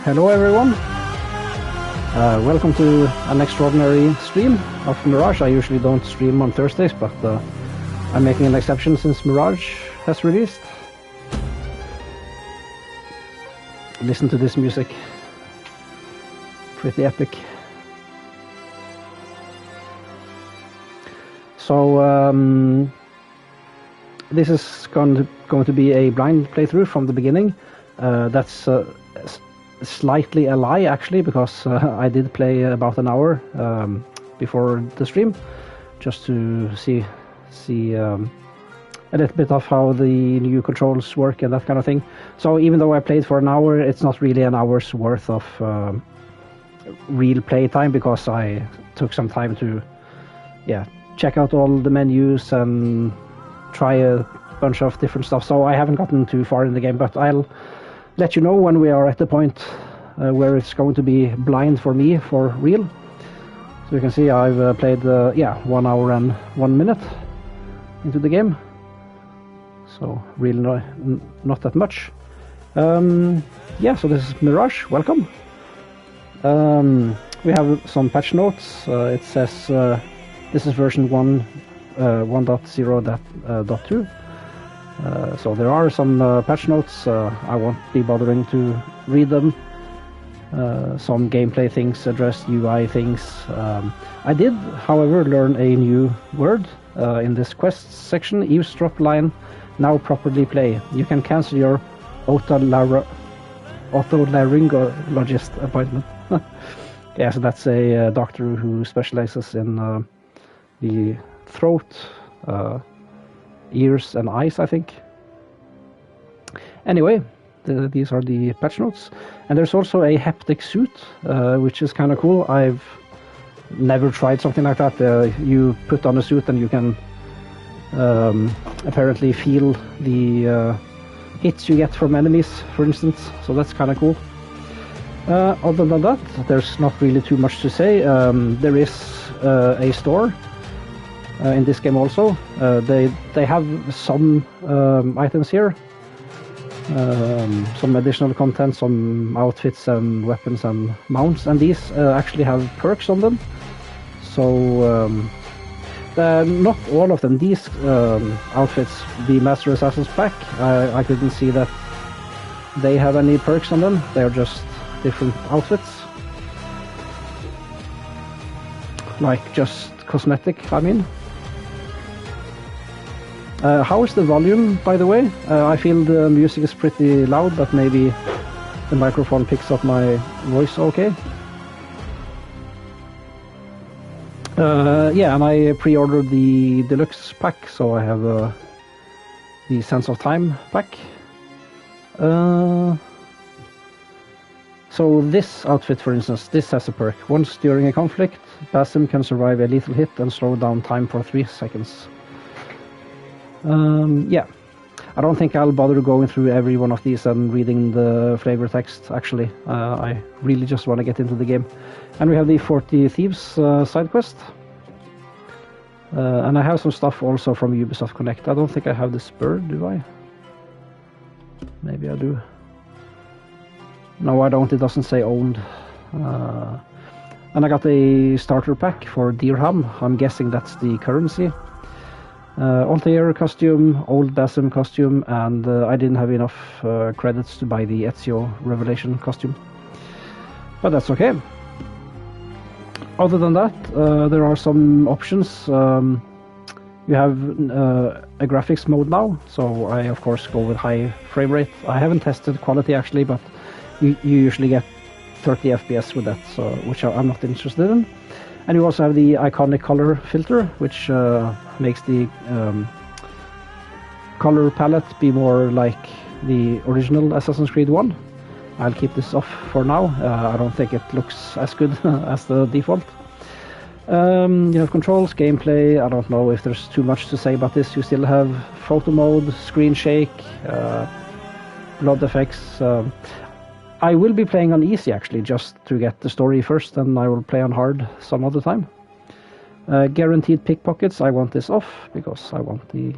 Hello everyone, welcome to an extraordinary stream of Mirage. I usually don't stream on Thursdays, but I'm making an exception since Mirage has released. Listen to this music, pretty epic. So this is going to be a blind playthrough from the beginning. That's slightly a lie actually, because I did play about an hour before the stream, just to see a little bit of how the new controls work and that kind of thing. So even though I played for an hour, it's not really an hour's worth of real play time, because I took some time to check out all the menus and try a bunch of different stuff. So I haven't gotten too far in the game, but I'll let you know when we are at the point where it's going to be blind for me for real. So you can see I've played 1 hour and 1 minute into the game, so really not that much. So this is Mirage. Welcome. We have some patch notes. It says this is version 1.0.2. So there are some patch notes. I won't be bothering to read them. Some gameplay things, address UI things. I did, however, learn a new word in this quest section. Eavesdrop line now properly play. You can cancel your otolaryngologist appointment. Yeah, so that's a doctor who specializes in the throat, ears and eyes, I think. Anyway, these are the patch notes. And there's also a haptic suit, which is kind of cool. I've never tried something like that. You put on a suit and you can apparently feel the hits you get from enemies, for instance. So that's kind of cool. Other than that, there's not really too much to say. There is a store in this game also. They have some items here, some additional content, some outfits and weapons and mounts, and these actually have perks on them. So not all of them. These outfits, the Master Assassin's pack, I couldn't see that they have any perks on them. They are just different outfits, like just cosmetic, I mean. How is the volume, by the way? I feel the music is pretty loud, but maybe the microphone picks up my voice okay. And I pre-ordered the deluxe pack, so I have the Sense of Time pack. So this outfit, for instance, this has a perk. Once during a conflict, Basim can survive a lethal hit and slow down time for 3 seconds. I don't think I'll bother going through every one of these and reading the flavor text, actually. I really just want to get into the game. And we have the 40 Thieves side quest. And I have some stuff also from Ubisoft Connect. I don't think I have this bird, do I? Maybe I do. No, I don't. It doesn't say owned. And I got a starter pack for Dirham. I'm guessing that's the currency. Altair costume, old Basim costume, and I didn't have enough credits to buy the Ezio Revelation costume. But that's okay. Other than that, there are some options. You have a graphics mode now, so I of course go with high frame rate. I haven't tested quality actually, but you usually get 30 FPS with that, so which I'm not interested in. And you also have the iconic color filter, which makes the color palette be more like the original Assassin's Creed 1. I'll keep this off for now. I don't think it looks as good as the default. You have controls, gameplay. I don't know if there's too much to say about this. You still have photo mode, screen shake, blood effects. I will be playing on easy actually, just to get the story first, and I will play on hard some other time. Guaranteed pickpockets, I want this off, because I want the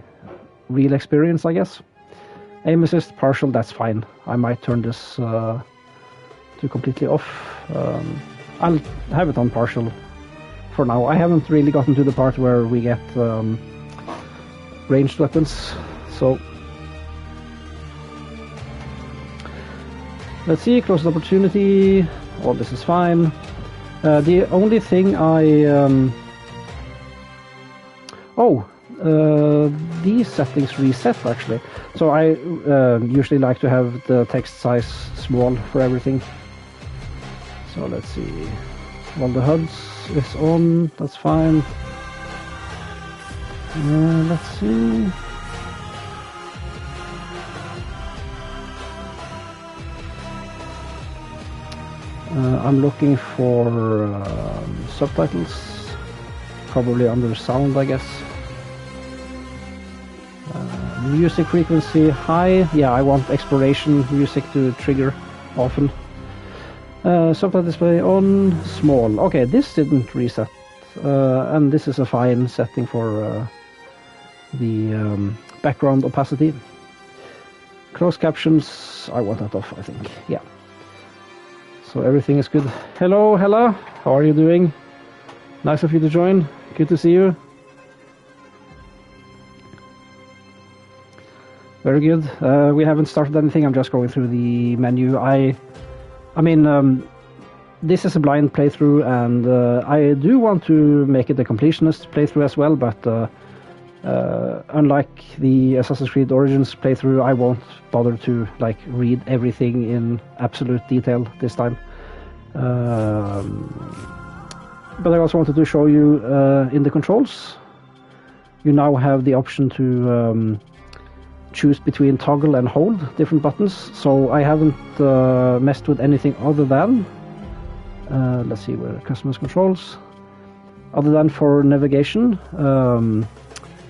real experience, I guess. Aim assist partial, that's fine. I might turn this to to completely off. I'll have it on partial for now. I haven't really gotten to the part where we get ranged weapons, so let's see. Close opportunity. All this is fine. The only thing these settings reset actually. So I usually like to have the text size small for everything. So let's see. All the HUDs is on. That's fine. Let's see. I'm looking for subtitles, probably under sound, I guess. Music frequency high. Yeah, I want exploration music to trigger often. Subtitle display on small. Okay, this didn't reset, and this is a fine setting for the background opacity. Closed captions, I want that off, I think. Yeah. So everything is good. Hello, Hella. How are you doing? Nice of you to join. Good to see you. Very good. We haven't started anything. I'm just going through the menu. I mean, this is a blind playthrough, and I do want to make it a completionist playthrough as well, but unlike the Assassin's Creed Origins playthrough, I won't bother to like read everything in absolute detail this time. But I also wanted to show you in the controls, you now have the option to choose between toggle and hold different buttons. So I haven't messed with anything other than let's see where customers controls, other than for navigation,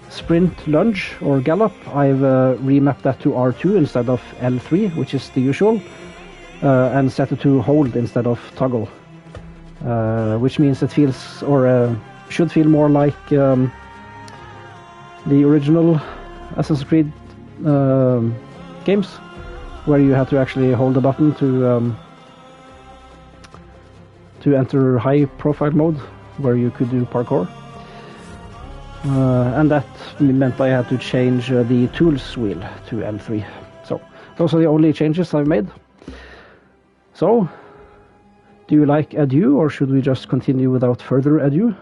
sprint, lunge or gallop. I've remapped that to R2 instead of L3, which is the usual, and set it to hold instead of toggle, which means it feels, or should feel more like the original Assassin's Creed games, where you had to actually hold the button to enter high profile mode, where you could do parkour. And that meant I had to change the tools wheel to L3. So those are the only changes I've made. So, do you like adieu, or should we just continue without further ado?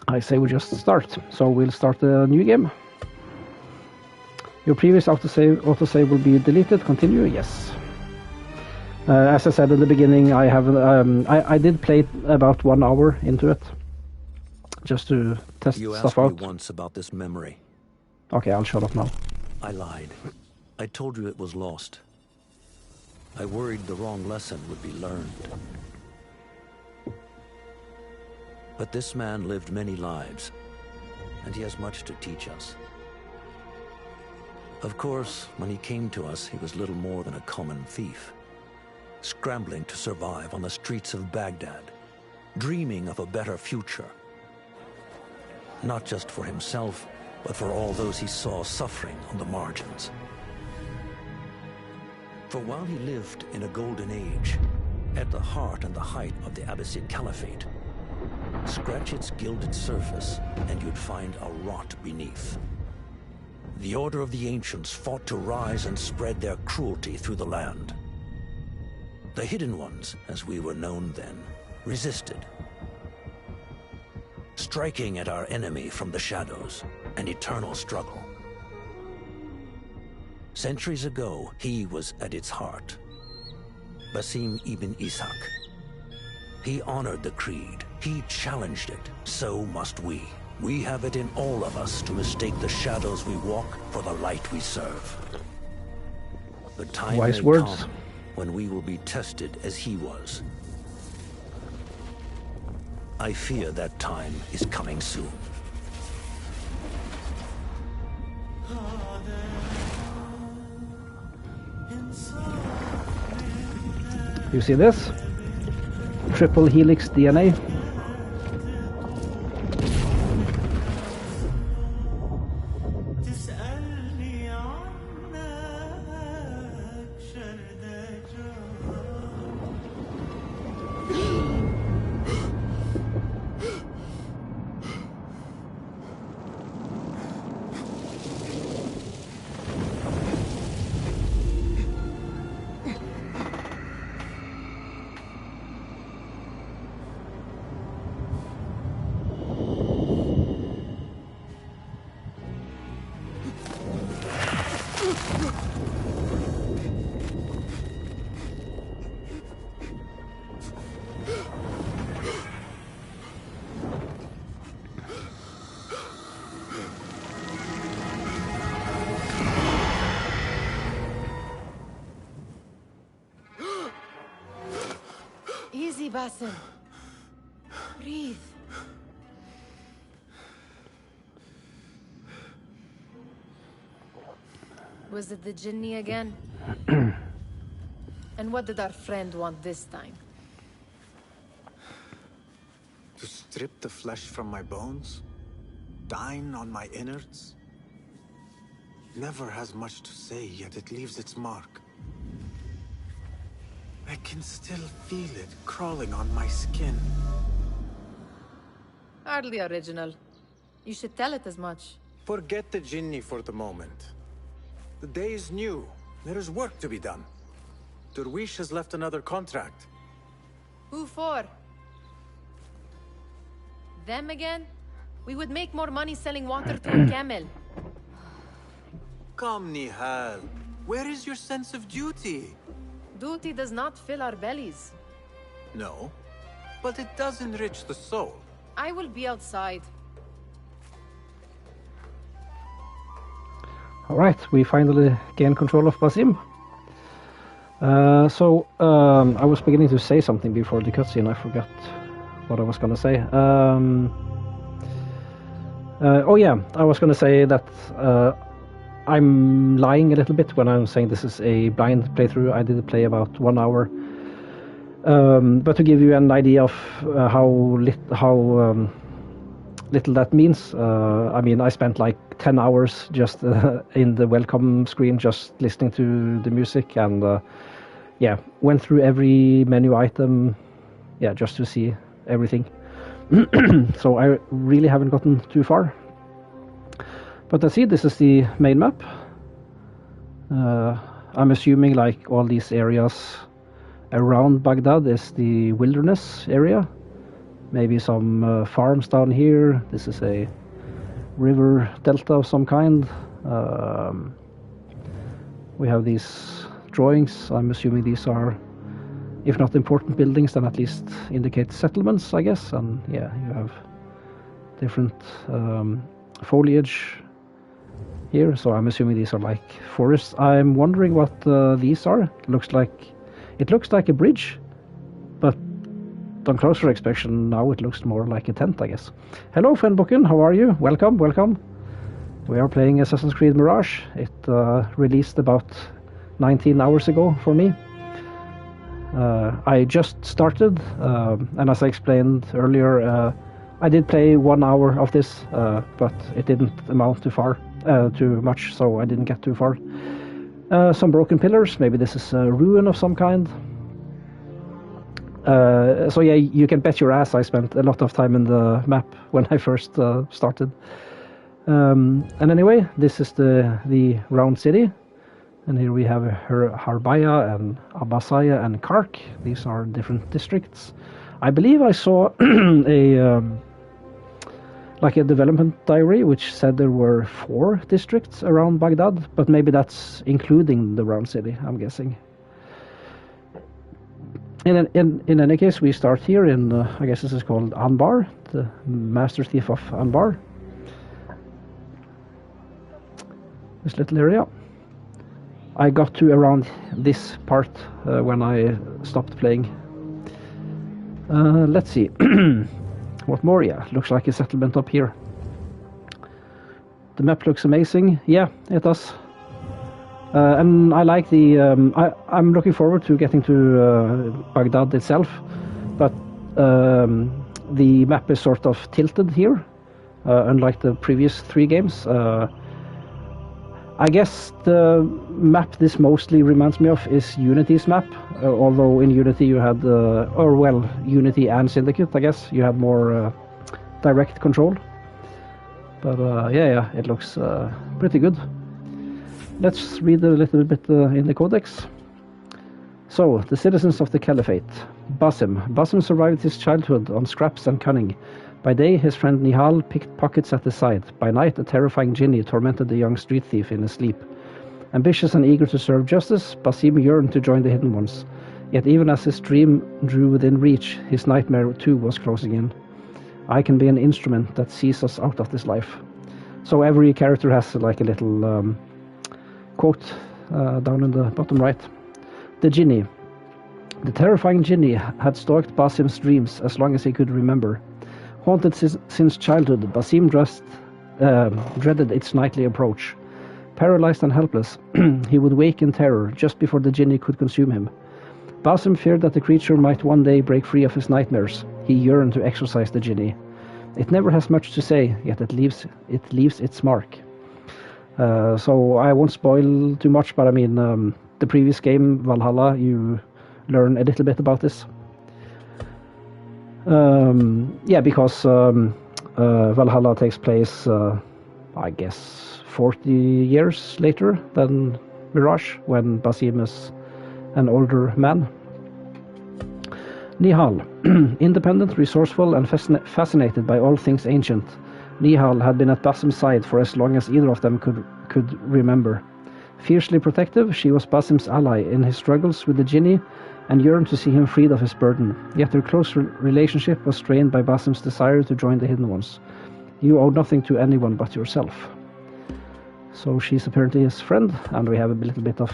I say we just start. So we'll start a new game. Your previous autosave will be deleted. Continue. Yes. As I said in the beginning, I did play about 1 hour into it, just to test you stuff out. You asked me once about this memory. Okay, I'll shut up now. I lied. I told you it was lost. I worried the wrong lesson would be learned. But this man lived many lives, and he has much to teach us. Of course, when he came to us, he was little more than a common thief, scrambling to survive on the streets of Baghdad, dreaming of a better future. Not just for himself, but for all those he saw suffering on the margins. For while he lived in a golden age, at the heart and the height of the Abbasid Caliphate, scratch its gilded surface and you'd find a rot beneath. The Order of the Ancients fought to rise and spread their cruelty through the land. The Hidden Ones, as we were known then, resisted, striking at our enemy from the shadows, an eternal struggle. Centuries ago, he was at its heart, Basim ibn Ishaq. He honored the creed, he challenged it, so must we. We have it in all of us to mistake the shadows we walk for the light we serve. The time may come when we will be tested as he was. I fear that time is coming soon. You see this? Triple helix DNA. Easy, Basim. Breathe. Was it the Jinni again? And what did our friend want this time? To strip the flesh from my bones? Dine on my innards? Never has much to say, yet it leaves its mark. I can still feel it crawling on my skin. Hardly original. You should tell it as much. Forget the Jinni for the moment. The day is new. There is work to be done. Derwish has left another contract. Who for? Them again? We would make more money selling water to a camel. Come, Nihal. Where is your sense of duty? Duty does not fill our bellies. No, but it does enrich the soul. I will be outside. Alright, we finally gain control of Basim. I was beginning to say something before the cutscene. I forgot what I was going to say. I was going to say that I'm lying a little bit when I'm saying this is a blind playthrough. I did play about 1 hour. But to give you an idea of how little that means, I mean, I spent like 10 hours just in the welcome screen, just listening to the music, and went through every menu item, just to see everything. So I really haven't gotten too far. But let's see, this is the main map. I'm assuming like all these areas around Baghdad is the wilderness area. Maybe some farms down here. This is a river delta of some kind. We have these drawings. I'm assuming these are, if not important buildings, then at least indicate settlements, I guess. And yeah, you have different foliage here. So I'm assuming these are like forests. I'm wondering what these are. It looks like a bridge, but on closer inspection now it looks more like a tent, I guess. Hello, Fenboken, how are you? Welcome. We are playing Assassin's Creed Mirage. It released about 19 hours ago for me. I just started, and as I explained earlier, I did play 1 hour of this, but it didn't amount too much, so I didn't get too far. Some broken pillars, maybe this is a ruin of some kind. So yeah, you can bet your ass I spent a lot of time in the map when I first started. And anyway, this is the round city, and here we have Harbaya and Abbasaya and Kark. These are different districts. I believe I saw a development diary which said there were 4 districts around Baghdad, but maybe that's including the round city, I'm guessing. In any case, we start here in, I guess this is called Anbar, the Master Thief of Anbar. This little area. I got to around this part when I stopped playing. Let's see. What more? Yeah, looks like a settlement up here. The map looks amazing. Yeah, it does. And I like the... I'm looking forward to getting to Baghdad itself, but the map is sort of tilted here, unlike the previous 3 games. I guess the map this mostly reminds me of is Unity's map, although in Unity you had, Unity and Syndicate, I guess, you had more direct control. But it looks pretty good. Let's read a little bit in the codex. So, the citizens of the Caliphate. Basim survived his childhood on scraps and cunning. By day, his friend Nihal picked pockets at the side. By night, a terrifying Jinni tormented the young street thief in his sleep. Ambitious and eager to serve justice, Basim yearned to join the Hidden Ones. Yet even as his dream drew within reach, his nightmare too was closing in. I can be an instrument that sees us out of this life. So every character has like a little quote down in the bottom right. The Jinni. The terrifying Jinni had stalked Basim's dreams as long as he could remember. Haunted since childhood, Basim dreaded its nightly approach. Paralyzed and helpless, he would wake in terror just before the Jinni could consume him. Basim feared that the creature might one day break free of his nightmares. He yearned to exorcise the Jinni. It never has much to say, yet it leaves its mark. So I won't spoil too much, but I mean, the previous game, Valhalla, you learn a little bit about this. Because Valhalla takes place, I guess, 40 years later than Mirage, when Basim is an older man. Nihal. Independent, resourceful, and fascinated by all things ancient, Nihal had been at Basim's side for as long as either of them could remember. Fiercely protective, she was Basim's ally in his struggles with the Jinni and yearned to see him freed of his burden. Yet their close relationship was strained by Basim's desire to join the Hidden Ones. You owe nothing to anyone but yourself. So she's apparently his friend, and we have a little bit of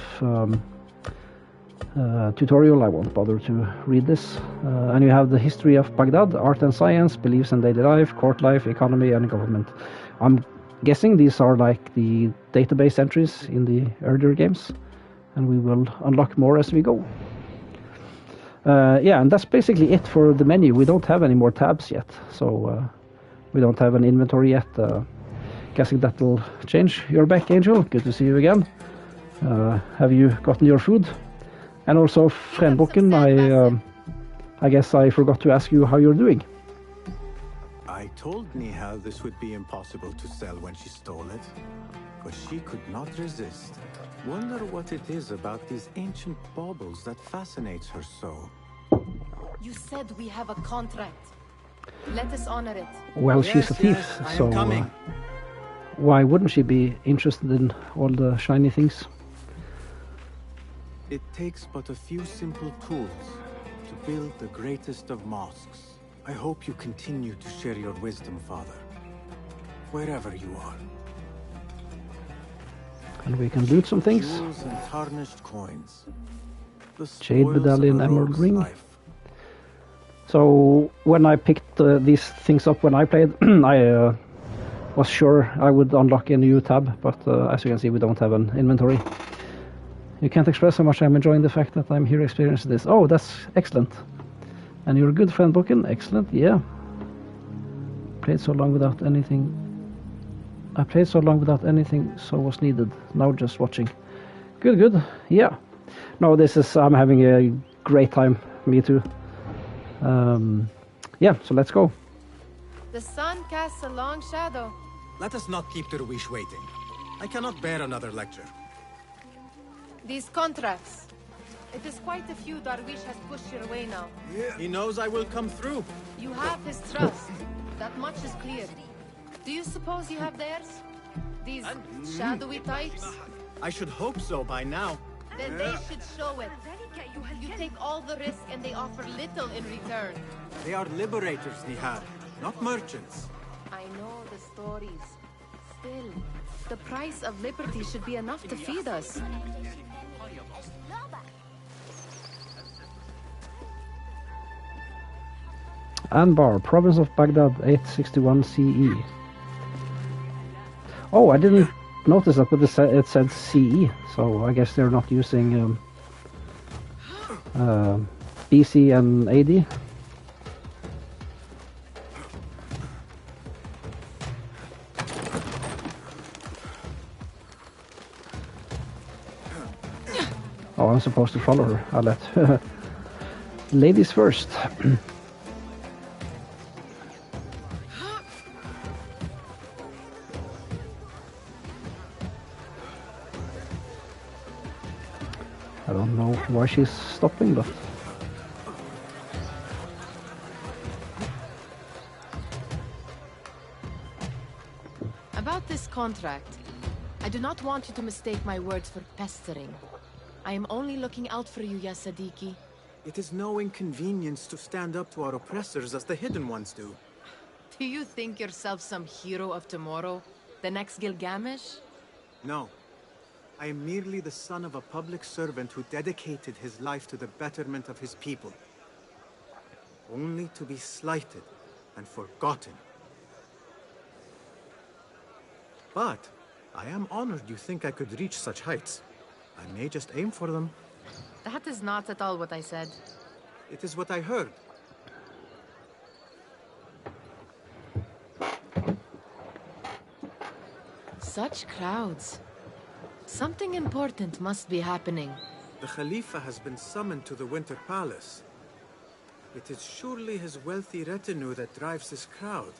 tutorial. I won't bother to read this. And you have the history of Baghdad, art and science, beliefs and daily life, court life, economy and government. I'm guessing these are like the database entries in the earlier games, and we will unlock more as we go. And that's basically it for the menu. We don't have any more tabs yet, so we don't have an inventory yet. Guessing that will change. You're back, Angel. Good to see you again. Have you gotten your food? And also, Frendbukken, I guess I forgot to ask you how you're doing. I told Nihal this would be impossible to sell when she stole it, but she could not resist. Wonder what it is about these ancient baubles that fascinates her so. You said we have a contract. Let us honor it. Well, she's a thief, so why wouldn't she be interested in all the shiny things? It takes but a few simple tools to build the greatest of mosques. I hope you continue to share your wisdom, Father, wherever you are. And we can loot some things. Jewels and tarnished coins. Jade medallion, emerald ring. So when I picked these things up when I played, I was sure I would unlock a new tab, but as you can see, we don't have an inventory. You can't express how much I'm enjoying the fact that I'm here experiencing this. Oh, that's excellent. And you're a good friend, Bukken. Excellent, yeah. Played so long without anything. I played so long without anything, so was needed. Now just watching. Good, yeah. No, I'm having a great time. Me too. So let's go. The sun casts a long shadow. Let us not keep Derwish waiting. I cannot bear another lecture. These contracts. It is quite a few Darwish has pushed your way now. He knows I will come through. You have his trust. That much is clear. Do you suppose you have theirs? These shadowy types? I should hope so by now. Then they should show it. You take all the risk and they offer little in return. They are liberators, Nihal, not merchants. I know the stories. Still, the price of liberty should be enough to feed us. Anbar, province of Baghdad, 861 CE. Oh, I didn't notice that, but it said CE, so I guess they're not using BC and AD. Oh, I'm supposed to follow her. I'll let ladies first. I don't know why she's stopping, but... About this contract, I do not want you to mistake my words for pestering. I am only looking out for you, ya Sadiki. It is no inconvenience to stand up to our oppressors as the Hidden Ones do. Do you think yourself some hero of tomorrow? The next Gilgamesh? No. I am merely the son of a public servant who dedicated his life to the betterment of his people. Only to be slighted and forgotten. But I am honored you think I could reach such heights. I may just aim for them. That is not at all what I said. It is what I heard. Such crowds. Something important must be happening. The Khalifa has been summoned to the Winter Palace. It is surely his wealthy retinue that drives this crowd.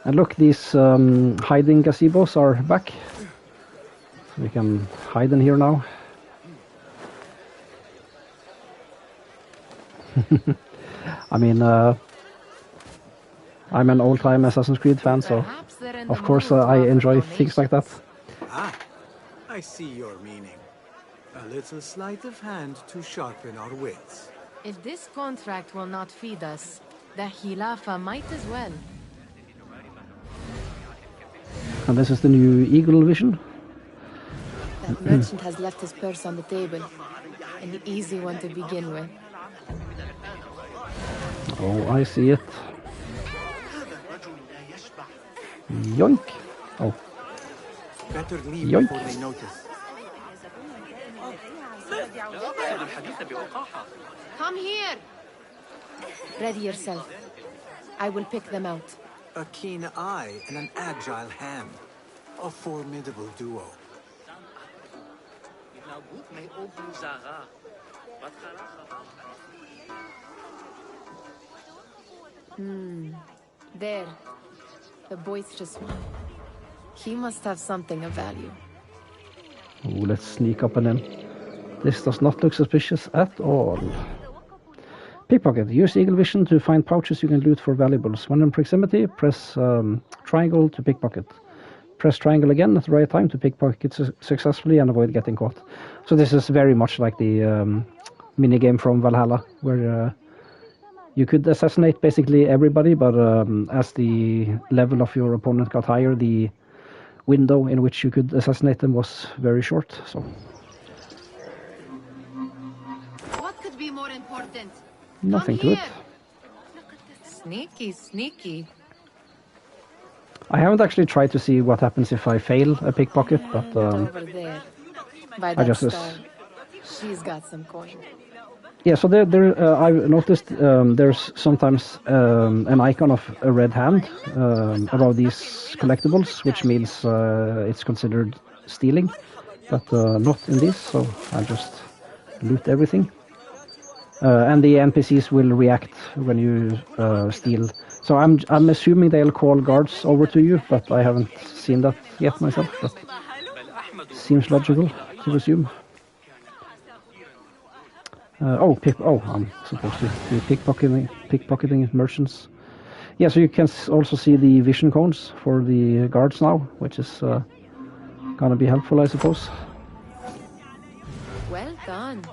And look, these hiding gazebos are back. We can hide in here now. I mean, I'm an old-time Assassin's Creed fan, so of course I enjoy things like that. Ah, I see your meaning. A little sleight of hand to sharpen our wits. If this contract will not feed us, the Khilafa might as well. And this is the new Eagle Vision. That merchant has left his purse on the table. An easy one to begin with. Oh, I see it. Yoink! Oh. Better leave Yoink. before they notice. Come here! Ready yourself. I will pick them out. A keen eye and an agile hand. A formidable duo. There. The boisterous one. He must have something of value. Oh, let's sneak up on him. This does not look suspicious at all. Pickpocket. Use Eagle Vision to find pouches you can loot for valuables. When in proximity, press triangle to pickpocket. Press triangle again at the right time to pickpocket successfully and avoid getting caught. So this is very much like the minigame from Valhalla, where you could assassinate basically everybody, but as the level of your opponent got higher, the window in which you could assassinate them was very short. So What could be more important? nothing to Come it. here. Sneaky, sneaky. I haven't actually tried to see what happens if I fail a pickpocket, but Over there. By I that just star. She's got some coin. yeah. So I've noticed there's sometimes an icon of a red hand above these collectibles, which means it's considered stealing, but not in this. So I just loot everything. And the NPCs will react when you steal. So I'm assuming they'll call guards over to you, but I haven't seen that yet myself. But seems logical to assume. I'm supposed to be pickpocketing merchants. Yeah, so you can also see the vision cones for the guards now, which is gonna be helpful, I suppose. Well done.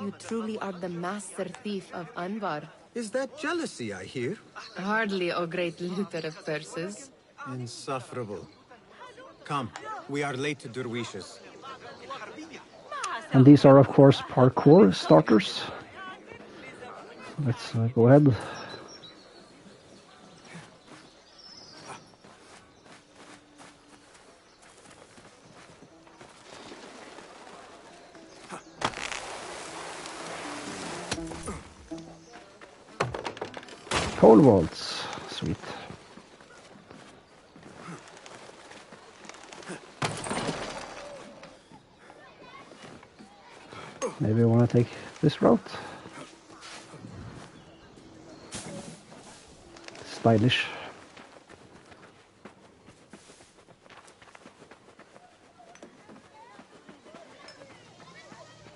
You truly are the master thief of Anbar. Is that jealousy I hear? Hardly a great looter of purses. Insufferable. Come, we are late to Derwishes. And these are, of course, parkour starters. Let's go ahead. Pole vaults. Sweet. Maybe I want to take this route. Stylish.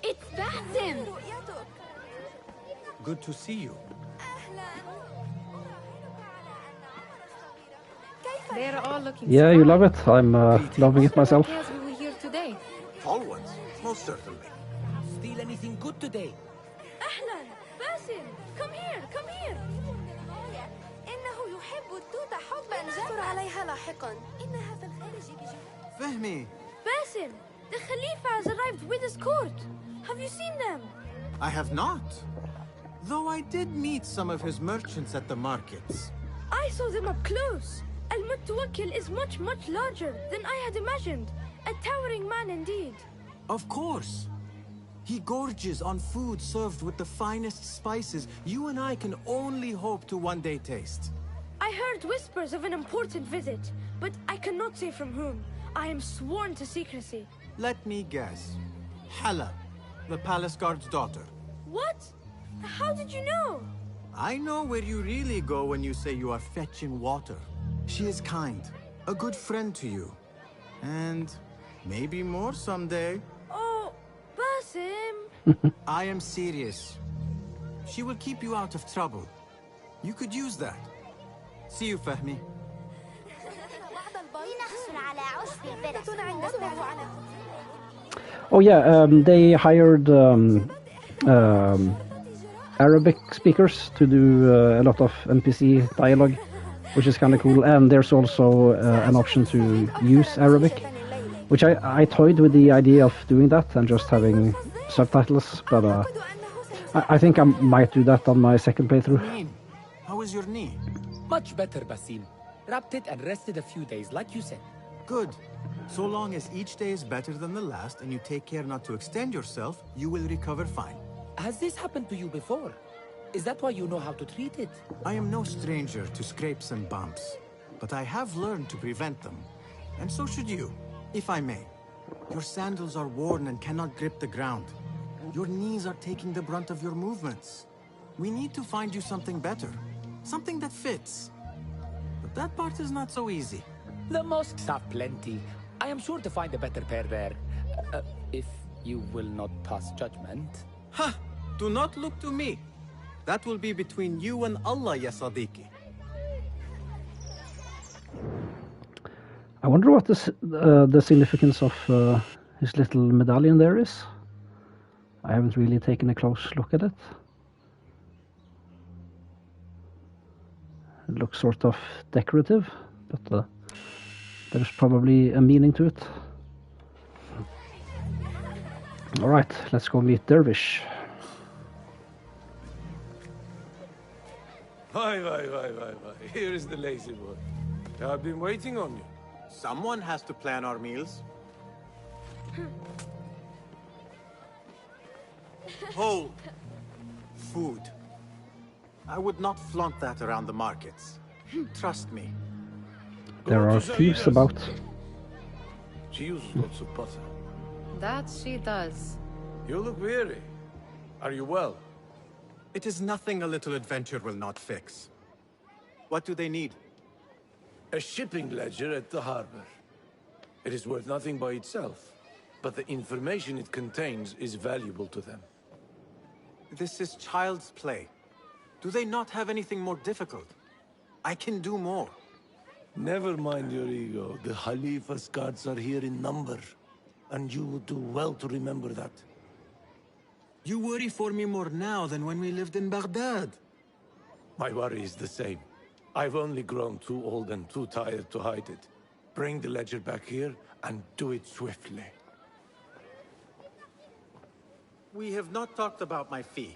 It's Basim! Good to see you. كيف They're all looking Yeah, you love surprised. it. I'm loving it myself. What we will hear today? Tall ones, most certainly. Steal anything good today? أهلا باسم come here come here إنه يحب التوت حبا جما عليها لاحقا إنها في الخارج Fehmi, باسم the Khalifa has arrived with his court. Have you seen them? I have not. Though I did meet some of his merchants at the markets. I saw them up close. Al-Mutawakkil is much larger than I had imagined. A towering man indeed. Of course. He gorges on food served with the finest spices you and I can only hope to one day taste. I heard whispers of an important visit, but I cannot say from whom. I am sworn to secrecy. Let me guess. Hala, the palace guard's daughter. What? How did you know? I know where you really go when you say you are fetching water. She is kind, a good friend to you. And maybe more someday. Oh, Basim. I am serious. She will keep you out of trouble. You could use that. See you, Fahmi. Oh yeah, they hired Arabic speakers to do a lot of NPC dialogue, which is kind of cool. And there's also an option to use Arabic, which I toyed with the idea of doing that and just having subtitles, but I think I might do that on my second playthrough. How is your knee? Much better, Basim. Wrapped it and rested a few days, like you said. Good. So long as each day is better than the last and you take care not to extend yourself, you will recover fine. Has this happened to you before? Is that why you know how to treat it? I am no stranger to scrapes and bumps, but I have learned to prevent them. And so should you, if I may. Your sandals are worn and cannot grip the ground. Your knees are taking the brunt of your movements. We need to find you something better. Something that fits. But that part is not so easy. The mosques have plenty. I am sure to find a better pair there. If you will not pass judgment. Ha! Do not look to me. That will be between you and Allah, ya Sadiqi. I wonder what the significance of his little medallion there is. I haven't really taken a close look at it. It looks sort of decorative, but there's probably a meaning to it. Alright, let's go meet Dervish. Vai. Here is the lazy boy. I've been waiting on you. Someone has to plan our meals. Whole food. I would not flaunt that around the markets. Trust me. There are thieves about. She uses lots of butter. That she does. You look weary. Are you well? It is nothing a little adventure will not fix. What do they need? A shipping ledger at the harbor. It is worth nothing by itself, but the information it contains is valuable to them. This is child's play. Do they not have anything more difficult? I can do more. Never mind your ego. The Khalifa's guards are here in number, and you would do well to remember that. You worry for me more now than when we lived in Baghdad. My worry is the same. I've only grown too old and too tired to hide it. Bring the ledger back here, and do it swiftly. We have not talked about my fee.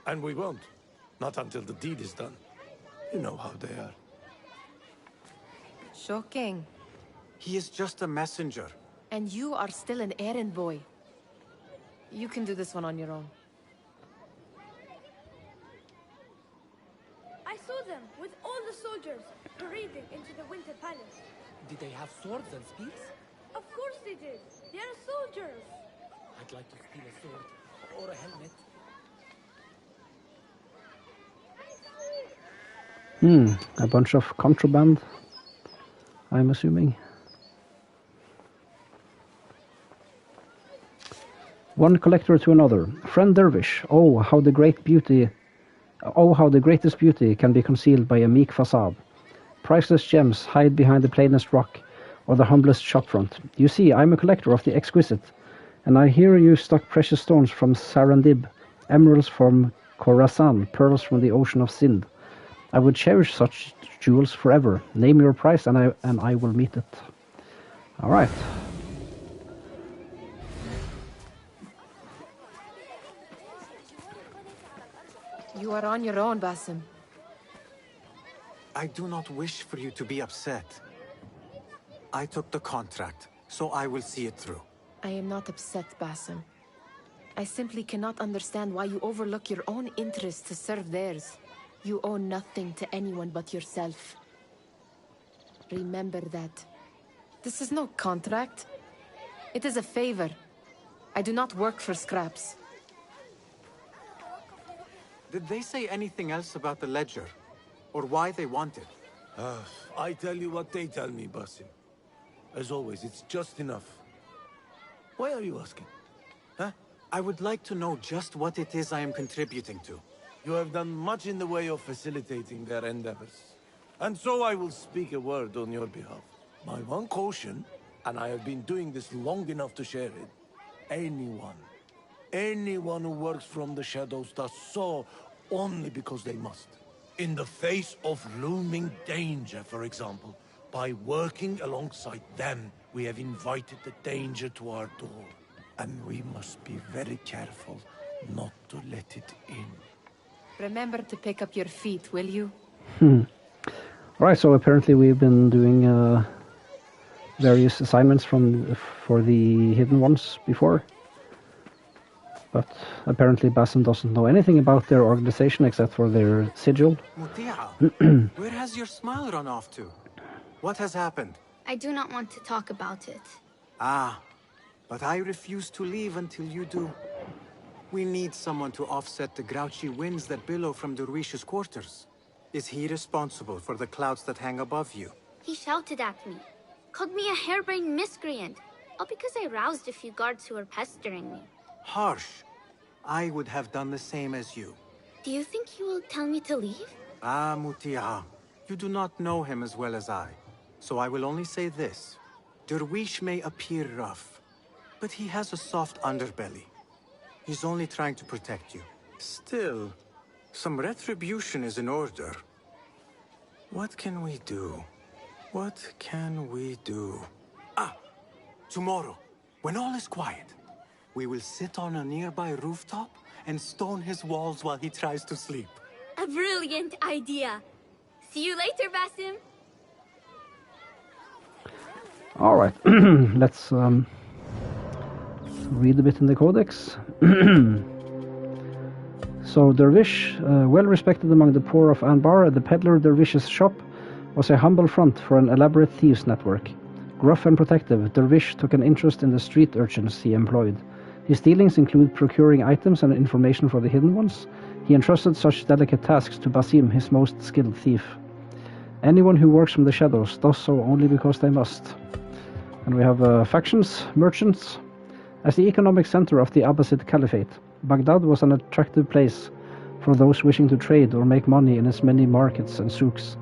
And we won't. Not until the deed is done. You know how they are. Shocking. He is just a messenger. And you are still an errand boy. You can do this one on your own. I saw them with all the soldiers parading into the Winter Palace. Did they have swords and spears? Of course they did. They are soldiers. I'd like to steal a sword or a helmet. A bunch of contraband, I'm assuming. One collector to another. Friend Dervish, oh how the greatest beauty can be concealed by a meek facade. priceless gems hide behind the plainest rock or the humblest shopfront. You see, I'm a collector of the exquisite, and I hear you stock precious stones from Sarandib, emeralds from Khorasan, pearls from the ocean of Sind. I would cherish such jewels forever. Name your price, and I will meet it. All right. You are on your own, Basim. I do not wish for you to be upset. I took the contract, so I will see it through. I am not upset, Basim. I simply cannot understand why you overlook your own interests to serve theirs. You owe nothing to anyone but yourself. Remember that. This is no contract. It is a favor. I do not work for scraps. Did they say anything else about the ledger? Or why they want it? I tell you what they tell me, Basim. As always, it's just enough. Why are you asking? Huh? I would like to know just what it is I am contributing to. You have done much in the way of facilitating their endeavors. And so I will speak a word on your behalf. My one caution, and I have been doing this long enough to share it, anyone who works from the shadows does so only because they must. In the face of looming danger, for example, by working alongside them, we have invited the danger to our door. And we must be very careful not to let it in. Remember to pick up your feet, will you? Alright, so apparently we've been doing various assignments for the hidden ones before. But apparently Basim doesn't know anything about their organization except for their sigil. Mutia, where has your smile run off to? What has happened? I do not want to talk about it. Ah, but I refuse to leave until you do. We need someone to offset the grouchy winds that billow from Derwish's quarters. Is he responsible for the clouds that hang above you? He shouted at me, called me a harebrained miscreant, all because I roused a few guards who were pestering me. Harsh. I would have done the same as you. Do you think he will tell me to leave? Ah, Mutia, you do not know him as well as I. So I will only say this. Derwish may appear rough, but he has a soft underbelly. He's only trying to protect you. Still, some retribution is in order. What can we do? What can we do? Ah! Tomorrow, when all is quiet, we will sit on a nearby rooftop and stone his walls while he tries to sleep. A brilliant idea. See you later, Basim. Alright, let's read a bit in the codex. So Dervish, well respected among the poor of Anbar, the peddler Dervish's shop was a humble front for an elaborate thieves network. Gruff and protective, Dervish took an interest in the street urchins he employed. His dealings include procuring items and information for the hidden ones. He entrusted such delicate tasks to Basim, his most skilled thief. Anyone who works from the shadows does so only because they must. And we have factions, merchants. As the economic center of the Abbasid Caliphate, Baghdad was an attractive place for those wishing to trade or make money in its many markets and souks.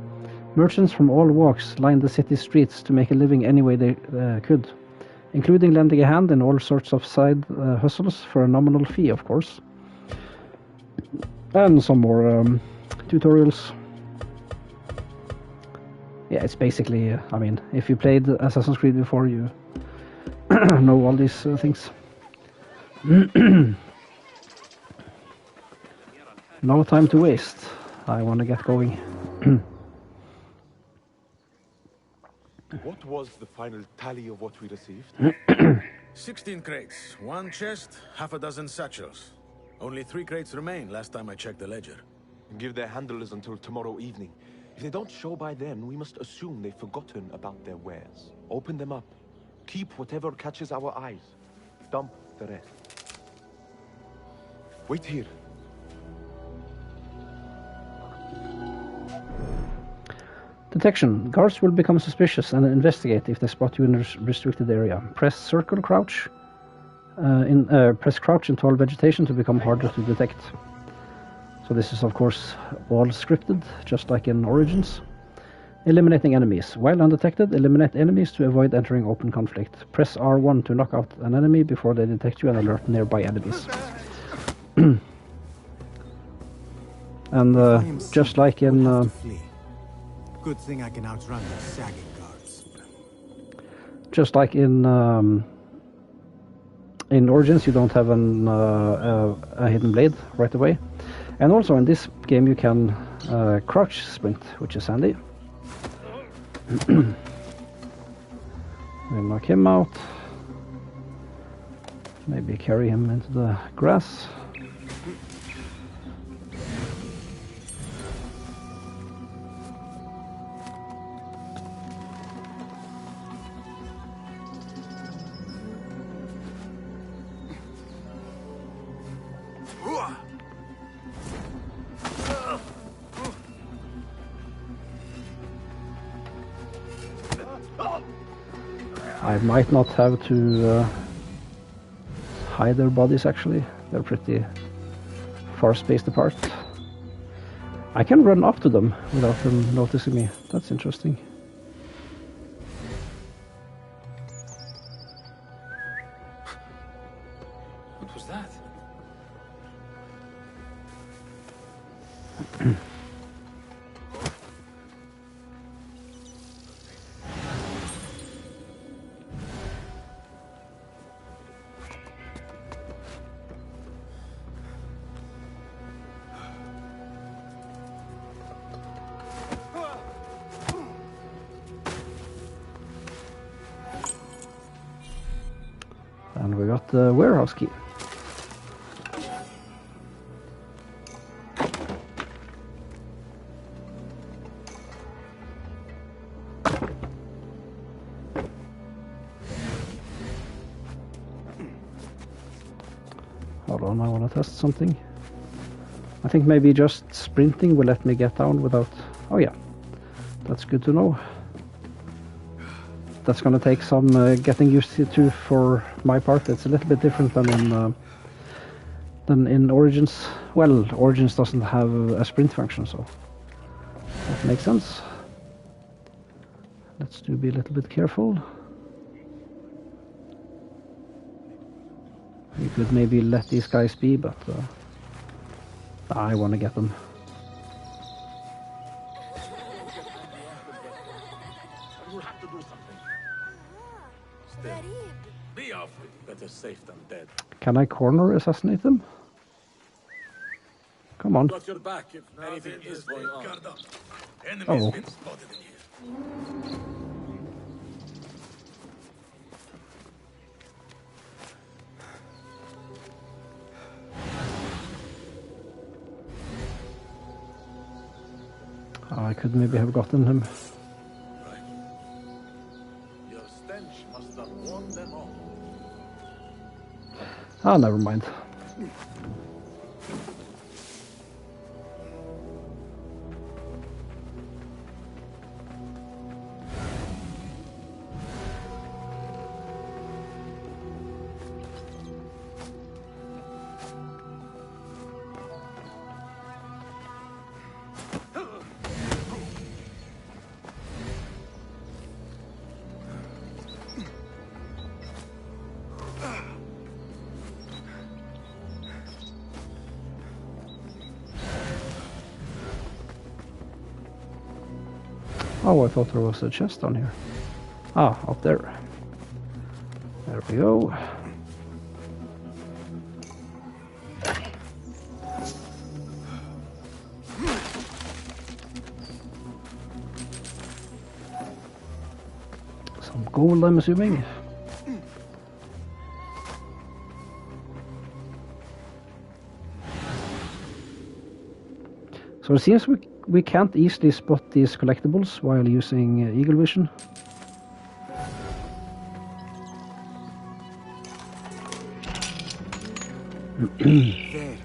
Merchants from all walks lined the city streets to make a living any way they could, including lending a hand in all sorts of side hustles for a nominal fee, of course. And some more tutorials. Yeah, it's basically, I mean, if you played Assassin's Creed before, you know all these things. No time to waste. I want to get going. What was the final tally of what we received? 16 crates, 1 chest, half a dozen satchels. Only 3 crates remain last time I checked the ledger. Give their handlers until tomorrow evening. If they don't show by then, we must assume they've forgotten about their wares. Open them up. Keep whatever catches our eyes. Dump the rest. Wait here. Detection. Guards will become suspicious and investigate if they spot you in a restricted area. Press circle crouch. Press crouch in tall vegetation to become harder to detect. So this is of course all scripted, just like in Origins. Eliminating enemies. While undetected, eliminate enemies to avoid entering open conflict. Press R1 to knock out an enemy before they detect you and alert nearby enemies. And just like in... Good thing I can outrun the sagging guards. Just like in Origins, you don't have a hidden blade right away. And also in this game you can crouch sprint, which is handy. We'll knock him out. Maybe carry him into the grass. I might not have to hide their bodies actually. They're pretty far spaced apart. I can run up to them without them noticing me. That's interesting. What was that? And we got the warehouse key. Hold on, I want to test something. I think maybe just sprinting will let me get down without... Oh yeah, that's good to know. That's going to take some getting used to for my part. It's a little bit different than in Origins. Well, Origins doesn't have a sprint function, so that makes sense. Let's be a little bit careful. We could maybe let these guys be, but I want to get them. Be off with you. Better safe than dead. Can I corner assassinate them? Come on. Got your back if anything is going on. Oh. Been spotted in here. I could maybe have gotten him. Right. Your stench must have warned them all. Ah, never mind. Oh, I thought there was a chest down here. Ah, up there. There we go. Some gold, I'm assuming. So it seems we can't easily spot these collectibles while using Eagle Vision. There.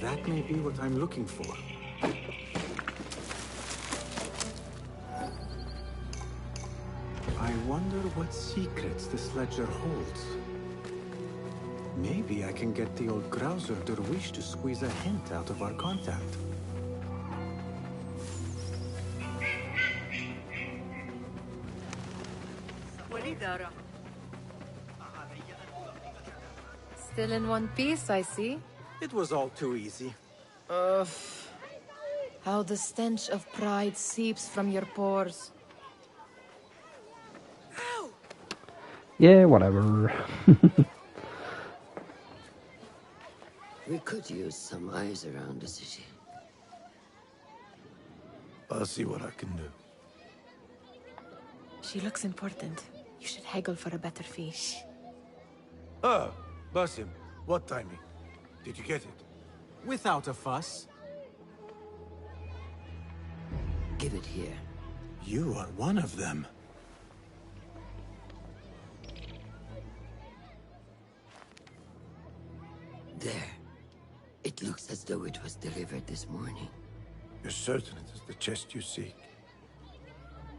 That may be what I'm looking for. I wonder what secrets this ledger holds. Maybe I can get the old Grouser Derwish to squeeze a hint out of our contact. Still in one piece, I see. It was all too easy. How the stench of pride seeps from your pores. Yeah, whatever. We could use some eyes around the city. I'll see what I can do. She looks important. You should haggle for a better fee. Ah, Basim, what timing? Did you get it? Without a fuss. Give it here. You are one of them. There. It looks as though it was delivered this morning. You're certain it is the chest you seek?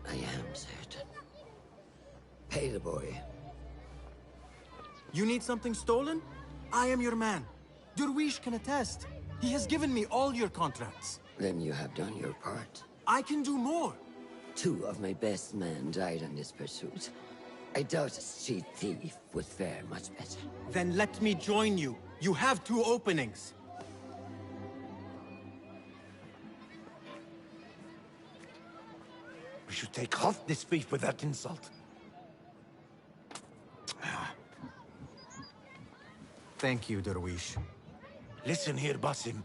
I am certain. Pay the boy. You need something stolen? I am your man. Durwish can attest. He has given me all your contracts. Then you have done your part. I can do more. 2 of my best men died on this pursuit. I doubt a street thief would fare much better. Then let me join you. You have 2 openings. We should take half this beef with that insult. Thank you, Durwish. Listen here, Basim.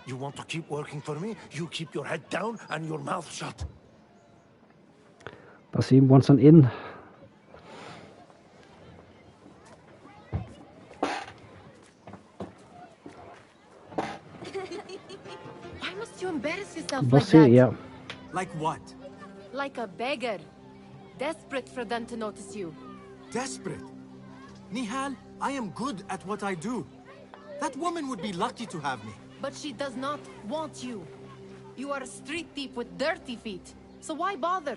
You want to keep working for me? You keep your head down and your mouth shut. Basim wants an in. Why must you embarrass yourself like Basim, that? yeah. Like what? Like a beggar. Desperate for them to notice you. Desperate? Nihal, I am good at what I do. That woman would be lucky to have me. But she does not want you. You are a street thief with dirty feet. So why bother?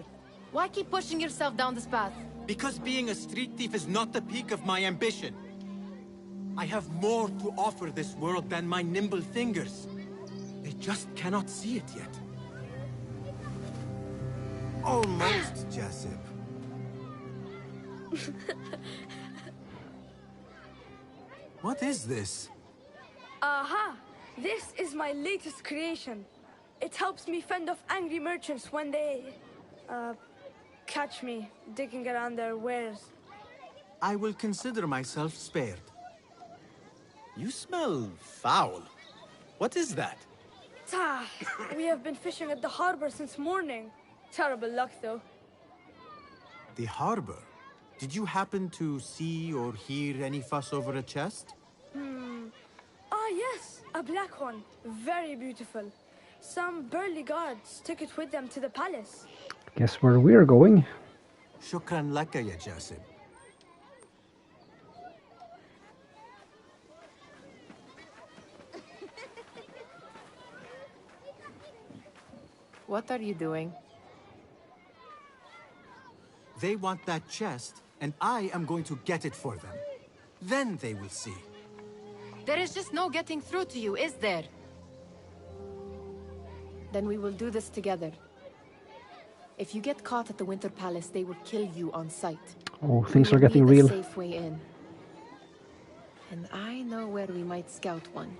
Why keep pushing yourself down this path? Because being a street thief is not the peak of my ambition. I have more to offer this world than my nimble fingers. They just cannot see it yet. Almost, Jessup. What is this? Aha! This is my latest creation. It helps me fend off angry merchants when they... catch me digging around their wares. I will consider myself spared. You smell foul. What is that? We have been fishing at the harbor since morning. Terrible luck, though. The harbor? Did you happen to see or hear any fuss over a chest? Ah, yes, a black one. Very beautiful. Some burly guards took it with them to the palace. Guess where we're going. Shukran laka ya Jasib. What are you doing? They want that chest, and I am going to get it for them. Then they will see. There is just no getting through to you, is there? Then we will do this together. If you get caught at the Winter Palace, they will kill you on sight. Oh, things are We will getting need real. a safe way in. And I know where we might scout one.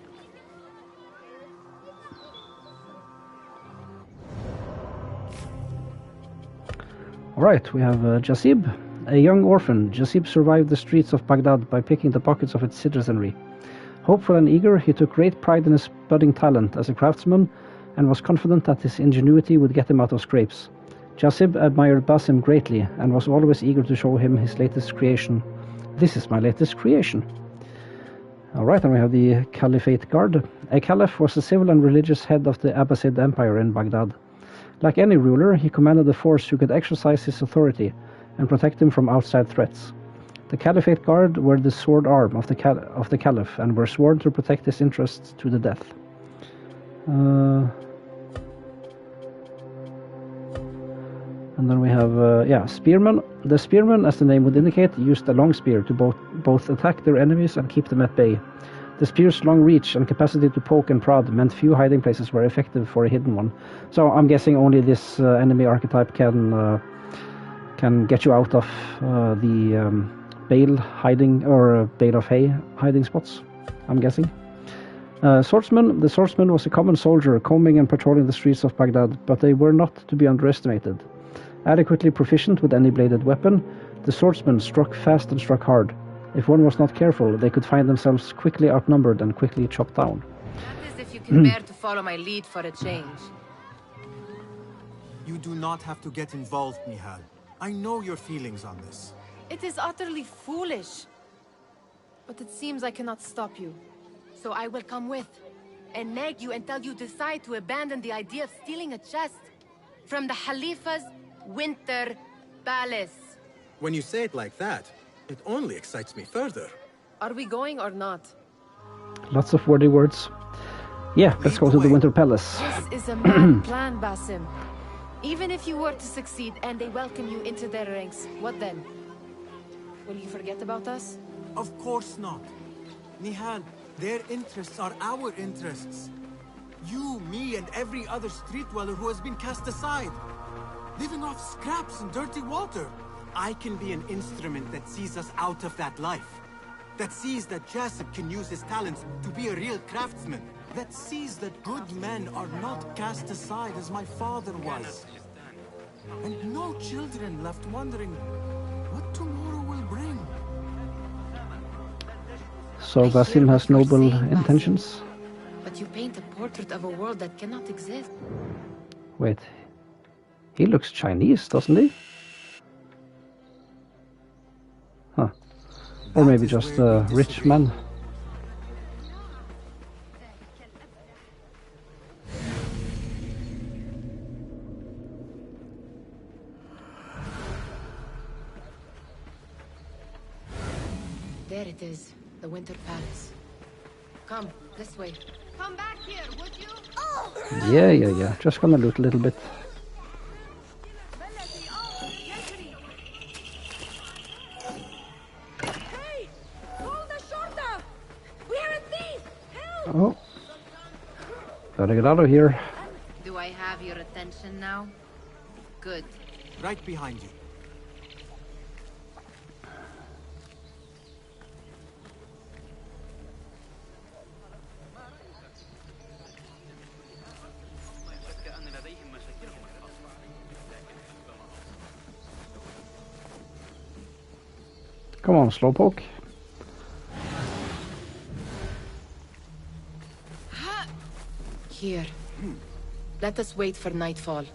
Alright, we have Jasib, a young orphan. Jasib survived the streets of Baghdad by picking the pockets of its citizenry. Hopeful and eager, he took great pride in his budding talent as a craftsman and was confident that his ingenuity would get him out of scrapes. Jasib admired Basim greatly and was always eager to show him his latest creation. This is my latest creation. Alright, and we have the Caliphate Guard. A caliph was the civil and religious head of the Abbasid Empire in Baghdad. Like any ruler, he commanded a force who could exercise his authority and protect him from outside threats. The Caliphate Guard were the sword arm of the Caliph and were sworn to protect his interests to the death. And then we have, spearmen. The spearmen, as the name would indicate, used a long spear to both attack their enemies and keep them at bay. The spear's long reach and capacity to poke and prod meant few hiding places were effective for a hidden one. So I'm guessing only this enemy archetype can can get you out of the bale hiding or bale of hay hiding spots, I'm guessing. Swordsman. The swordsman was a common soldier combing and patrolling the streets of Baghdad, but they were not to be underestimated. Adequately proficient with any bladed weapon, the swordsman struck fast and struck hard. If one was not careful, they could find themselves quickly outnumbered and quickly chopped down. That is if you can bear to follow my lead for a change. You do not have to get involved, Nihal. I know your feelings on this. It is utterly foolish. But it seems I cannot stop you. So I will come with, and nag you until you decide to abandon the idea of stealing a chest from the Khalifa's winter palace. When you say it like that, it only excites me further. Are we going or not? Lots of wordy words. Yeah, let's go to the Winter Palace. This is a mad plan, Basim. Even if you were to succeed and they welcome you into their ranks, what then? Will you forget about us? Of course not. Nihal, their interests are our interests. You, me, and every other street dweller who has been cast aside. Living off scraps and dirty water. I can be an instrument that sees us out of that life. That sees that Jasip can use his talents to be a real craftsman. That sees that good men are not cast aside as my father was. And no children left wondering what tomorrow will bring. So Basim has noble intentions. But you paint a portrait of a world that cannot exist. Wait. He looks Chinese, doesn't he? Huh. Or maybe just a rich man. There it is, the Winter Palace. Come, this way. Come back here, would you? Oh! Yeah. Just gonna loot a little bit. Hey! Hold the shorta! We have a thief! Help! Oh. Gotta get out of here. Do I have your attention now? Good. Right behind you. Come on, Slowpoke. Here. Let us wait for nightfall.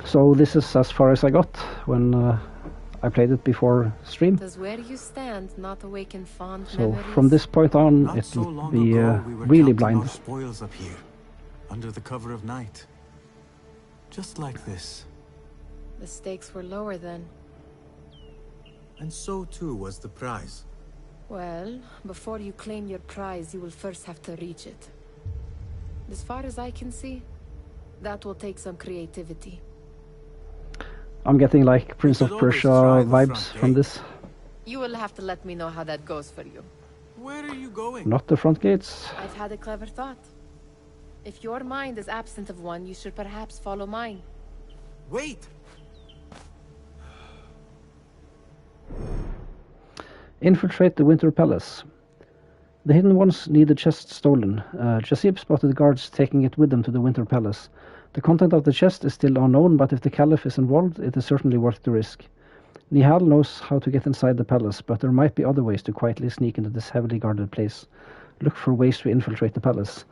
So this is as far as I got when I played it before stream. Does where you stand not awaken fond So memories? from this point on, Not it so will long be ago, we were really counting our blind. spoils up here, under the cover of night. Just like this. The stakes were lower then. And so too was the prize. Well, before you claim your prize, you will first have to reach it. As far as I can see, that will take some creativity. I'm getting like Prince of should always Persia try the vibes front from gate. this. You will have to let me know how that goes for you. Where are you going? Not the front gates. I've had a clever thought. If your mind is absent of one, you should perhaps follow mine. Wait! Infiltrate the Winter Palace. The Hidden Ones need the chest stolen. Jasib spotted guards taking it with them to the Winter Palace. The content of the chest is still unknown, but if the Caliph is involved, it is certainly worth the risk. Nihal knows how to get inside the palace, but there might be other ways to quietly sneak into this heavily guarded place. Look for ways to infiltrate the palace.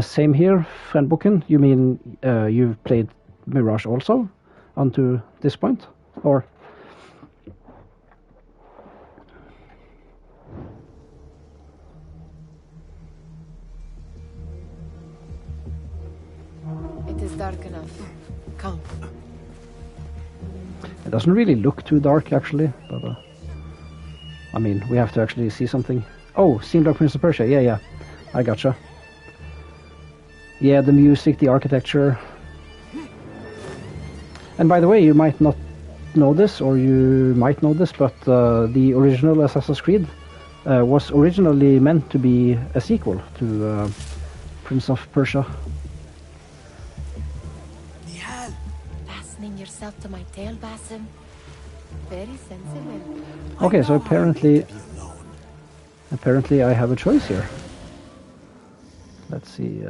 Same here, Frenboken. You mean you've played Mirage also? Unto this point? Or... It is dark enough. Come. It doesn't really look too dark, actually, but... I mean, we have to actually see something. Oh, seemed like Prince of Persia. Yeah. I gotcha. Yeah, the music, the architecture. And by the way, you might not know this, or you might know this, but the original Assassin's Creed was originally meant to be a sequel to Prince of Persia. Fastening yourself to my tail, Basim. Very sensible. Okay, so apparently I have a choice here. Let's see.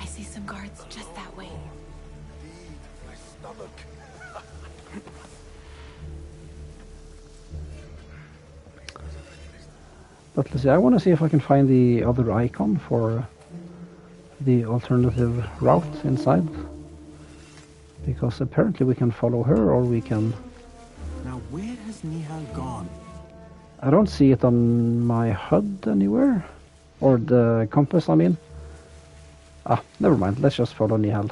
I see some guards just that way. My stomach. But let's see, I want to see if I can find the other icon for the alternative route inside. Because apparently we can follow her, or we can... Now where has Nihal gone? I don't see it on my HUD anywhere. Or the compass, I mean. Ah, never mind, let's just follow Nihal.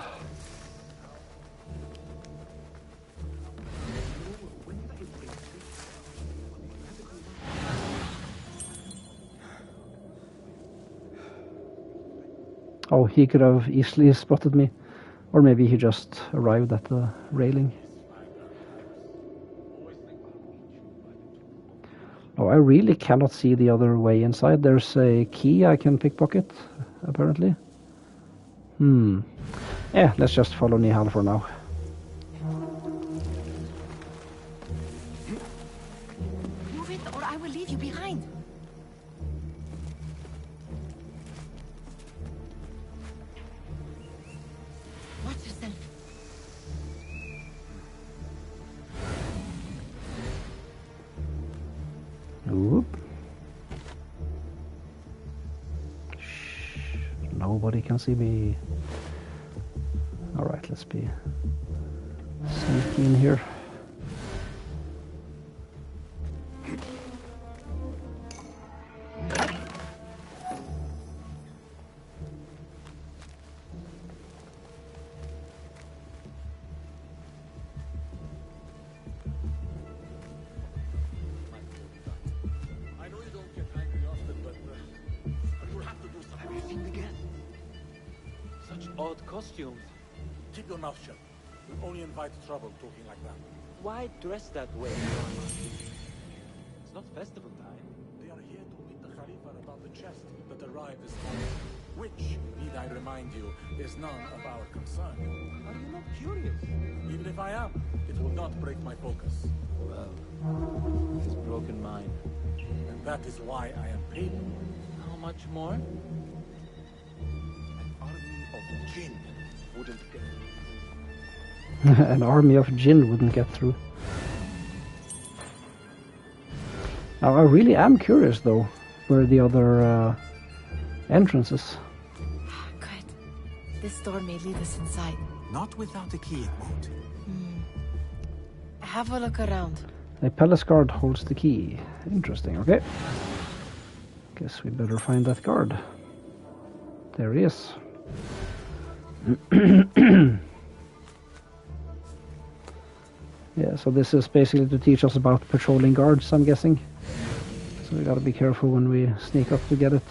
Oh, he could have easily spotted me. Or maybe he just arrived at the railing. Oh, I really cannot see the other way inside. There's a key I can pickpocket, apparently. Yeah, let's just follow Nihal for now. Move it, or I will leave you behind. Watch yourself. Whoop. Shh. Nobody can see me. Alright, let's be sneaky in here. Odd costumes. Keep your mouth shut. You'll only invite trouble talking like that. Why dress that way? It's not festival time. They are here to meet the Khalifa about the chest that arrived this morning, which, need I remind you, is none of our concern. Are you not curious? Even if I am, it will not break my focus. Well, it's broken mine. And that is why I am paid. How much more? Jinn wouldn't get through. An army of Jinn wouldn't get through. Now I really am curious though, where the other entrance is. Good. This door may lead us inside. Not without a key, it won't. Have a look around. A palace guard holds the key. Interesting, okay. Guess we better find that guard. There he is. Yeah, so this is basically to teach us about patrolling guards, I'm guessing. So we gotta be careful when we sneak up to get it.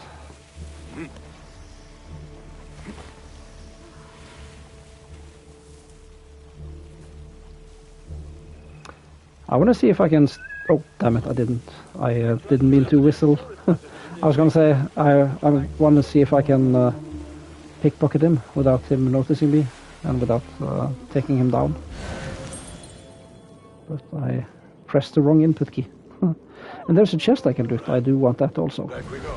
I wanna see if I can... Oh, damn it, I didn't. I didn't mean to whistle. I was gonna say, I wanna see if I can... pickpocket him without him noticing me and without taking him down. But I pressed the wrong input key. And there's a chest I can loot. I do want that also. Back we go.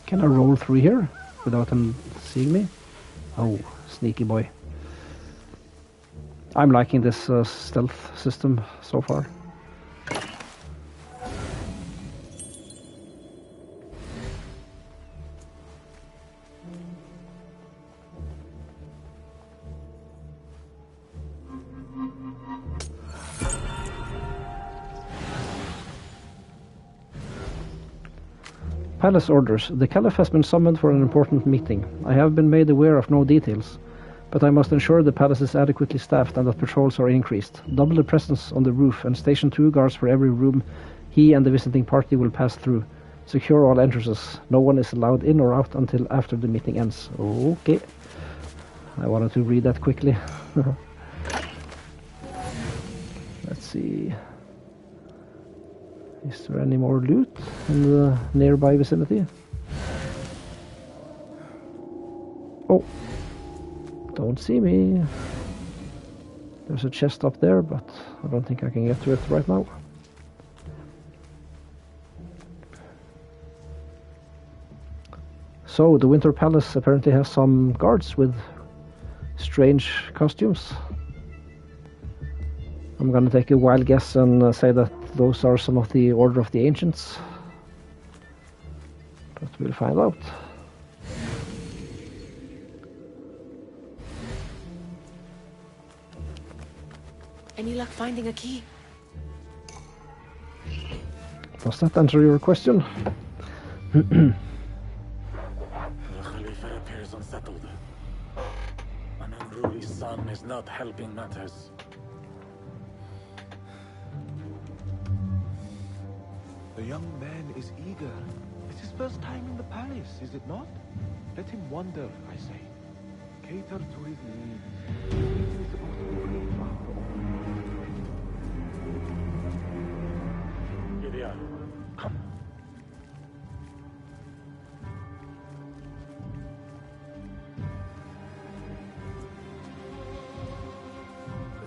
Can I roll through here without him seeing me? Oh, sneaky boy. I'm liking this stealth system so far. Palace orders. The Caliph has been summoned for an important meeting. I have been made aware of no details, but I must ensure the palace is adequately staffed and that patrols are increased. Double the presence on the roof and station 2 guards for every room he and the visiting party will pass through. Secure all entrances. No one is allowed in or out until after the meeting ends. Okay. I wanted to read that quickly. see. Is there any more loot in the nearby vicinity? Oh, don't see me. There's a chest up there, but I don't think I can get to it right now. So, the Winter Palace apparently has some guards with strange costumes. I'm gonna take a wild guess and say that those are some of the Order of the Ancients. But we'll find out. Any luck finding a key? Does that answer your question? The Khalifa appears unsettled. An unruly son is not helping matters. The young man is eager. It's his first time in the palace, is it not? Let him wander, I say. Cater to his needs. He's supposed to be free after all. Gideon, come.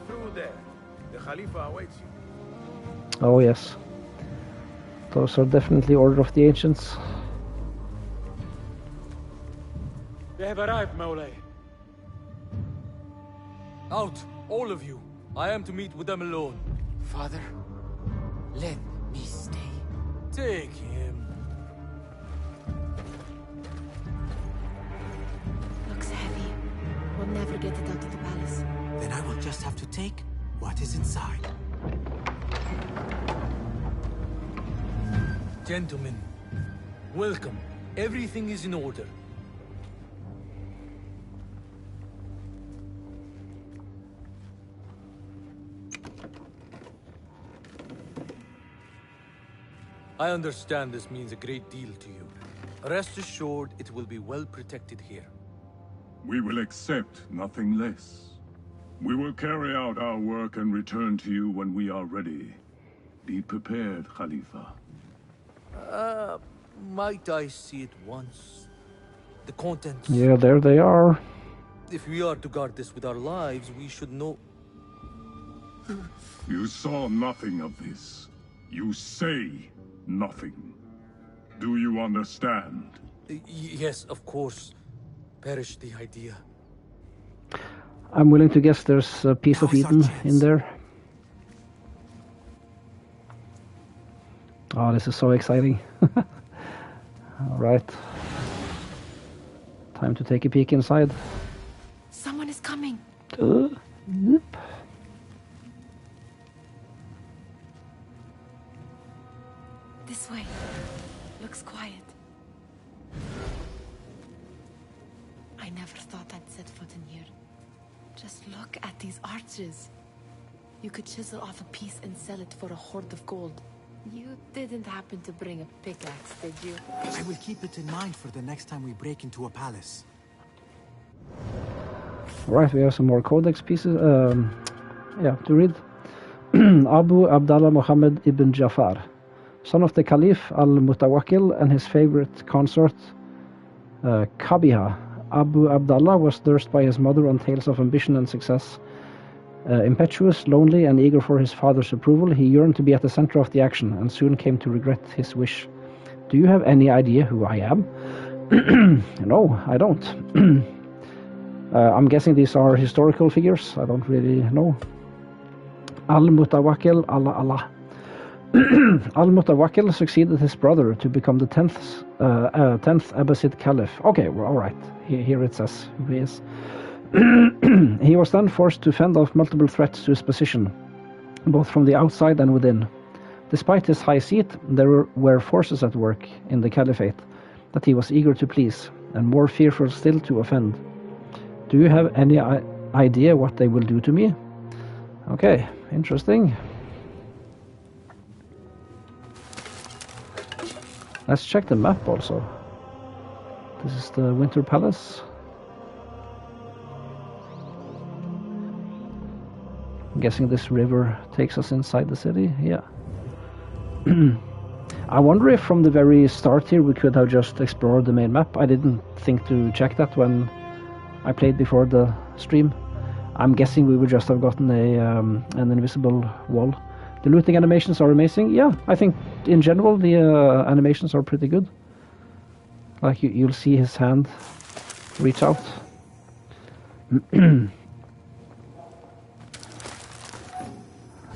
Through there. The Khalifa awaits you. Oh yes. Those are definitely Order of the Ancients. They have arrived, Mawlay. Out, all of you. I am to meet with them alone. Father, let me stay. Take him. Looks heavy. We'll never get it out of the palace. Then I will just have to take what is inside. Gentlemen, welcome. Everything is in order. I understand this means a great deal to you. Rest assured, it will be well protected here. We will accept nothing less. We will carry out our work and return to you when we are ready. Be prepared, Khalifa. Might I see it once? The contents. Yeah, there they are. If we are to guard this with our lives, we should know. You saw nothing of this. You say nothing. Do you understand? Yes, of course. Perish the idea. I'm willing to guess there's a piece of Eden in there. Oh, this is so exciting. Alright. Time to take a peek inside. Someone is coming. Yep. This way. Looks quiet. I never thought I'd set foot in here. Just look at these arches. You could chisel off a piece and sell it for a hoard of gold. You didn't happen to bring a pickaxe, did you? I will keep it in mind for the next time we break into a palace. Alright, we have some more codex pieces to read. Abu Abdallah Muhammad ibn Jafar, son of the Caliph al-Mutawakkil and his favorite consort, Kabiha. Abu Abdallah was nursed by his mother on tales of ambition and success. Impetuous, lonely, and eager for his father's approval, he yearned to be at the center of the action and soon came to regret his wish. Do you have any idea who I am? No, I don't. I'm guessing these are historical figures. I don't really know. Al-Mutawakkil, Allah. Al-Mutawakkil succeeded his brother to become the 10th Abbasid Caliph. Okay, well, alright. Here it says who he is. He was then forced to fend off multiple threats to his position, both from the outside and within. Despite his high seat, there were forces at work in the caliphate that he was eager to please, and more fearful still to offend. Do you have any idea what they will do to me? Okay, interesting. Let's check the map also. This is the Winter Palace. I'm guessing this river takes us inside the city. Yeah. I wonder if from the very start here we could have just explored the main map. I didn't think to check that when I played before the stream. I'm guessing we would just have gotten an invisible wall. The looting animations are amazing. Yeah, I think in general the animations are pretty good. Like you'll see his hand reach out.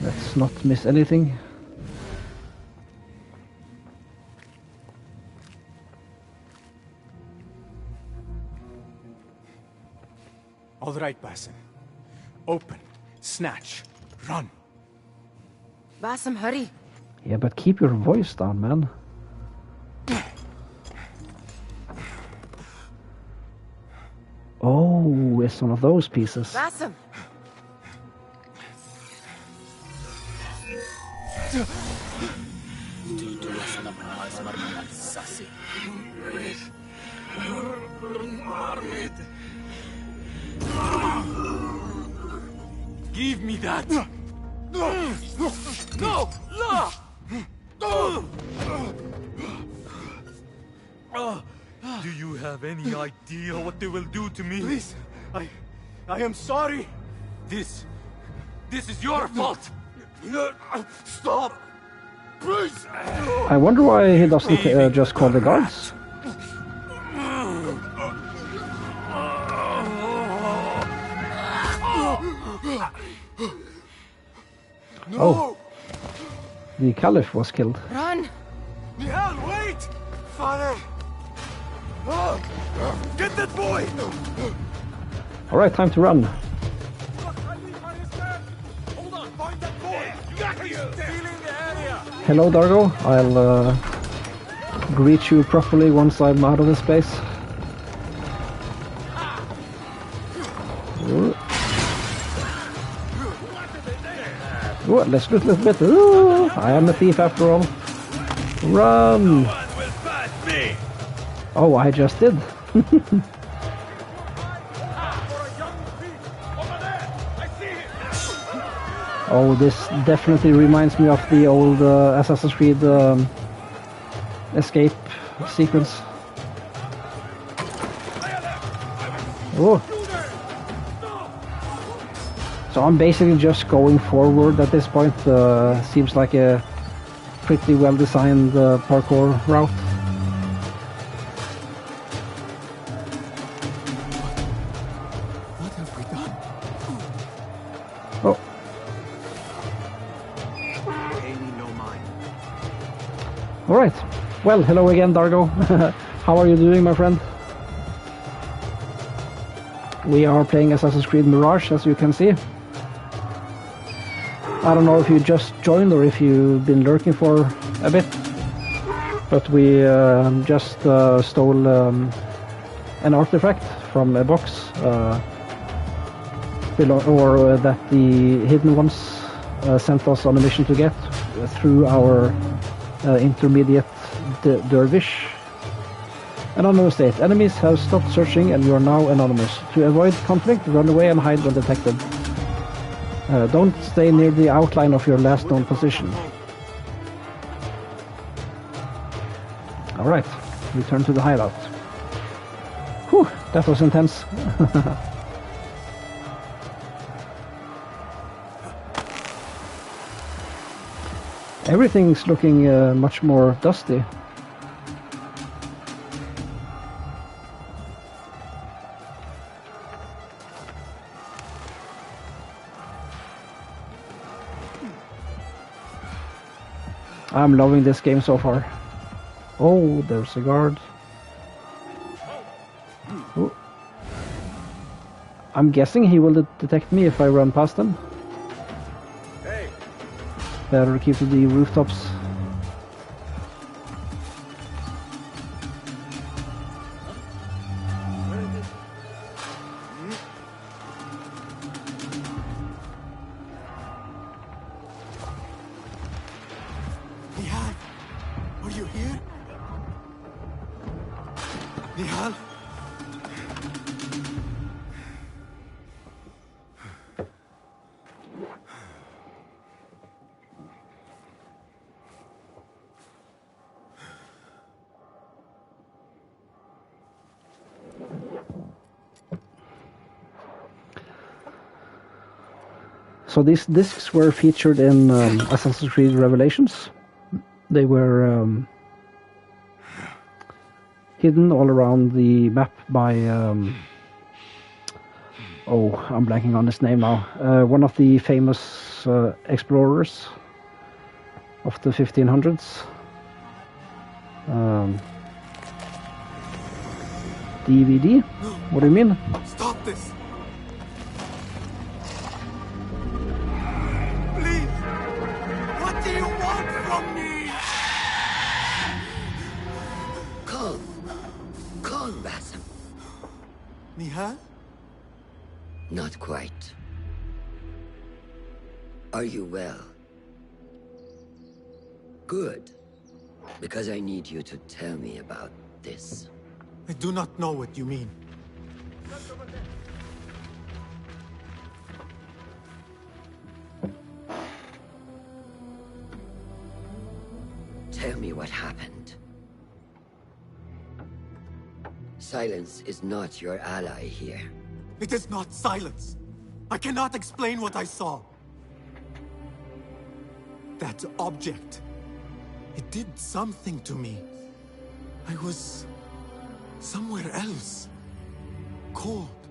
Let's not miss anything. All right, Basim. Open, snatch, run. Basim, hurry. Yeah, but keep your voice down, man. Oh, it's one of those pieces. Basim! Give me that! No! No! Do you have any idea what they will do to me? Please, I am sorry. This is your fault! Stop! Please! I wonder why he doesn't just call the guards. No! Oh, the Caliph was killed. Run! Nihal, wait! Father! Get that boy! Alright, time to run. Hold on, find that boy! Got you! Stealing the area! Hello, Dargo. I'll greet you properly once I'm out of this place. Ooh, let's loot a little bit. Ooh, I am a thief after all. Run! Oh, I just did. Oh, this definitely reminds me of the old Assassin's Creed escape sequence. Oh. So I'm basically just going forward at this point. Seems like a pretty well-designed parkour route. What have we done? Oh. Pay me no mind. Alright. Well, hello again, Dargo. How are you doing, my friend? We are playing Assassin's Creed Mirage, as you can see. I don't know if you just joined or if you've been lurking for a bit, but we just stole an artifact from a box, that the Hidden Ones sent us on a mission to get through our intermediate dervish. Anonymous state. Enemies have stopped searching and you are now anonymous. To avoid conflict, run away and hide when detected. Don't stay near the outline of your last known position. Alright, return to the hideout. Whew, that was intense. Everything's looking much more dusty. I'm loving this game so far. Oh, there's a guard. Ooh. I'm guessing he will detect me if I run past him. Hey. Better keep to the rooftops. Nihal, are you here? Nihal? So these discs were featured in Assassin's Creed Revelations. They were hidden all around the map by oh, I'm blanking on his name now. One of the famous explorers of the 1500s. DVD? What do you mean? Stop this! Please! What do you want from me? Calm, Basim. Nihal? Not quite. Are you well? Good. Because I need you to tell me about this. I do not know what you mean. Tell me what happened. Silence is not your ally here. It is not silence. I cannot explain what I saw. That object. It did something to me. I was somewhere else. Cold.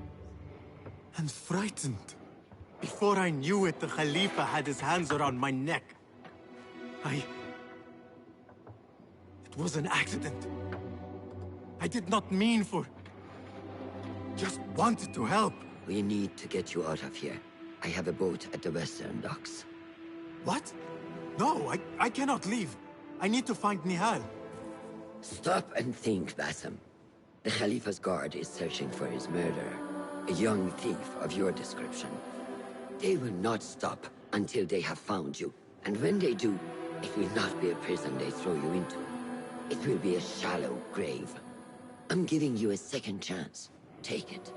And frightened. Before I knew it, the Khalifa had his hands around my neck. It was an accident. I did not mean for... Just wanted to help. We need to get you out of here. I have a boat at the western docks. What? No, I cannot leave. I need to find Nihal. Stop and think, Basim. The Khalifa's guard is searching for his murderer. A young thief of your description. They will not stop until they have found you. And when they do, it will not be a prison they throw you into. It will be a shallow grave. I'm giving you a second chance. Take it.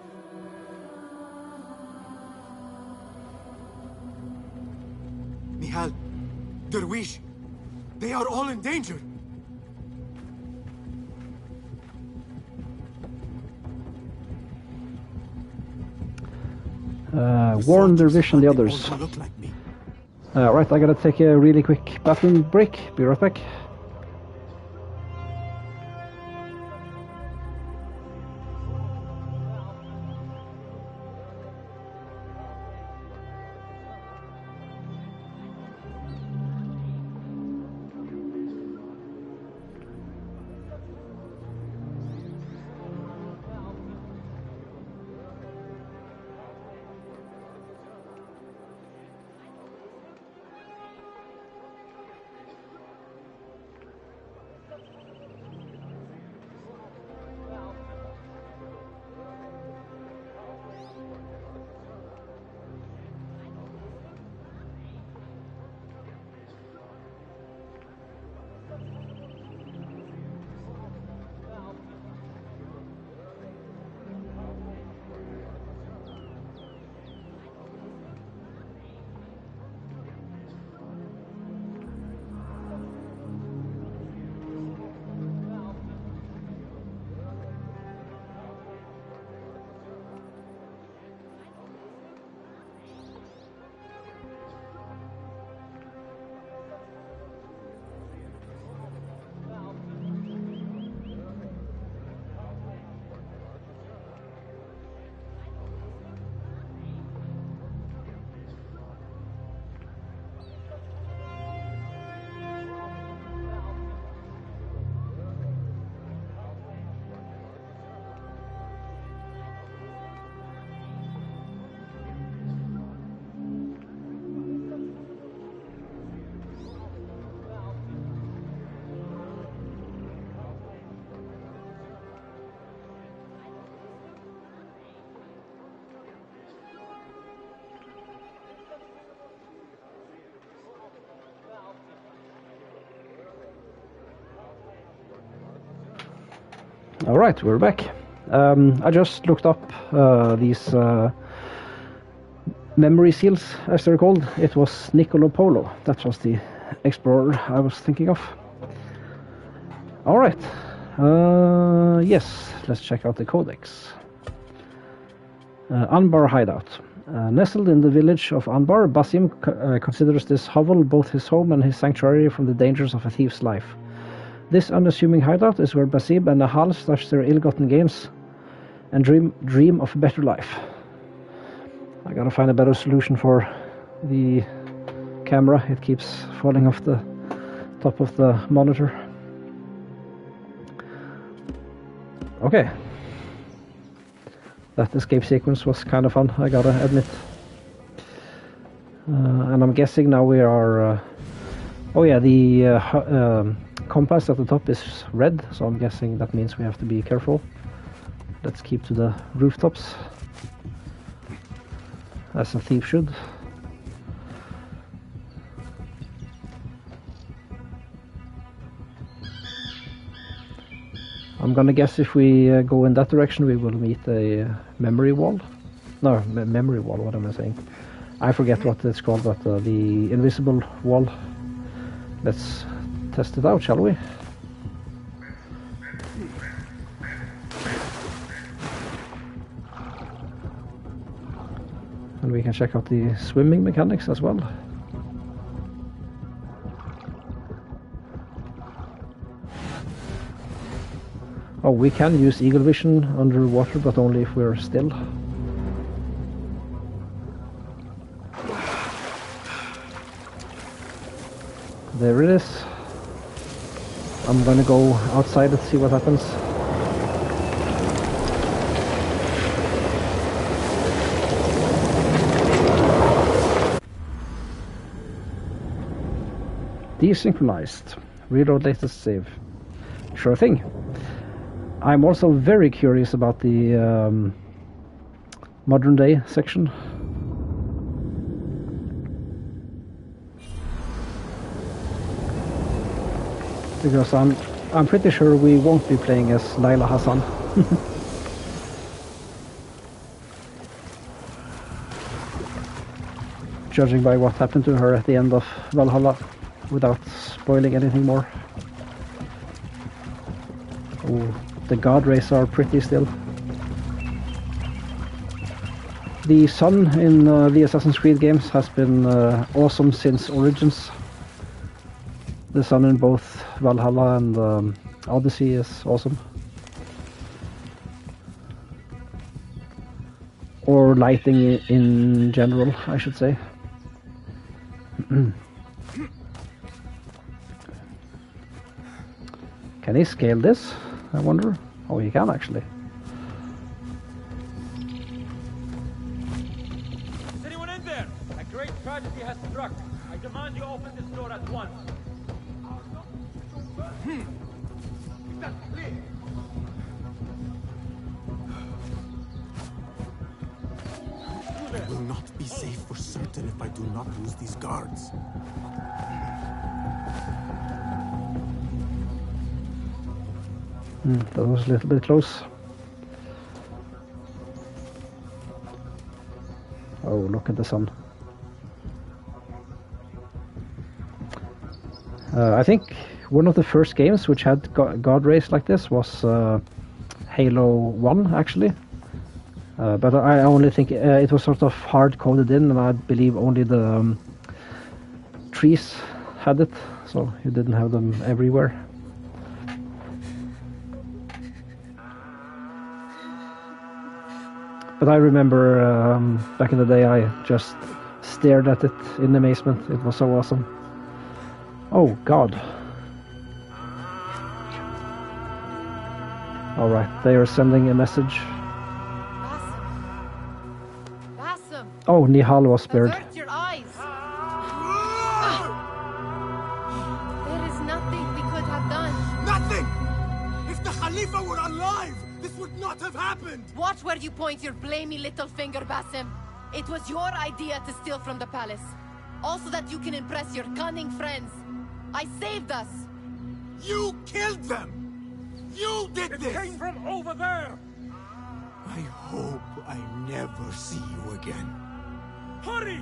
Nihal, Derwish, they are all in danger. Warn Dervish and the others. Right, I gotta take a really quick bathroom break. Be right back. Alright, we're back. I just looked up these memory seals, as they're called. It was Niccolo Polo. That was the explorer I was thinking of. Alright. Yes, let's check out the codex. Anbar Hideout. Nestled in the village of Anbar, Basim considers this hovel both his home and his sanctuary from the dangers of a thief's life. This unassuming hideout is where Basim and Nahal stash their ill-gotten gains and dream of a better life. I gotta find a better solution for the camera. It keeps falling off the top of the monitor. Okay. That escape sequence was kind of fun, I gotta admit. And I'm guessing now we are... oh yeah, the compass at the top is red, so I'm guessing that means we have to be careful. Let's keep to the rooftops, as a thief should. I'm gonna guess if we go in that direction we will meet a memory wall. No, memory wall, what am I saying? I forget what it's called, but the invisible wall. Let's test it out, shall we? And we can check out the swimming mechanics as well. Oh, we can use eagle vision underwater, but only if we're still. There it is. I'm gonna go outside and see what happens. Desynchronized. Reload latest save. Sure thing. I'm also very curious about the modern day section. Because I'm pretty sure we won't be playing as Layla Hassan. Judging by what happened to her at the end of Valhalla, without spoiling anything more. Oh, the god rays are pretty still. The sun in the Assassin's Creed games has been awesome since Origins. The sun in both Valhalla and Odyssey is awesome. Or lighting in general, I should say. Can he scale this? I wonder. Oh, he can actually. Is anyone in there? A great tragedy has struck. I demand you open this door at once. I will not be safe for certain if I do not lose these guards. That was a little bit close. Oh, look at the sun. I think one of the first games which had god rays like this was Halo 1, actually. But I only think it was sort of hard coded in, and I believe only the trees had it, so you didn't have them everywhere. But I remember back in the day I just stared at it in amazement. It was so awesome. Oh god. Alright, they are sending a message. Basim! Oh, Nihal was spared. Avert your eyes! There is nothing we could have done. Nothing! If the Khalifa were alive, this would not have happened! Watch where you point your blamey little finger, Basim. It was your idea to steal from the palace. Also that you can impress your cunning friends. I saved us! You killed them! You did this! It came from over there! I hope I never see you again. Hurry!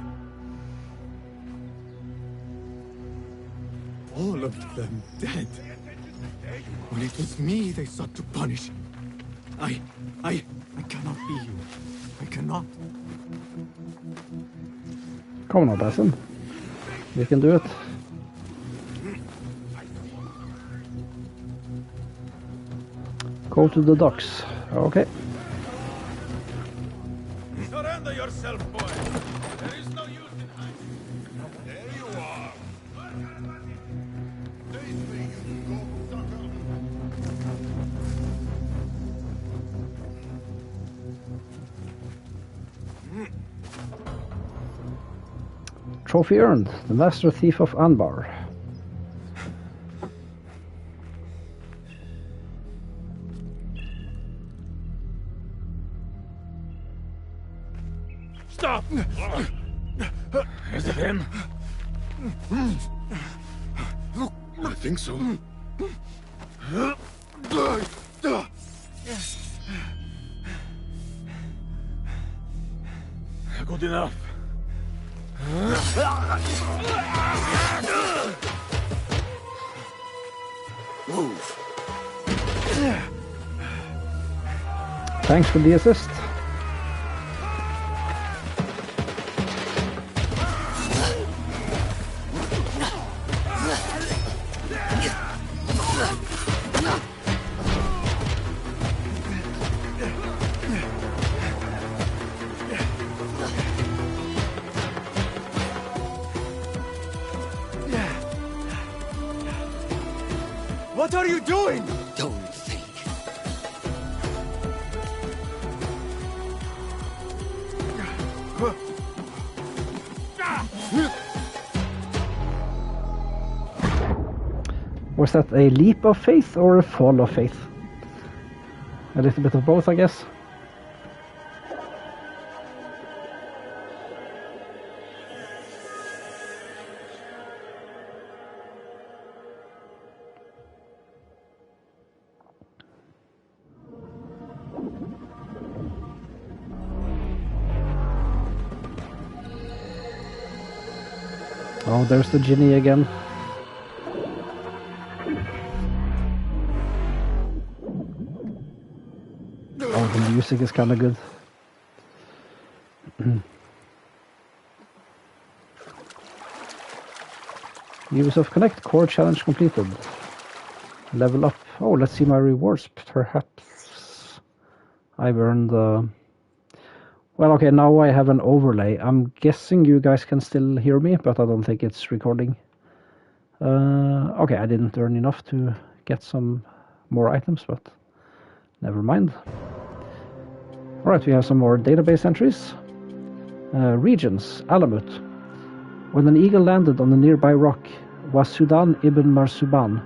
All of them dead. When it was me they sought to punish. I I cannot be you. I cannot. Come on, Basim. You can do it. Go to the docks. Okay. Surrender yourself, boy. There is no use in hiding. There you are. Trophy earned. The Master Thief of Anbar. Stop! Is it him? I think so. Good enough. Move. Thanks for the assist. What are you doing? Don't think. Was that a leap of faith or a fall of faith? A little bit of both, I guess. Oh, there's the genie again. Oh, the music is kind of good. Ubisoft Connect core challenge completed. Level up. Oh, let's see my rewards. Perhaps I've earned well, okay, now I have an overlay. I'm guessing you guys can still hear me, but I don't think it's recording. Okay, I didn't earn enough to get some more items, but never mind. Alright, we have some more database entries. Regions, Alamut. When an eagle landed on a nearby rock, Wasudan ibn Marsuban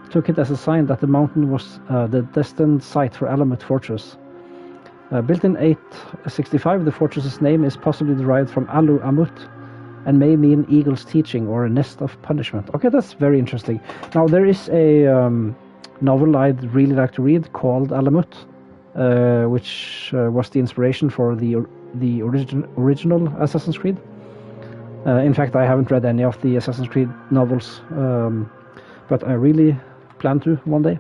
took it as a sign that the mountain was the destined site for Alamut Fortress. Built in 865, the fortress's name is possibly derived from Alamut and may mean eagle's teaching or a nest of punishment. Okay, that's very interesting. Now, there is a novel I'd really like to read called Alamut, which was the inspiration for the original Assassin's Creed. In fact, I haven't read any of the Assassin's Creed novels, but I really plan to one day.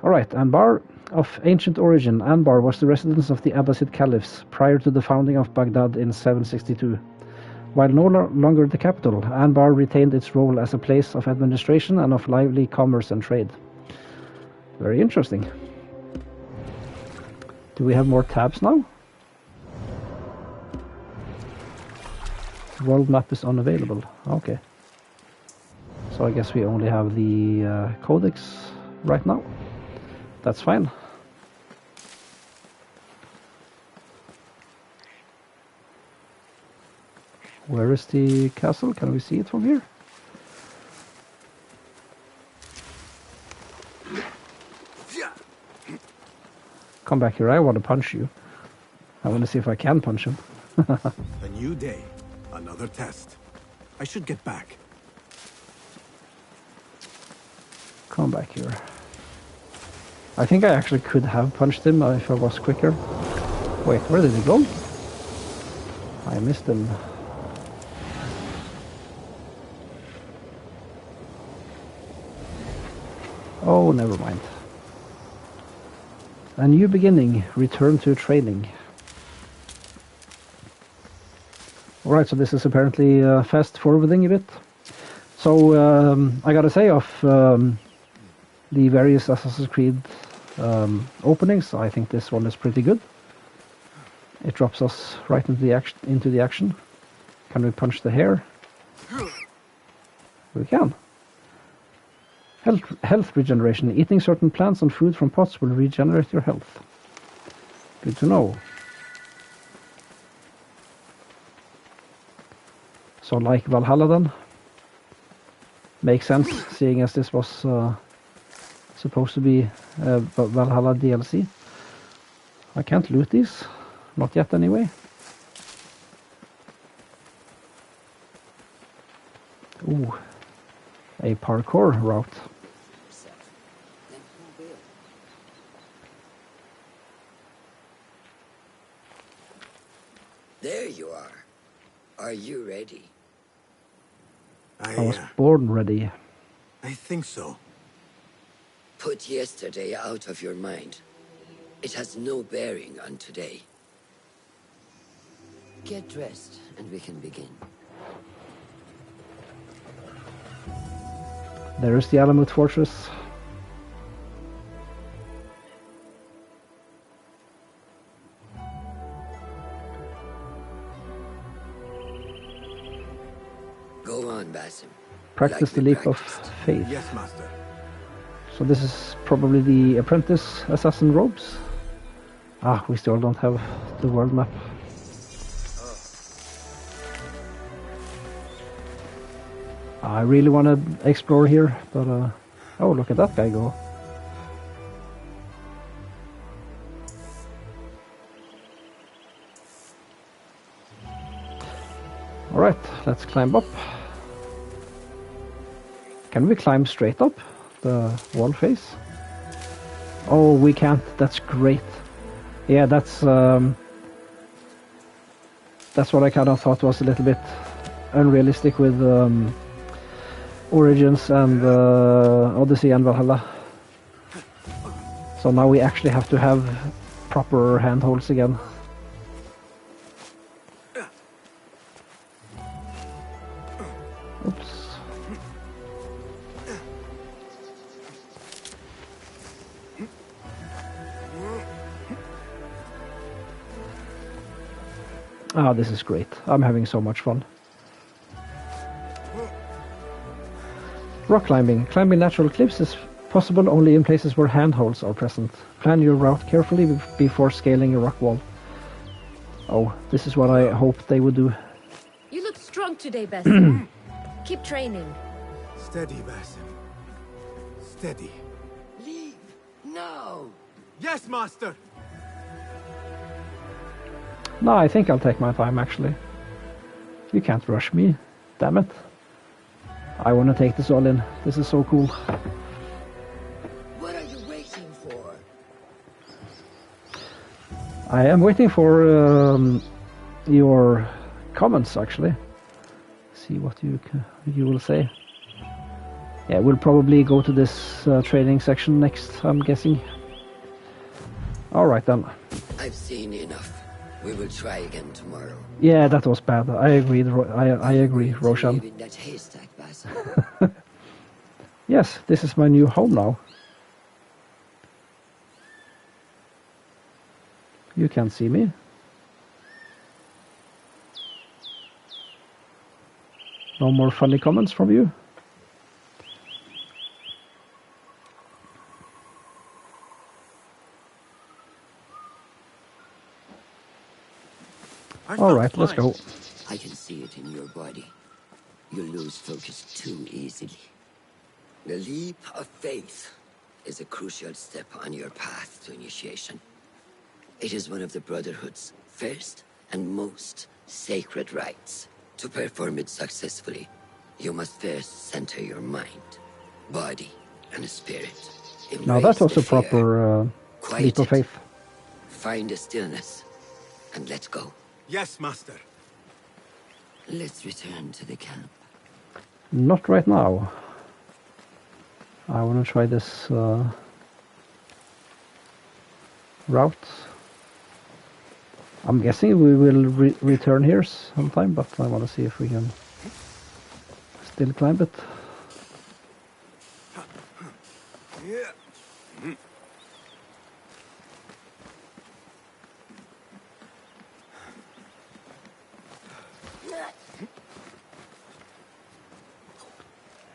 Alright, Anbar. Of ancient origin, Anbar was the residence of the Abbasid caliphs prior to the founding of Baghdad in 762. While no longer the capital, Anbar retained its role as a place of administration and of lively commerce and trade. Very interesting. Do we have more tabs now? World map is unavailable. Okay. So I guess we only have the codex right now. That's fine. Where is the castle? Can we see it from here? Come back here, I want to punch you. I want to see if I can punch him. A new day, another test. I should get back. Come back here. I think I actually could have punched him if I was quicker. Wait, where did he go? I missed him. Oh, never mind. A new beginning. Return to training. Alright, so this is apparently fast forwarding a bit. So I gotta say, of the various Assassin's Creed openings, I think this one is pretty good. It drops us right into the action. Can we punch the hair? We can. Health regeneration. Eating certain plants and food from pots will regenerate your health. Good to know. So like Valhalla then. Makes sense, seeing as this was supposed to be Valhalla DLC. I can't loot these. Not yet anyway. Ooh. A parkour route. There you are. Are you ready? I was born ready. I think so. Put yesterday out of your mind. It has no bearing on today. Get dressed and we can begin. There is the Alamut fortress. Go on, Basim. Practice the leap of faith. Yes, master. So this is probably the apprentice assassin robes. Ah, we still don't have the world map. I really want to explore here, but oh, look at that guy go. Alright, let's climb up. Can we climb straight up the wall face? Oh, we can't. That's great. Yeah, that's what I kind of thought was a little bit unrealistic with Origins and Odyssey and Valhalla. So now we actually have to have proper handholds again. Oops. Ah, this is great. I'm having so much fun. Rock climbing. Climbing natural cliffs is possible only in places where handholds are present. Plan your route carefully before scaling a rock wall. Oh, this is what I hoped they would do. You look strong today, Basim. Keep training. Steady, Basim. Steady. Leave now. Yes, master. No, I think I'll take my time, actually. You can't rush me. Damn it. I want to take this all in. This is so cool. What are you waiting for? I am waiting for your comments, actually. See what you will say. Yeah, we'll probably go to this training section next, I'm guessing. Alright then. I've seen enough. We will try again tomorrow. Yeah, that was bad. I agree. I agree, Roshan. In that haystack, Basim. Yes, this is my new home now. You can't see me. No more funny comments from you? Alright, let's go. I can see it in your body. You lose focus too easily. The leap of faith is a crucial step on your path to initiation. It is one of the Brotherhood's first and most sacred rites. To perform it successfully, you must first center your mind, body, and spirit. Now that was a proper leap of faith. Find a stillness, and let go. Yes, master. Let's return to the camp. Not right now. I want to try this route. I'm guessing we will return here sometime, but I want to see if we can still climb it.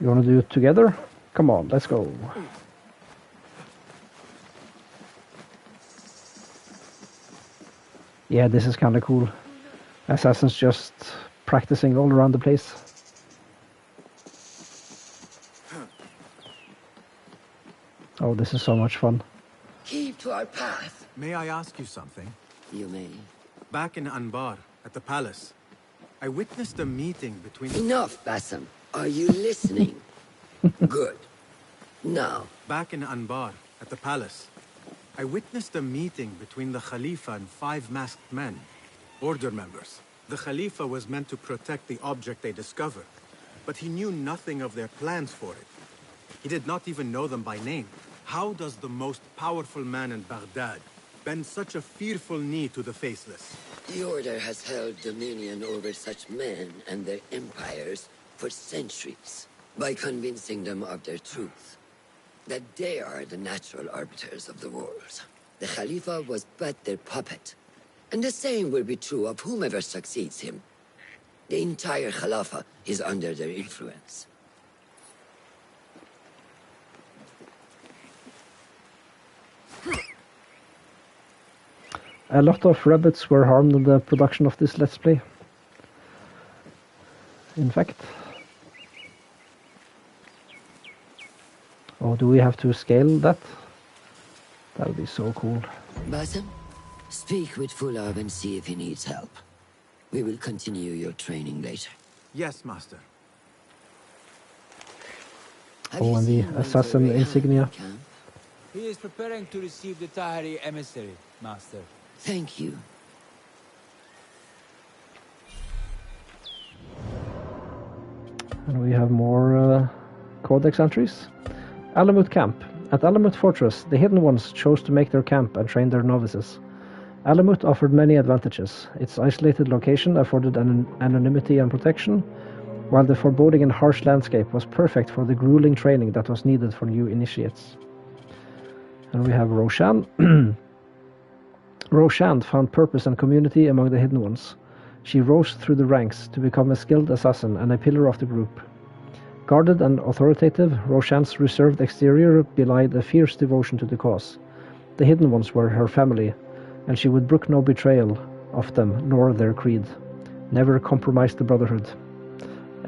You want to do it together? Come on, let's go. Yeah, this is kind of cool. Assassins just practicing all around the place. Oh, this is so much fun. Keep to our path. May I ask you something? You may. Back in Anbar, at the palace, I witnessed a meeting between... Enough, Bassam. Are you listening? Good. Now. Back in Anbar, at the palace, I witnessed a meeting between the Khalifa and 5 masked men, order members. The Khalifa was meant to protect the object they discovered, but he knew nothing of their plans for it. He did not even know them by name. How does the most powerful man in Baghdad bend such a fearful knee to the faceless? The Order has held dominion over such men and their empires for centuries, by convincing them of their truth, that they are the natural arbiters of the world. The Khalifa was but their puppet, and the same will be true of whomever succeeds him. The entire Khalifa is under their influence. A lot of rabbits were harmed in the production of this Let's Play. In fact. Oh, do we have to scale that? That would be so cool. Bassam, speak with Fulab and see if he needs help. We will continue your training later. Yes, Master. Oh, and the assassin insignia. He is preparing to receive the Tahiri emissary, Master. Thank you. And we have more codex entries. Alamut Camp. At Alamut Fortress, the Hidden Ones chose to make their camp and train their novices. Alamut offered many advantages. Its isolated location afforded anonymity and protection, while the foreboding and harsh landscape was perfect for the grueling training that was needed for new initiates. And we have Roshan. Roshan found purpose and community among the Hidden Ones. She rose through the ranks to become a skilled assassin and a pillar of the group. Guarded and authoritative, Roshan's reserved exterior belied a fierce devotion to the cause. The Hidden Ones were her family, and she would brook no betrayal of them nor their creed. Never compromise the Brotherhood.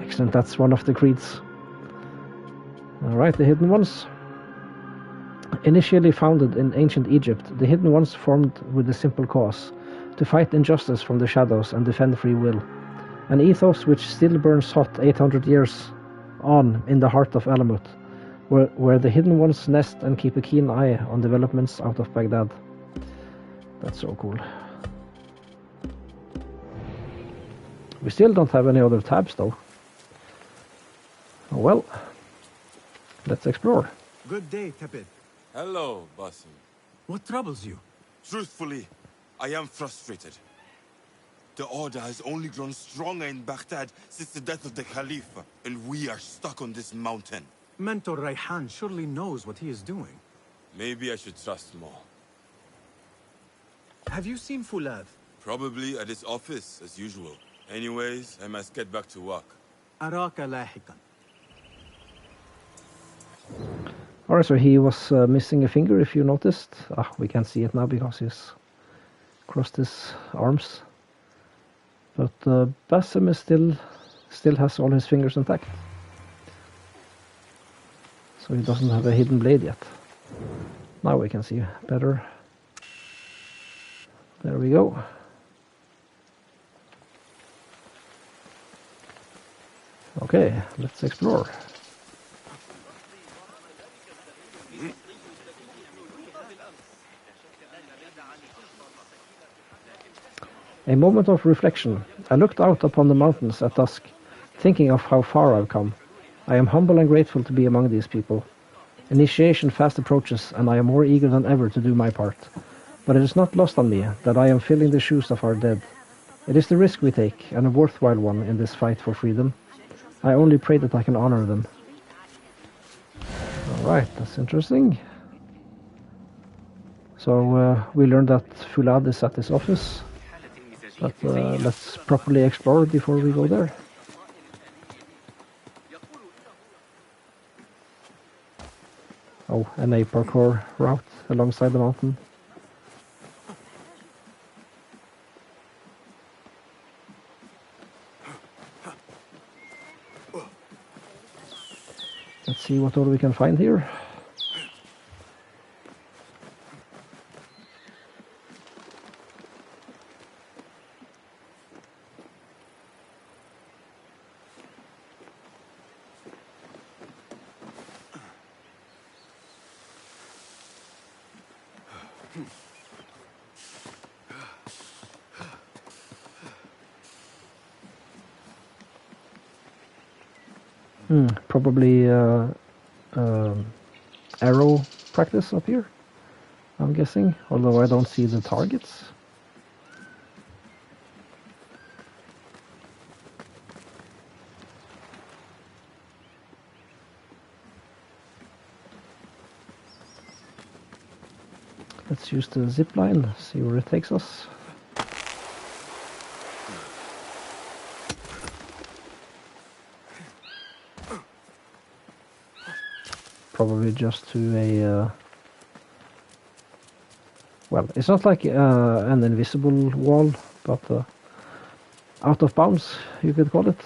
Excellent, that's one of the creeds. Alright, the Hidden Ones. Initially founded in ancient Egypt, the Hidden Ones formed with a simple cause: to fight injustice from the shadows and defend free will. An ethos which still burns hot 800 years on in the heart of Alamut, where the Hidden Ones nest and keep a keen eye on developments out of Baghdad. That's so cool. We still don't have any other tabs though. Oh well. Let's explore. Good day, Tepid. Hello, Basim. What troubles you? Truthfully, I am frustrated. The Order has only grown stronger in Baghdad since the death of the Khalifa, and we are stuck on this mountain. Mentor Rayhan surely knows what he is doing. Maybe I should trust more. Have you seen Fulad? Probably at his office, as usual. Anyways, I must get back to work. Araka lahiqan. Alright, so he was missing a finger, if you noticed. We can't see it now because he's crossed his arms. But Basim is still has all his fingers intact. So he doesn't have a hidden blade yet. Now we can see better. There we go. Okay, let's explore. A moment of reflection. I looked out upon the mountains at dusk, thinking of how far I've come. I am humble and grateful to be among these people. Initiation fast approaches, and I am more eager than ever to do my part. But it is not lost on me that I am filling the shoes of our dead. It is the risk we take, and a worthwhile one in this fight for freedom. I only pray that I can honor them. Alright, that's interesting. So we learned that Fulad is at his office. But let's properly explore before we go there. Oh, and a parkour route alongside the mountain. Let's see what all we can find here. Probably arrow practice up here, I'm guessing, although I don't see the targets. Let's use the zip line, see where it takes us. Probably just to a well, it's not like an invisible wall, but out of bounds, you could call it.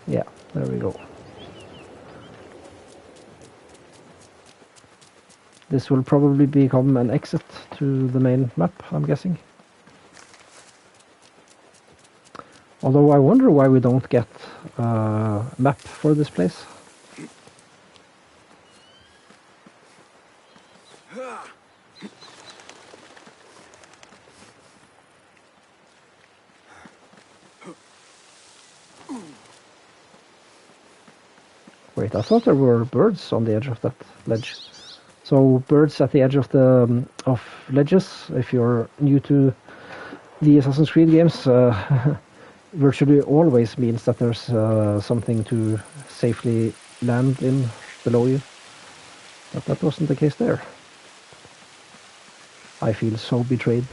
Yeah, there we go. This will probably become an exit to the main map, I'm guessing. Although I wonder why we don't get a map for this place. Wait, I thought there were birds on the edge of that ledge. So birds at the edge of the ledges, if you're new to the Assassin's Creed games, virtually always means that there's something to safely land in below you. But that wasn't the case there. I feel so betrayed.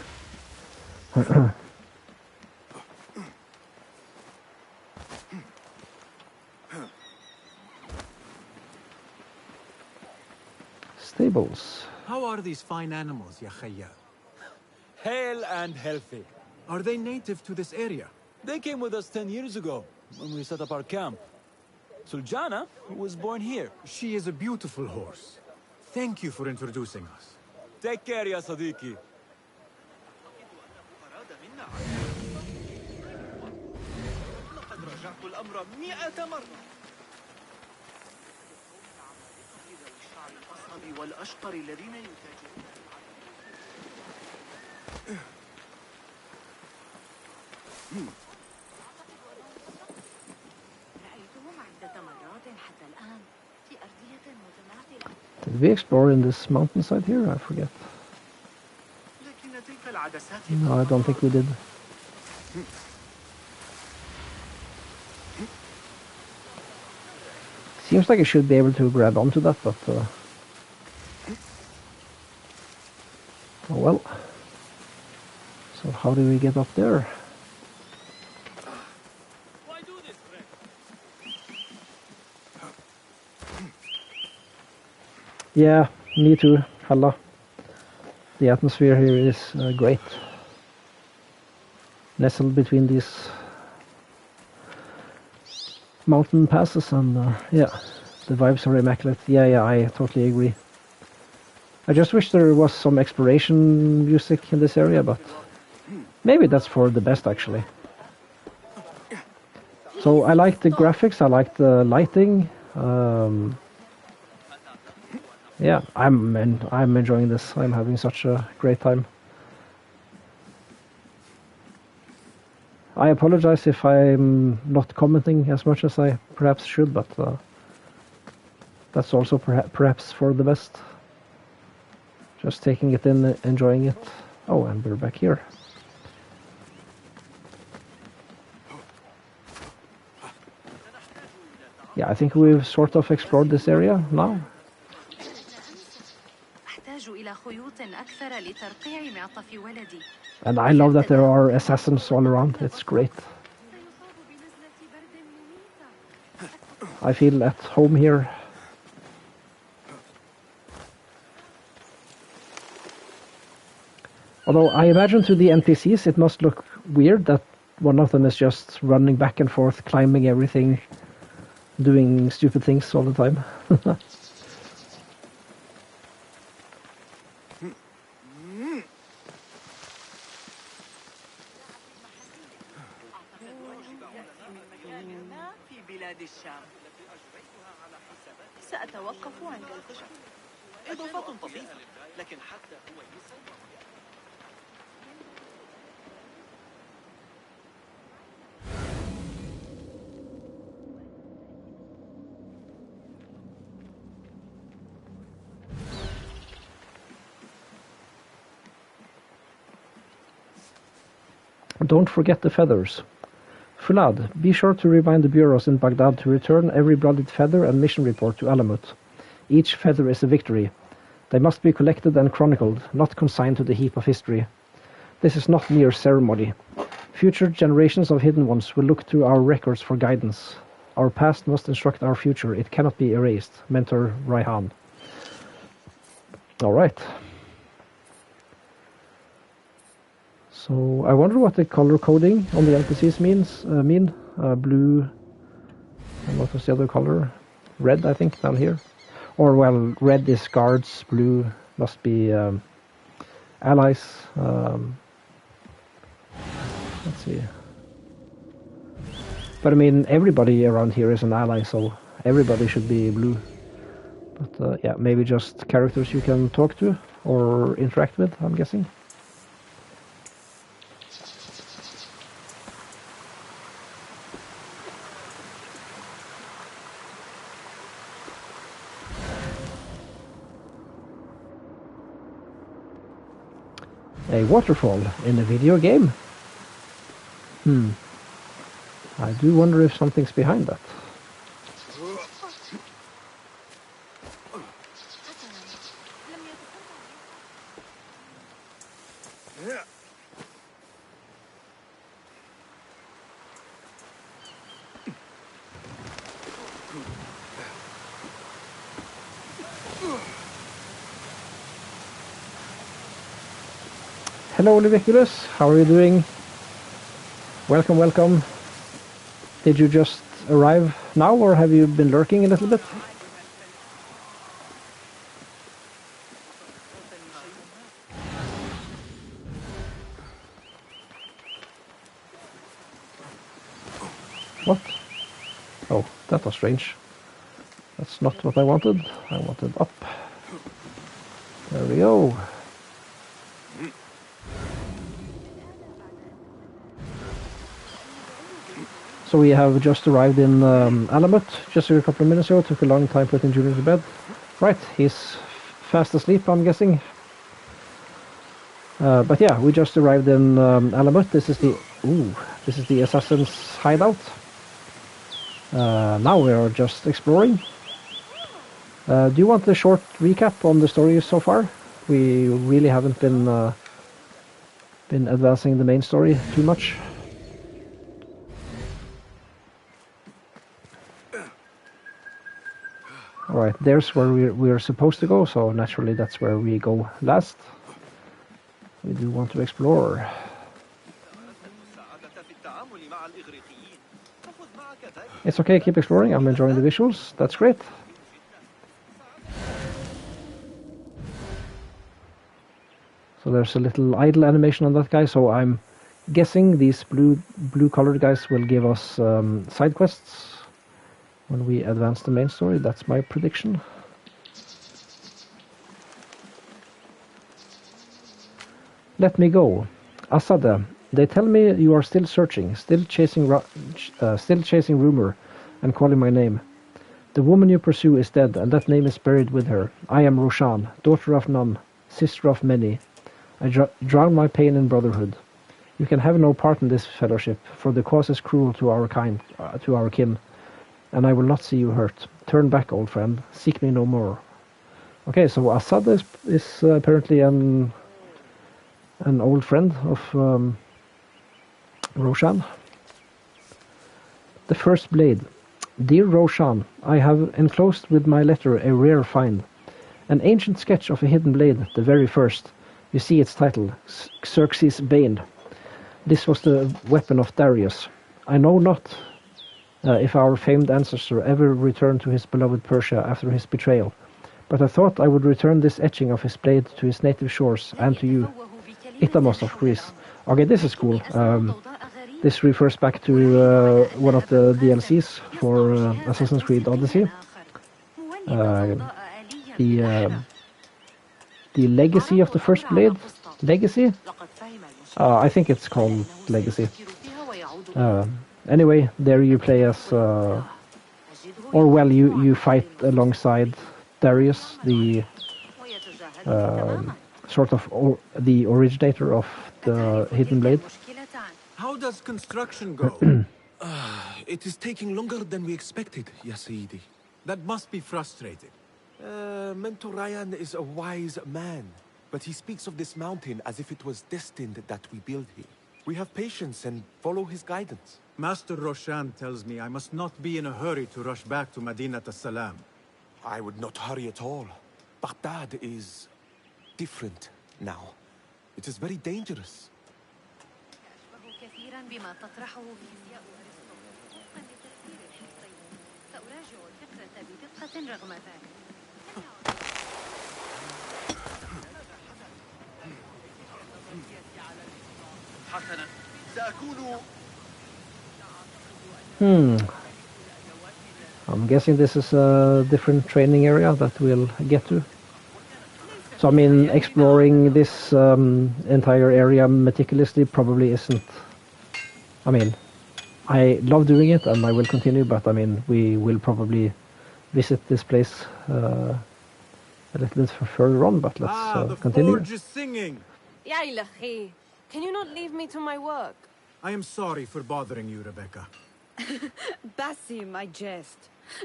Stables. How are these fine animals, Ya Khayyal? Hale and healthy. Are they native to this area? They came with us 10 years ago, when we set up our camp. Suljana was born here. She is a beautiful horse. Thank you for introducing us. Take care, ya Sadiqi. Did we explore in this mountainside here? I forget. No, I don't think we did. Seems like I should be able to grab onto that, but oh well. So how do we get up there? Yeah, me too, Halla. The atmosphere here is great. Nestled between these mountain passes, and yeah, the vibes are immaculate. Yeah, I totally agree. I just wish there was some exploration music in this area, but maybe that's for the best, actually. So I like the graphics, I like the lighting. Yeah, I'm enjoying this. I'm having such a great time. I apologize if I'm not commenting as much as I perhaps should, but That's also perhaps for the best. Just taking it in, enjoying it. Oh, and we're back here. Yeah, I think we've sort of explored this area now. And I love that there are assassins all around. It's great. I feel at home here. Although I imagine to the NPCs it must look weird that one of them is just running back and forth, climbing everything, doing stupid things all the time. Don't forget the feathers. Fulad, be sure to remind the bureaus in Baghdad to return every blooded feather and mission report to Alamut. Each feather is a victory. They must be collected and chronicled, not consigned to the heap of history. This is not mere ceremony. Future generations of Hidden Ones will look to our records for guidance. Our past must instruct our future. It cannot be erased. Mentor Raihan. Alright. So I wonder what the color coding on the NPCs mean. Blue, and what was the other color? Red, I think, down here. Or, well, red is guards, blue must be allies. Let's see. But I mean, everybody around here is an ally, so everybody should be blue. But yeah, maybe just characters you can talk to or interact with, I'm guessing. A waterfall in a video game? I do wonder if something's behind that. Hello, Leviculus. How are you doing? Welcome, welcome. Did you just arrive now, or have you been lurking a little bit? What? Oh, that was strange. That's not what I wanted. I wanted up. There we go. So we have just arrived in Alamut just a couple of minutes ago. Took a long time putting Julian to bed. Right, he's fast asleep, I'm guessing. But yeah, we just arrived in Alamut. This is the assassin's hideout. Now we are just exploring. Do you want a short recap on the story so far? We really haven't been advancing the main story too much. Alright, there's where we're supposed to go, so naturally that's where we go last. We do want to explore. It's okay, keep exploring. I'm enjoying the visuals. That's great. So there's a little idle animation on that guy, so I'm guessing these blue colored guys will give us side quests when we advance the main story. That's my prediction. Let me go. Asada, they tell me you are still searching, still chasing rumor, and calling my name. The woman you pursue is dead, and that name is buried with her. I am Roshan, daughter of none, sister of many. I drown my pain in brotherhood. You can have no part in this fellowship, for the cause is cruel to our kind, to our kin, and I will not see you hurt. Turn back, old friend. Seek me no more. Okay, so Assad is apparently an old friend of Roshan. The first blade. Dear Roshan, I have enclosed with my letter a rare find. An ancient sketch of a hidden blade, the very first. You see its title, Xerxes' Bane. This was the weapon of Darius. I know not if our famed ancestor ever returned to his beloved Persia after his betrayal, but I thought I would return this etching of his blade to his native shores and to you, Itamos of Greece. Okay, this is cool. This refers back to one of the DLCs for Assassin's Creed Odyssey. The legacy of the first blade. Legacy? I think it's called Legacy. Anyway, there you play as, you fight alongside Darius, the sort of the originator of the hidden blade. How does construction go? It is taking longer than we expected, Ya Sayyidi. That must be frustrating. Mentor Ryan is a wise man, but he speaks of this mountain as if it was destined that we build here. We have patience and follow his guidance. Master Roshan tells me I must not be in a hurry to rush back to Madinat as-Salam. I would not hurry at all. Baghdad is different now. It is very dangerous. I'm guessing this is a different training area that we'll get to. So I mean, exploring this entire area meticulously probably isn't... I mean, I love doing it and I will continue, but I mean, we will probably visit this place a little bit further on, but let's continue. Forge is singing! Ya ilahi, can you not leave me to my work? I am sorry for bothering you, Rebecca. Basim, I jest.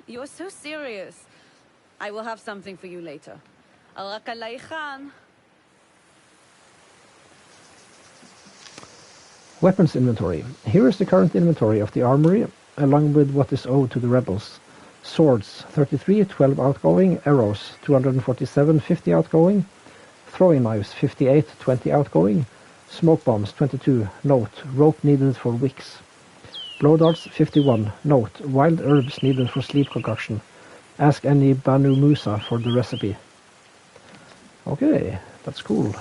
You're so serious. I will have something for you later. Khan. Weapons inventory. Here is the current inventory of the armory, along with what is owed to the rebels. Swords, 33, 12 outgoing. Arrows, 247, 50 outgoing. Throwing knives, 58, 20 outgoing. Smoke bombs, 22. Note, rope needed for wicks. Blow darts, 51. Note, wild herbs needed for sleep concoction. Ask any Banu Musa for the recipe. Okay, that's cool.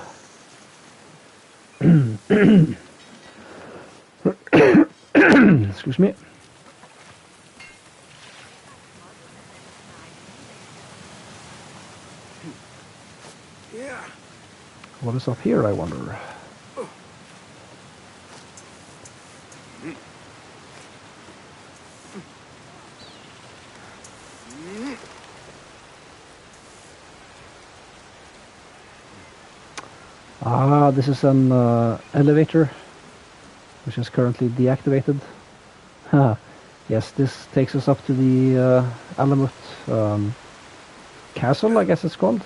Excuse me. Yeah. What is up here, I wonder? Ah, this is an elevator, which is currently deactivated. Yes, this takes us up to the Alamut castle, I guess it's called.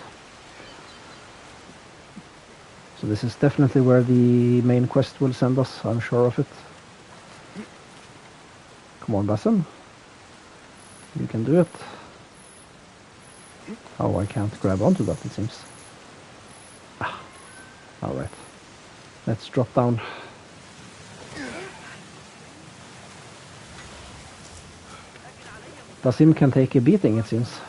So this is definitely where the main quest will send us, I'm sure of it. Come on, Basim. You can do it. Oh, I can't grab onto that, it seems. Alright. Let's drop down. Basim can take a beating, it seems.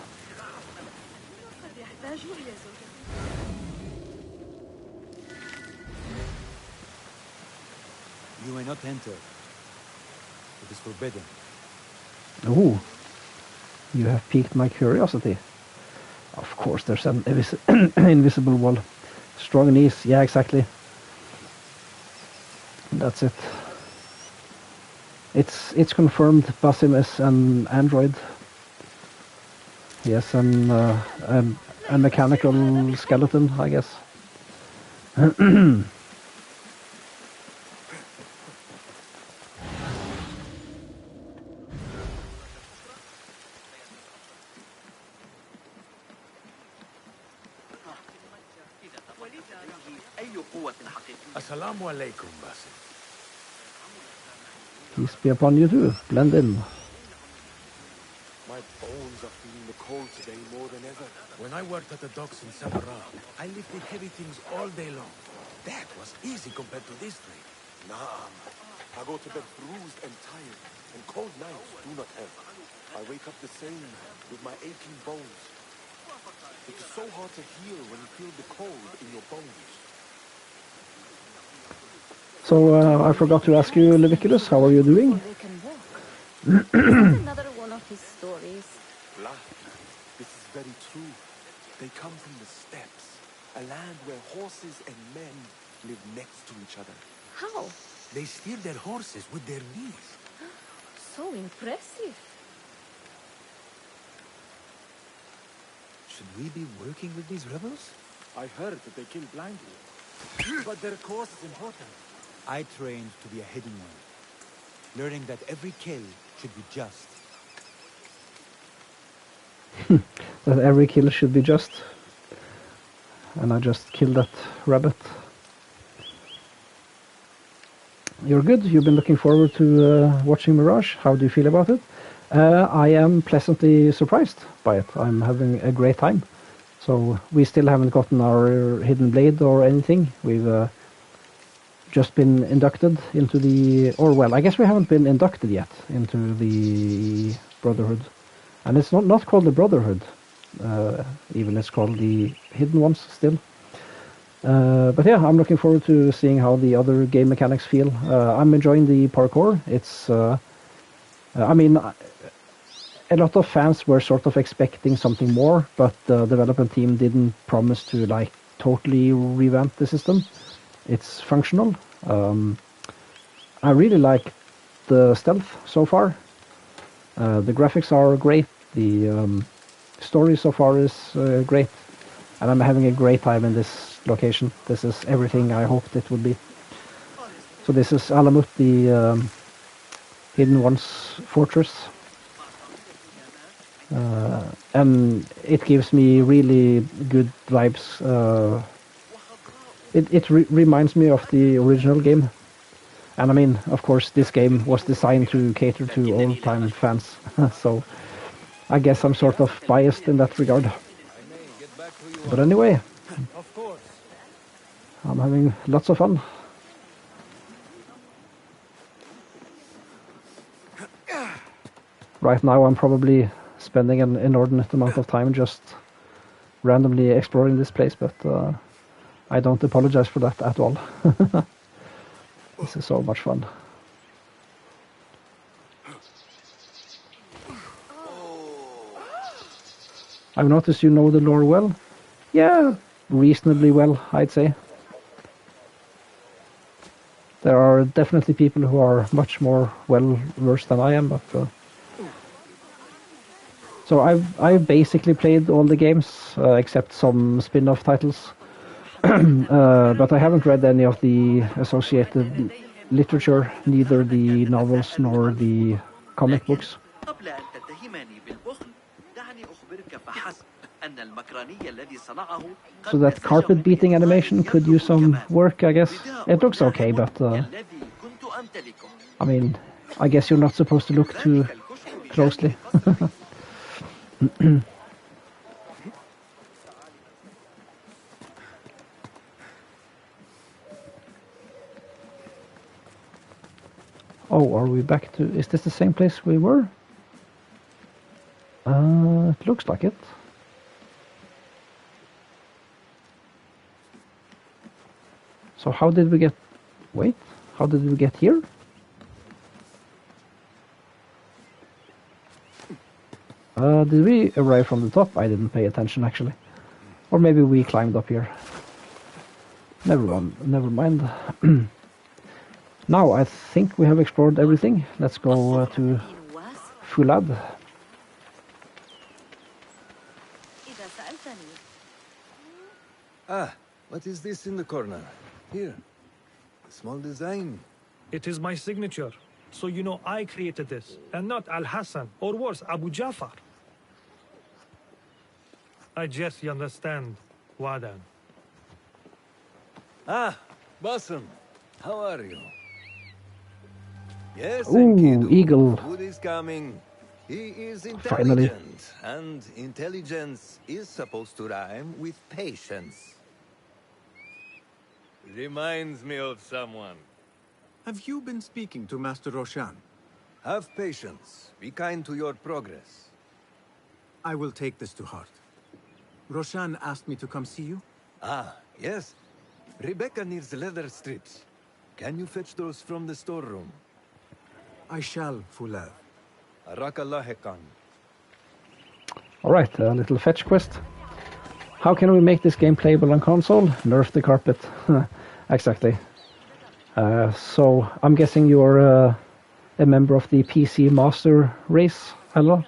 You may not enter. It is forbidden. Ooh. You have piqued my curiosity. Of course, there's an invisible wall. Strong knees, yeah, exactly. That's it. It's confirmed Basim is an android. Yes, and a mechanical skeleton, I guess. Assalamu alaikum, Basim. Peace be upon you too. Blend in. My bones are feeling the cold today more than ever. When I worked at the docks in Samarra, I lifted heavy things all day long. That was easy compared to this trade. Nah, I go to bed bruised and tired, and cold nights do not help. I wake up the same, with my aching bones. It is so hard to heal when you feel the cold in your bones. So I forgot to ask you, Leviculus, how are you doing? Another one of his stories. Blah, this is very true. They come from the steppes, a land where horses and men live next to each other. How? They steer their horses with their knees. So impressive. Should we be working with these rebels? I heard that they kill blindly. But their cause is important. I trained to be a hidden one, learning that every kill should be just. That every kill should be just. And I just killed that rabbit. You're good. You've been looking forward to watching Mirage. How do you feel about it? I am pleasantly surprised by it. I'm having a great time. So we still haven't gotten our hidden blade or anything. We've just been inducted into the, or well, I guess we haven't been inducted yet into the Brotherhood. And it's not called the Brotherhood, even it's called the Hidden Ones still. But yeah, I'm looking forward to seeing how the other game mechanics feel. I'm enjoying the parkour. It's, I mean, a lot of fans were sort of expecting something more, but the development team didn't promise to like totally revamp the system. It's functional. I really like the stealth so far. The graphics are great. The story so far is great. And I'm having a great time in this location. This is everything I hoped it would be. So this is Alamut, the Hidden Ones fortress. And it gives me really good vibes. It reminds me of the original game. And I mean, of course, this game was designed to cater to old-time fans. So I guess I'm sort of biased in that regard. But anyway, I'm having lots of fun. Right now I'm probably spending an inordinate amount of time just randomly exploring this place, but I don't apologize for that at all. This is so much fun. I've noticed you know the lore well. Yeah, reasonably well, I'd say. There are definitely people who are much more well versed than I am, but so I've basically played all the games except some spin-off titles, but I haven't read any of the associated literature, neither the novels nor the comic books. So that carpet beating animation could use some work, I guess. It looks okay, but I mean, I guess you're not supposed to look too closely. Oh, are we back to... Is this the same place we were? It looks like it. So how did we get... Wait, how did we get here? Did we arrive from the top? I didn't pay attention, actually. Or maybe we climbed up here. Never mind. Now, I think we have explored everything. Let's go to Fulad. Ah, what is this in the corner? Here. A small design. It is my signature. So you know I created this, and not Al-Hassan, or worse, Abu Jafar. I guess you understand, Wadan. Ah, Basim. How are you? Yes, Ooh, Enkidu. eagle. Wood is coming. He is Finally. intelligent, and intelligence is supposed to rhyme with patience. Reminds me of someone. Have you been speaking to Master Roshan? Have patience. Be kind to your progress. I will take this to heart. Roshan asked me to come see you? Ah, yes. Rebecca needs leather strips. Can you fetch those from the storeroom? I shall, Fulav. Arakallah Khan. Alright, a little fetch quest. How can we make this game playable on console? Nerf the carpet. Exactly. So, I'm guessing you're a member of the PC Master race, hello?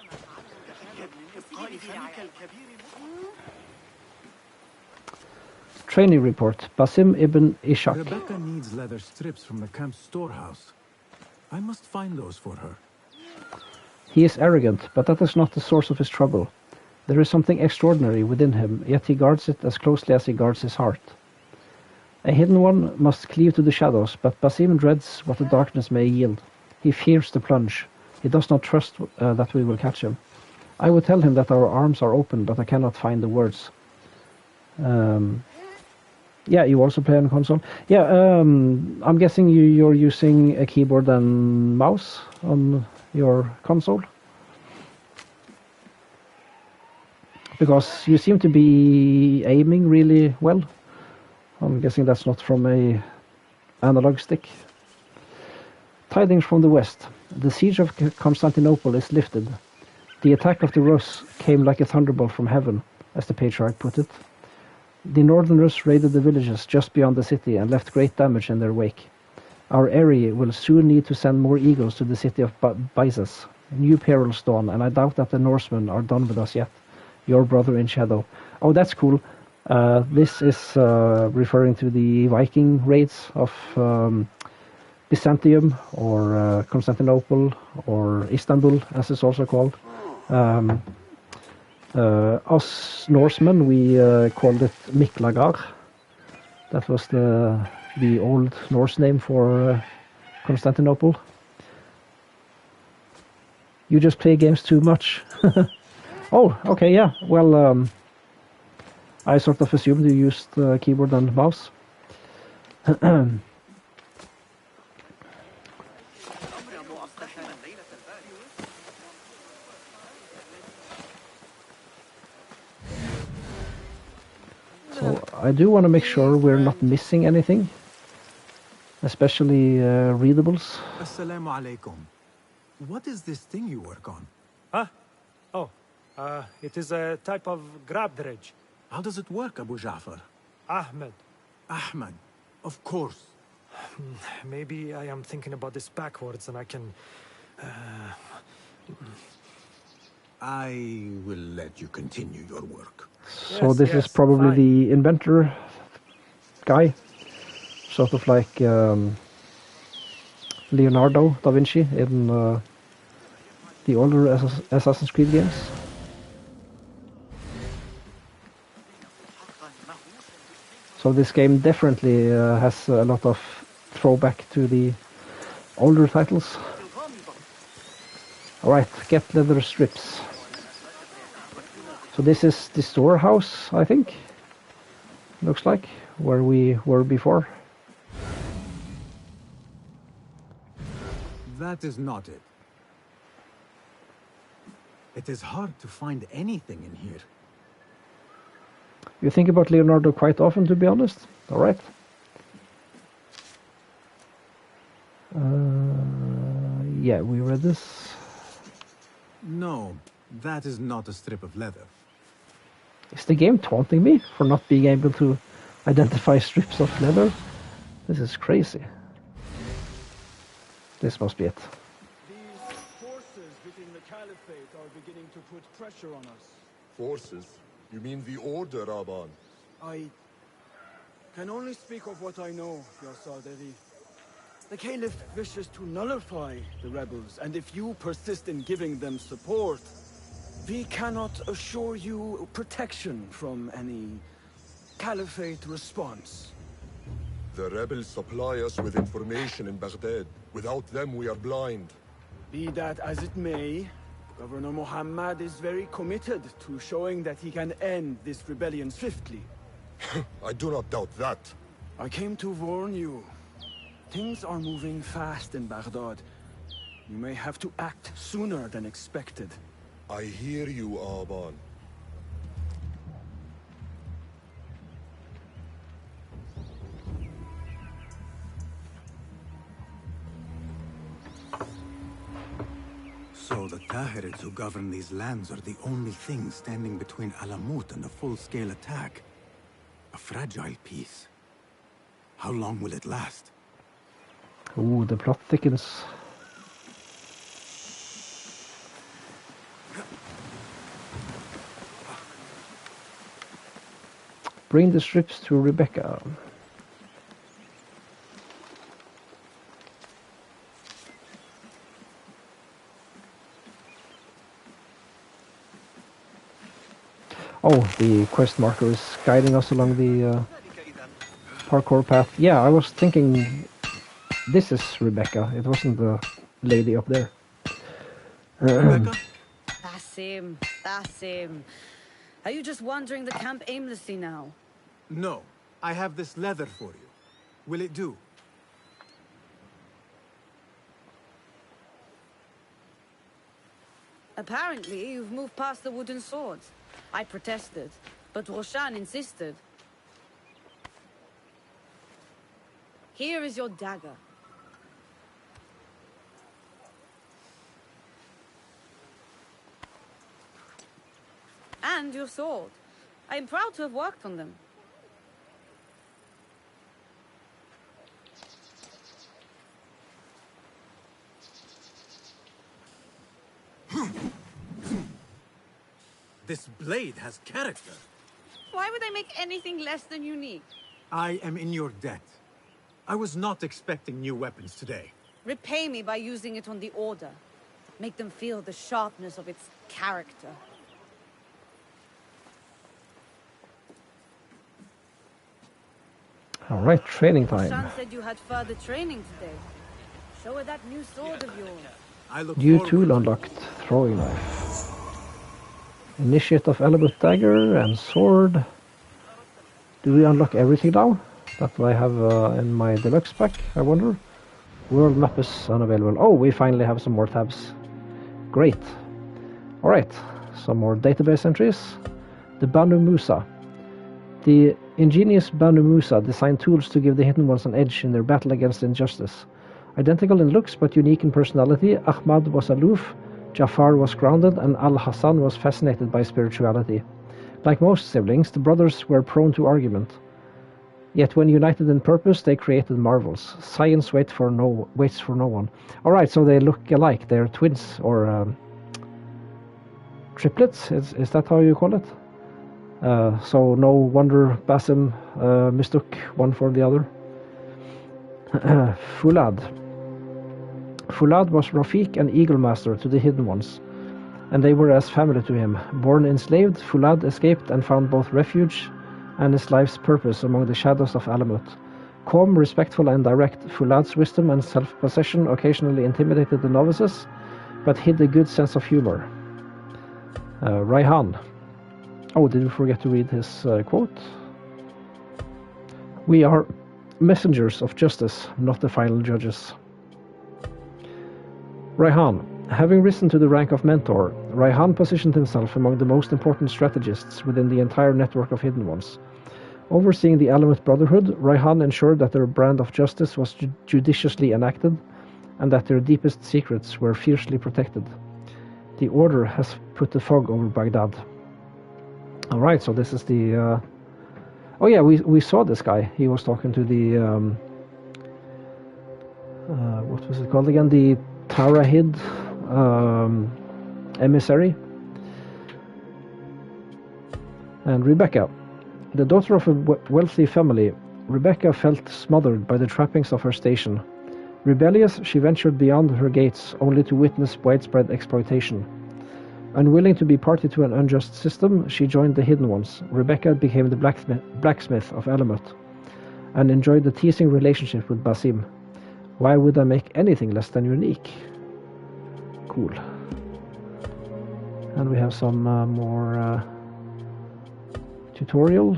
Training report. Basim ibn Ishaq. Rebecca needs leather strips from the camp's storehouse. I must find those for her. He is arrogant, but that is not the source of his trouble. There is something extraordinary within him, yet he guards it as closely as he guards his heart. A hidden one must cleave to the shadows, but Basim dreads what the darkness may yield. He fears the plunge. He does not trust that we will catch him. I would tell him that our arms are open, but I cannot find the words. Yeah, you also play on console. Yeah, I'm guessing you're using a keyboard and mouse on your console? Because you seem to be aiming really well. I'm guessing that's not from a analog stick. Tidings from the west. The siege of Constantinople is lifted. The attack of the Rus came like a thunderbolt from heaven, as the patriarch put it. The northerners raided the villages just beyond the city and left great damage in their wake. Our area will soon need to send more eagles to the city of Byzas. New perils dawn, and I doubt that the Norsemen are done with us yet. Your brother in shadow. Oh, that's cool. This is referring to the Viking raids of Byzantium, or Constantinople, or Istanbul, as it's also called. Us Norsemen, we called it Miklagar. That was the old Norse name for Constantinople. You just play games too much. Oh, okay, yeah. Well, I sort of assumed you used keyboard and mouse. So I do want to make sure we're not missing anything, especially readables. Assalamu alaikum. What is this thing you work on? Huh? Oh, it is a type of grab dredge. How does it work, Abu Jafar? Ahmed. Ahmed, of course. Maybe I am thinking about this backwards and I can... I will let you continue your work. So this is probably the inventor guy, sort of like Leonardo da Vinci in the older Assassin's Creed games. So this game definitely has a lot of throwback to the older titles. Alright, get leather strips. So this is the storehouse, I think. Looks like, where we were before. That is not it. It is hard to find anything in here. You think about Leonardo quite often, to be honest. Alright. Yeah, we read this. No, that is not a strip of leather. Is the game taunting me for not being able to identify strips of leather? This is crazy. This must be it. These forces within the Caliphate are beginning to put pressure on us. Forces? You mean the Order, Raban? I can only speak of what I know, Your Saderi. The Caliph wishes to nullify the rebels, and if you persist in giving them support, we cannot assure you protection from any Caliphate response. The rebels supply us with information in Baghdad. Without them, we are blind. Be that as it may, Governor Muhammad is very committed to showing that he can end this rebellion swiftly. I do not doubt that. I came to warn you. Things are moving fast in Baghdad. You may have to act sooner than expected. I hear you, Aban. So the Tahirids who govern these lands are the only thing standing between Alamut and a full-scale attack. A fragile peace. How long will it last? Ooh, the plot thickens. Bring the strips to Rebecca. Oh, the quest marker is guiding us along the parkour path. Yeah, I was thinking this is Rebecca. It wasn't the lady up there. That's him. Are you just wandering the camp aimlessly now? No. I have this leather for you. Will it do? Apparently, you've moved past the wooden swords. I protested, but Roshan insisted. Here is your dagger. And your sword. I am proud to have worked on them. This blade has character. Why would I make anything less than unique? I am in your debt. I was not expecting new weapons today. Repay me by using it on the Order. Make them feel the sharpness of its character. All right, training time. Roshan said you had further training today. Show her that new sword of yours. You too unlocked throwing knife. Initiate of Alamut dagger and sword. Do we unlock everything now that I have in my deluxe pack, I wonder? World map is unavailable. Oh, we finally have some more tabs. Great. Alright, some more database entries. The Banu Musa. The ingenious Banu Musa designed tools to give the Hidden Ones an edge in their battle against injustice. Identical in looks but unique in personality, Ahmad was aloof, Jafar was grounded, and Al-Hassan was fascinated by spirituality. Like most siblings, the brothers were prone to argument. Yet when united in purpose, they created marvels. Science waits for no one. Alright, so they look alike. They're twins, or triplets? Is that how you call it? So no wonder Basim mistook one for the other. Fulad. Fulad was Rafiq and Eagle Master to the Hidden Ones, and they were as family to him. Born enslaved, Fulad escaped and found both refuge and his life's purpose among the shadows of Alamut. Calm, respectful and direct, Fulad's wisdom and self-possession occasionally intimidated the novices, but hid a good sense of humor. Raihan. Oh, did we forget to read his quote? We are messengers of justice, not the final judges. Raihan. Having risen to the rank of mentor, Raihan positioned himself among the most important strategists within the entire network of Hidden Ones. Overseeing the Alamut Brotherhood, Raihan ensured that their brand of justice was judiciously enacted, and that their deepest secrets were fiercely protected. The Order has put the fog over Baghdad. Alright, so this is the... Oh yeah, we saw this guy. He was talking to the... what was it called again? The Tarahid emissary. And Rebecca, the daughter of a wealthy family, Rebecca felt smothered by the trappings of her station. Rebellious, she ventured beyond her gates, only to witness widespread exploitation. Unwilling to be party to an unjust system, she joined the Hidden Ones. Rebecca became the blacksmith of Alamut, and enjoyed the teasing relationship with Basim. Why would I make anything less than unique? Cool. And we have some more tutorial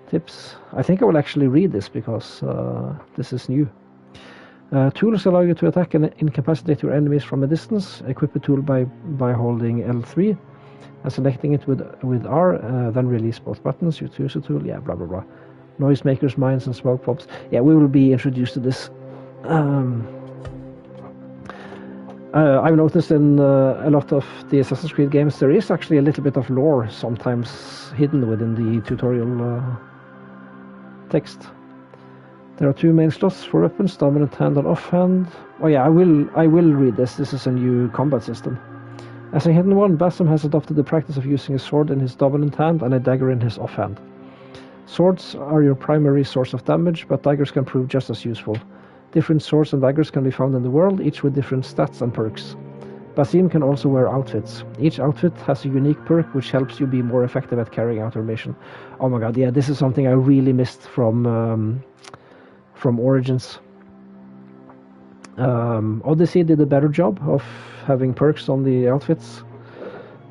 tips. I think I will actually read this because this is new. Tools allow you to attack and incapacitate your enemies from a distance. Equip a tool by holding L3 and selecting it with R, then release both buttons. You choose a tool, yeah, blah blah blah. Noisemakers, mines, and smoke bombs. Yeah, we will be introduced to this. I've noticed in a lot of the Assassin's Creed games there is actually a little bit of lore sometimes hidden within the tutorial text. There are two main slots for weapons, dominant hand and offhand. Oh yeah, I will read this. This is a new combat system. As a hidden one, Basim has adopted the practice of using a sword in his dominant hand and a dagger in his offhand. Swords are your primary source of damage, but daggers can prove just as useful. Different swords and daggers can be found in the world, each with different stats and perks. Basim can also wear outfits. Each outfit has a unique perk which helps you be more effective at carrying out your mission. Oh my god, yeah, this is something I really missed from Origins. Odyssey did a better job of having perks on the outfits.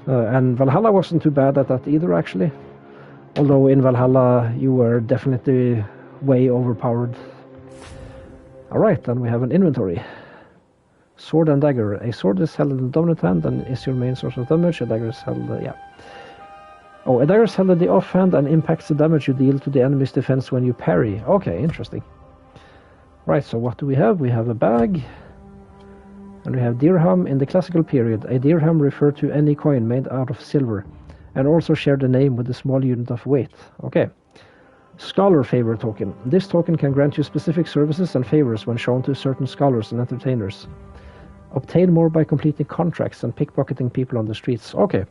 And Valhalla wasn't too bad at that either, actually. Although in Valhalla you were definitely way overpowered. Alright, then we have an inventory. Sword and dagger. A sword is held in the dominant hand and is your main source of damage. A dagger is held, yeah. Oh, a dagger is held in the offhand and impacts the damage you deal to the enemy's defense when you parry. Okay, interesting. Right, so what do we have? We have a bag. And we have dirham. In the classical period, a dirham referred to any coin made out of silver, and also shared a name with a small unit of weight. Okay. Scholar Favor Token. This token can grant you specific services and favors when shown to certain scholars and entertainers. Obtain more by completing contracts and pickpocketing people on the streets. Okay.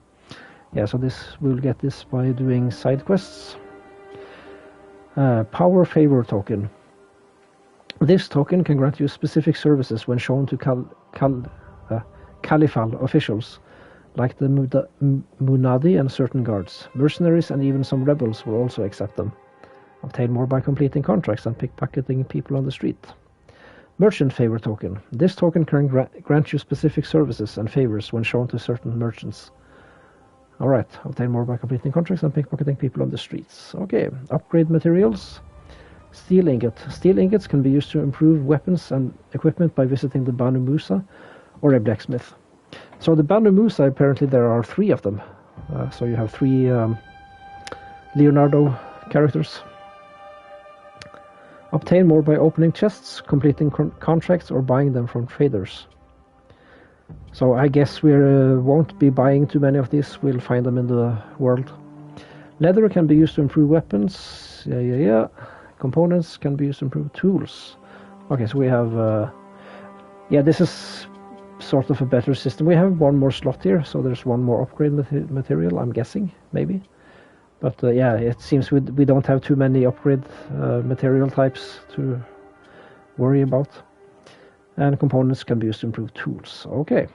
Yeah, so we'll get this by doing side quests. Power Favor Token. This token can grant you specific services when shown to Caliphal officials, like the Munadi and certain guards. Mercenaries and even some rebels will also accept them. Obtain more by completing contracts and pickpocketing people on the street. Merchant Favor Token. This token can grant you specific services and favors when shown to certain merchants. Alright, obtain more by completing contracts and pickpocketing people on the streets. Okay, upgrade materials. Steel Ingot. Steel ingots can be used to improve weapons and equipment by visiting the Banu Musa or a blacksmith. So the Banu Musa, apparently there are 3 of them. So you have 3 Leonardo characters. Obtain more by opening chests, completing contracts, or buying them from traders. So I guess we won't be buying too many of these. We'll find them in the world. Leather can be used to improve weapons. Yeah. Components can be used to improve tools. Okay, so we have... yeah, this is sort of a better system. We have 1 more slot here, so there's 1 more upgrade material, I'm guessing, maybe. But yeah, it seems we don't have too many upgrade material types to worry about. And components can be used to improve tools. Okay.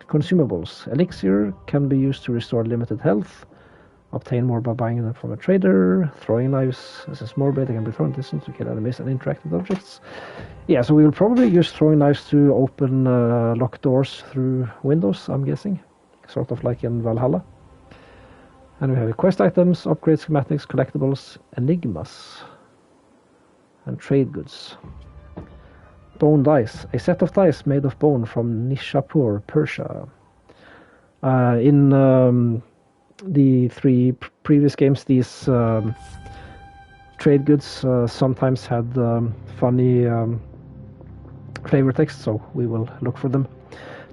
Consumables. Elixir can be used to restore limited health. Obtain more by buying them from a trader. Throwing knives. As a small blade, they can be thrown distance to kill enemies and interact with objects. Yeah, so we will probably use throwing knives to open locked doors through windows, I'm guessing. Sort of like in Valhalla. And we have quest items, upgrade schematics, collectibles, enigmas, and trade goods. Bone dice. A set of dice made of bone from Nishapur, Persia. In the 3 previous games, these trade goods sometimes had funny flavor text, so we will look for them.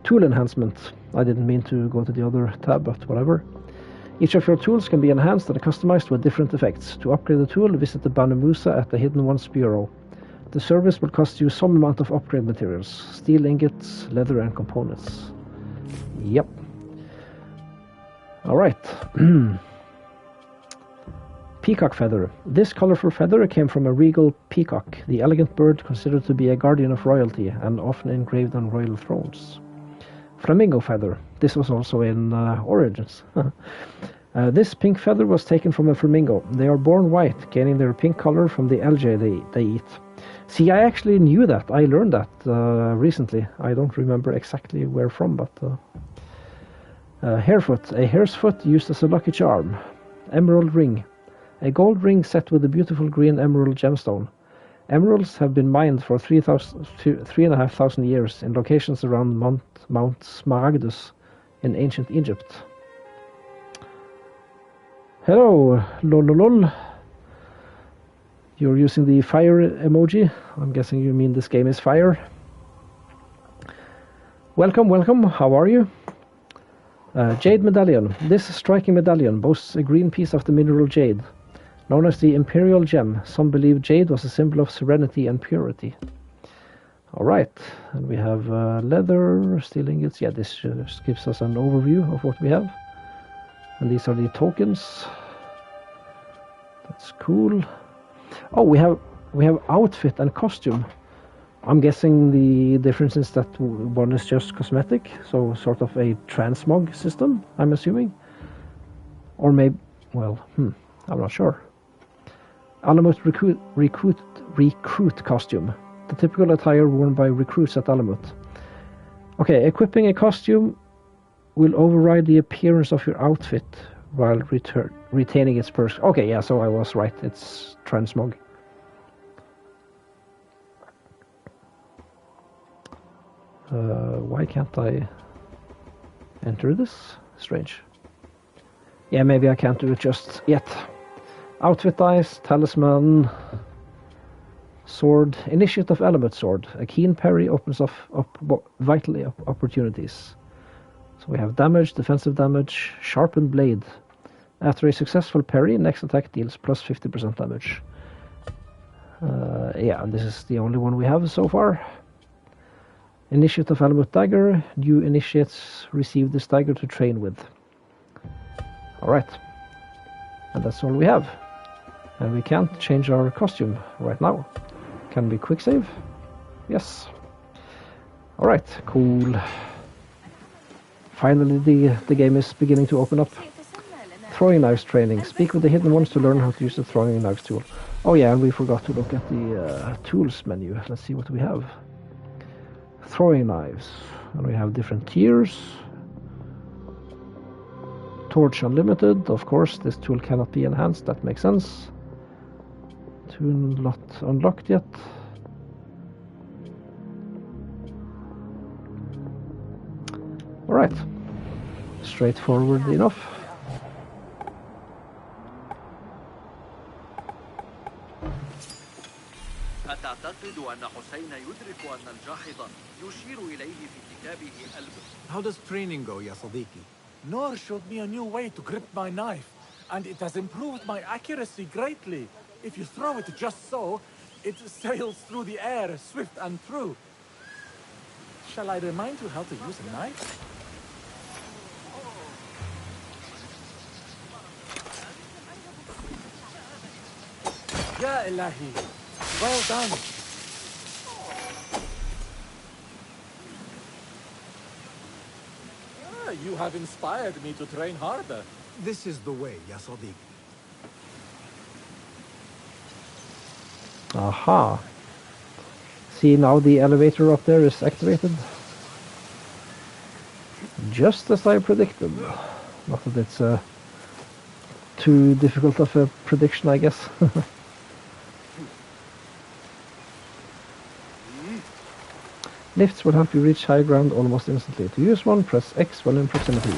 Tool enhancement. I didn't mean to go to the other tab, but whatever. Each of your tools can be enhanced and customized with different effects. To upgrade the tool, visit the Banu Musa at the Hidden Ones Bureau. The service will cost you some amount of upgrade materials. Steel ingots, leather and components. Yep. Alright. Peacock feather. This colorful feather came from a regal peacock, the elegant bird considered to be a guardian of royalty and often engraved on royal thrones. Flamingo feather. This was also in Origins. This pink feather was taken from a flamingo. They are born white, gaining their pink color from the algae they eat. See, I actually knew that. I learned that recently. I don't remember exactly where from, but... Harefoot. A hare's foot used as a lucky charm. Emerald ring. A gold ring set with a beautiful green emerald gemstone. Emeralds have been mined for 3,500 years in locations around Mount Smaragdus in ancient Egypt. Hello, lololol. You're using the fire emoji. I'm guessing you mean this game is fire. Welcome, welcome. How are you? Jade medallion. This striking medallion boasts a green piece of the mineral jade. Known as the Imperial Gem, some believe jade was a symbol of serenity and purity. Alright, and we have leather, steel ingots. Yeah, this just gives us an overview of what we have. And these are the tokens. That's cool. Oh, we have outfit and costume. I'm guessing the difference is that one is just cosmetic, so sort of a transmog system, I'm assuming. Or maybe, well, I'm not sure. Alamut recruit costume. The typical attire worn by recruits at Alamut. Okay, equipping a costume will override the appearance of your outfit while retaining its perks. Okay, yeah, so I was right. It's transmog. Why can't I enter this? Strange. Yeah, maybe I can't do it just yet. Outfit dice, talisman, sword, initiative element sword. A keen parry opens up vital opportunities. So we have damage, defensive damage, sharpened blade. After a successful parry, next attack deals plus 50% damage. Yeah, and this is the only one we have so far. Initiative Alamut dagger. New initiates receive this dagger to train with. Alright. And that's all we have. And we can't change our costume right now. Can we quick save? Yes. Alright, cool. Finally the game is beginning to open up. Throwing knives training. Speak with the hidden ones to learn how to use the throwing knives tool. Oh yeah, and we forgot to look at the tools menu. Let's see what we have. Throwing knives. And we have different tiers. Torch unlimited. Of course, this tool cannot be enhanced. That makes sense. Tool not unlocked yet. Alright. Straightforward enough. How does training go, ya Sadiqi? Noor showed me a new way to grip my knife, and it has improved my accuracy greatly. If you throw it just so, it sails through the air, swift and true. Shall I remind you how to use a knife? Ya Ilahi, well done. You have inspired me to train harder. This is the way, ya Sadiq. Aha. See, now the elevator up there is activated. Just as I predicted. Not that it's too difficult of a prediction, I guess. Lifts will help you reach high ground almost instantly. To use one, press X while in proximity.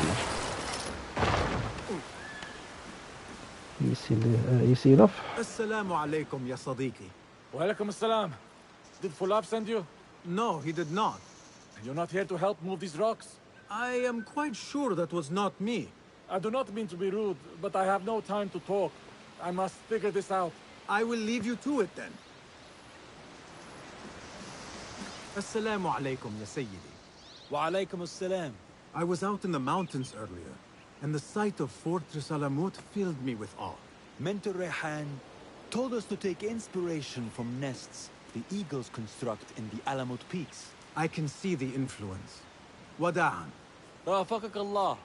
Easy enough. Assalamu alaikum, ya Sadiqi. Walaikum assalam. Did Fulab send you? No, he did not. You're not here to help move these rocks? I am quite sure that was not me. I do not mean to be rude, but I have no time to talk. I must figure this out. I will leave you to it then. Assalamu alaikum, ya Sayyidi. Wa alaikum assalam. I was out in the mountains earlier, and the sight of Fortress Alamut filled me with awe. Mentor Rehan told us to take inspiration from nests the eagles construct in the Alamut peaks. I can see the influence. Wada'an. رافقك الله.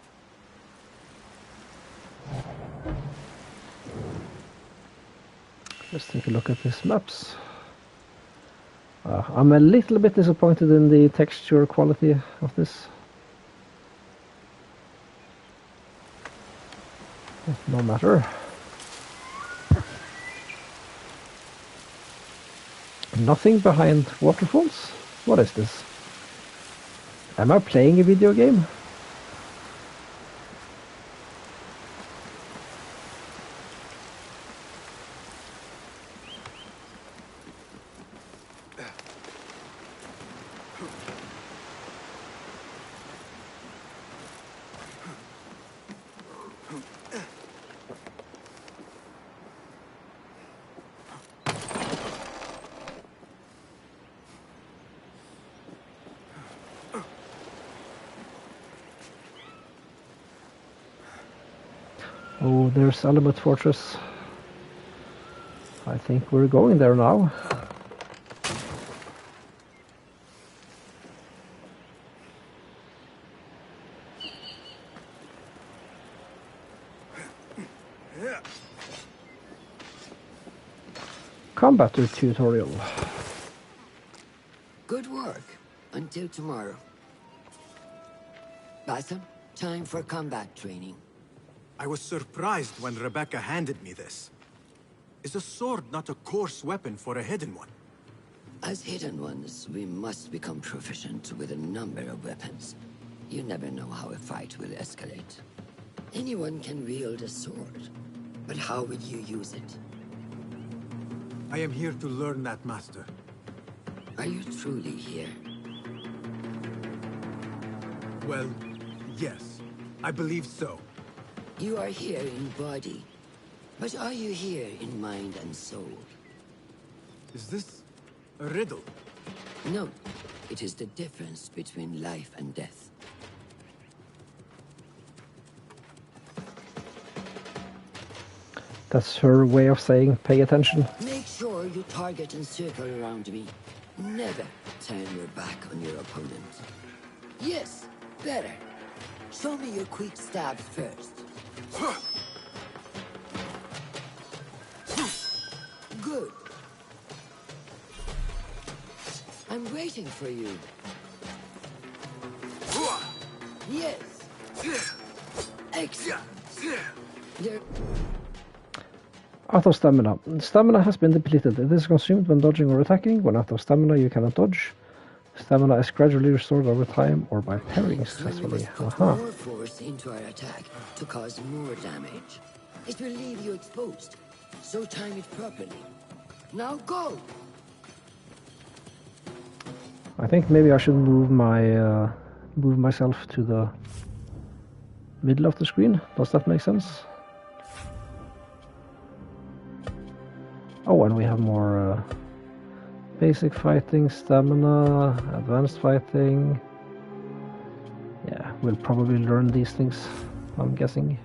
Let's take a look at these maps. I'm a little bit disappointed in the texture quality of this. But no matter. Nothing behind waterfalls? What is this? Am I playing a video game? Oh, there's Alamut Fortress. I think we're going there now. Combat tutorial. Good work. Until tomorrow. Bassam, time for combat training. I was surprised when Rebecca handed me this. Is a sword not a coarse weapon for a hidden one? As hidden ones, we must become proficient with a number of weapons. You never know how a fight will escalate. Anyone can wield a sword, but how would you use it? I am here to learn that, Master. Are you truly here? Well, yes. I believe so. You are here in body, but are you here in mind and soul? Is this a riddle? No, it is the difference between life and death. That's her way of saying pay attention. Make sure you target and circle around me. Never turn your back on your opponent. Yes, better. Show me your quick stabs first. Good. I'm waiting for you. Yes. Excellent. There. Out of stamina. Stamina has been depleted. It is consumed when dodging or attacking. When out of stamina, you cannot dodge. Stamina is gradually restored over time or by parrying successfully. More force into our attack to cause more damage. It will leave you exposed, so time it properly. Now go! I think maybe I should move my move myself to the middle of the screen. Does that make sense? Oh, and we have more basic fighting, stamina, advanced fighting. Yeah, we'll probably learn these things, I'm guessing.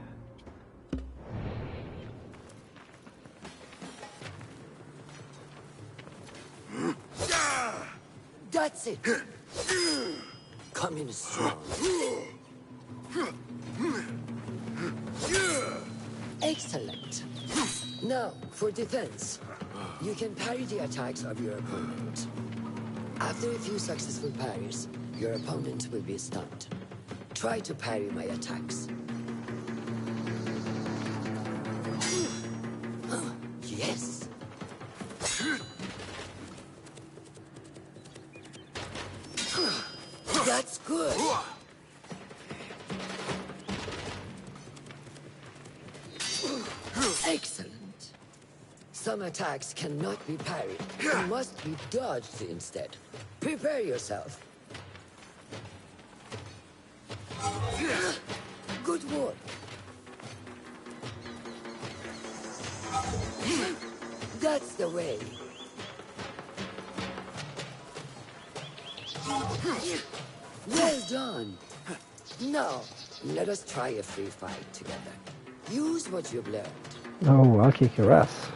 That's it! Come in strong. Excellent. Now, for defense. You can parry the attacks of your opponent. After a few successful parries, your opponent will be stunned. Try to parry my attacks. Yes! That's good! Excellent! Some attacks cannot be parried and must be dodged instead. Prepare yourself. Good work. That's the way. Well done. Now, let us try a free fight together. Use what you've learned. Oh, I'll kick your ass.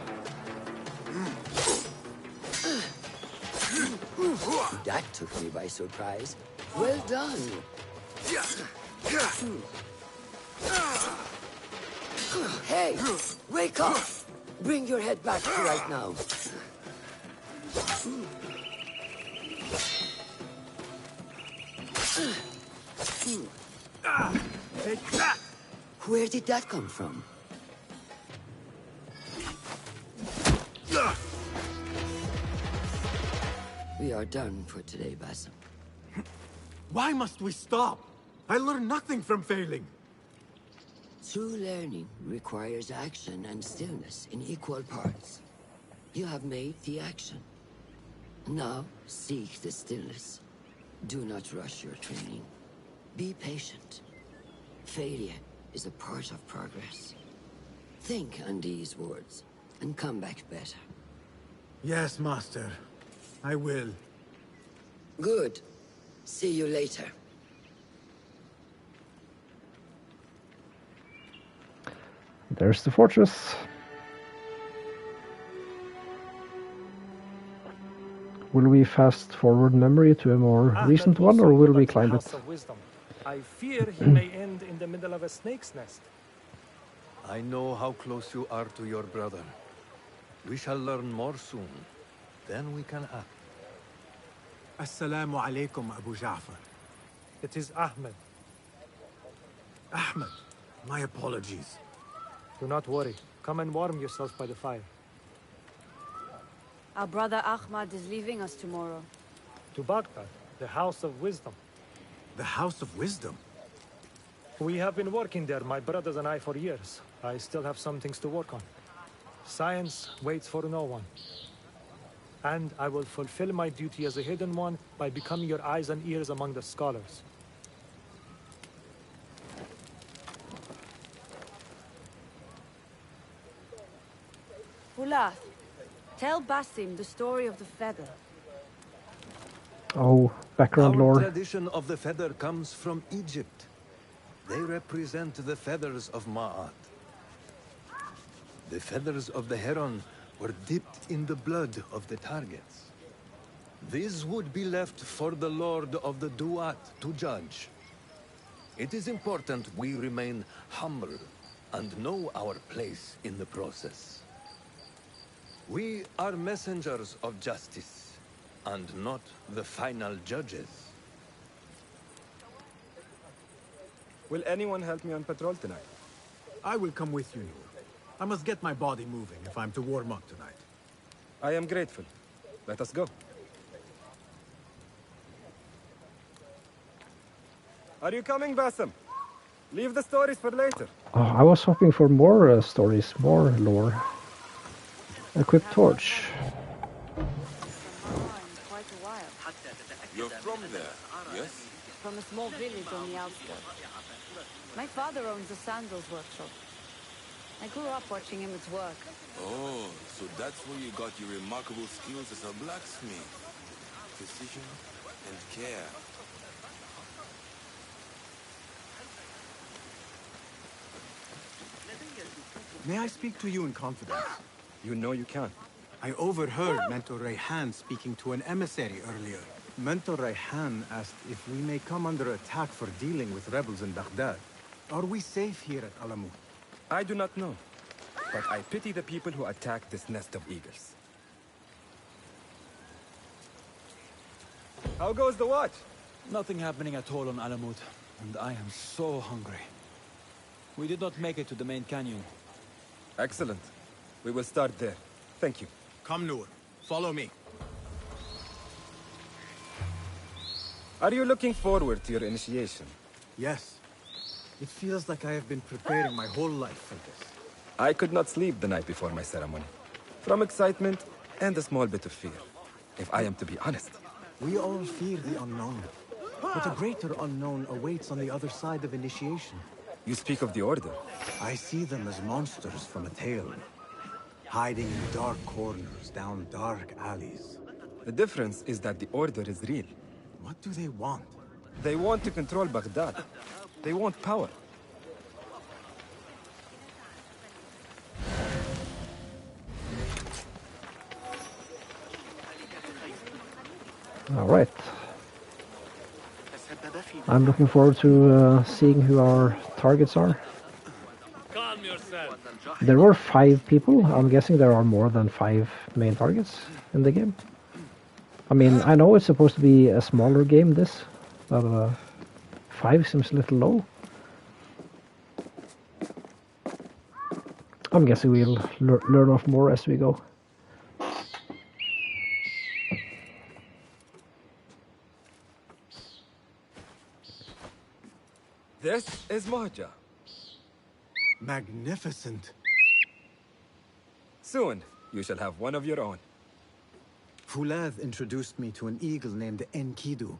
That took me by surprise. Well done. Hey, wake up! Bring your head back to right now. Take that! Where did that come from? We are done for today, Basim. Why must we stop? I learned nothing from failing. True learning requires action and stillness in equal parts. You have made the action. Now, seek the stillness. Do not rush your training. Be patient. Failure is a part of progress. Think on these words, and come back better. Yes, Master. I will. Good. See you later. There's the fortress. Will we fast forward memory to a more recent one, or will we climb it? I fear he may end in the middle of a snake's nest. I know how close you are to your brother. We shall learn more soon. Then we can act. Assalamu alaikum, Abu Ja'far. It is Ahmed. Ahmed, my apologies. Do not worry. Come and warm yourself by the fire. Our brother Ahmad is leaving us tomorrow. To Baghdad, the House of Wisdom. The House of Wisdom? We have been working there, my brothers and I, for years. I still have some things to work on. Science waits for no one. And I will fulfill my duty as a hidden one by becoming your eyes and ears among the scholars. Ulath, tell Basim the story of the feather. Oh, background Our lore. tradition of the feather comes from Egypt. They represent the feathers of Ma'at. The feathers of the heron were dipped in the blood of the targets. These would be left for the Lord of the Duat to judge. It is important we remain humble and know our place in the process. We are messengers of justice, and not the final judges. Will anyone help me on patrol tonight? I will come with you, Noor. I must get my body moving if I'm to warm up tonight. I am grateful. Let us go. Are you coming, Basim? Leave the stories for later. Oh, I was hoping for more stories, more lore. Equip torch. You're from there, yes? From a small village on the outskirts. My father owns a sandals workshop. I grew up watching him at work. Oh, so that's where you got your remarkable skills as a blacksmith. Precision and care. May I speak to you in confidence? You know you can. I overheard Mentor Rayhan speaking to an emissary earlier. Mentor Rayhan asked if we may come under attack for dealing with rebels in Baghdad. Are we safe here at Alamut? I do not know, but I pity the people who attack this nest of eagles. How goes the watch? Nothing happening at all on Alamut, and I am so hungry. We did not make it to the main canyon. Excellent. We will start there. Thank you. Come, Noor. Follow me. Are you looking forward to your initiation? Yes. It feels like I have been preparing my whole life for this. I could not sleep the night before my ceremony. From excitement and a small bit of fear, if I am to be honest. We all fear the unknown. But a greater unknown awaits on the other side of initiation. You speak of the Order. I see them as monsters from a tale. Hiding in dark corners, down dark alleys. The difference is that the Order is real. What do they want? They want to control Baghdad. They want power. All right. I'm looking forward to seeing who our targets are. Calm yourself. There were 5 people. I'm guessing there are more than 5 main targets in the game. I mean, I know it's supposed to be a smaller game, this, but 5 seems a little low. I'm guessing we'll learn off more as we go. This is Mahja. Magnificent. Soon, you shall have one of your own. Fulad introduced me to an eagle named Enkidu.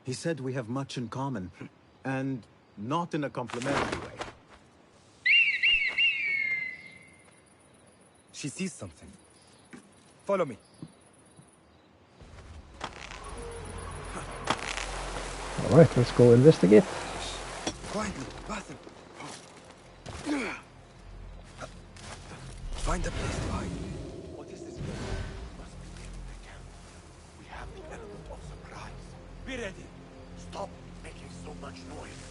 He said we have much in common, and not in a complimentary way. She sees something. Follow me. All right, let's go investigate. Quietly, Basim. Find a place to hide. What is this? Must be taking the camp. We have the element of surprise. Be ready. Stop making so much noise.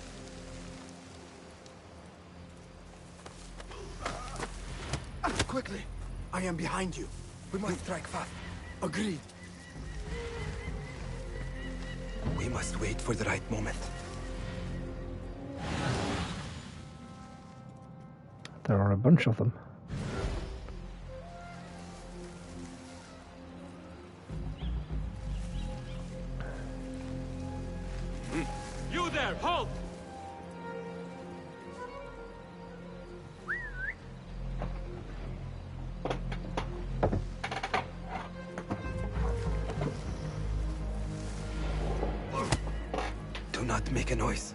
Quickly! I am behind you. We must strike fast. Agreed. We must wait for the right moment. There are a bunch of them. You there, halt! Do not make a noise.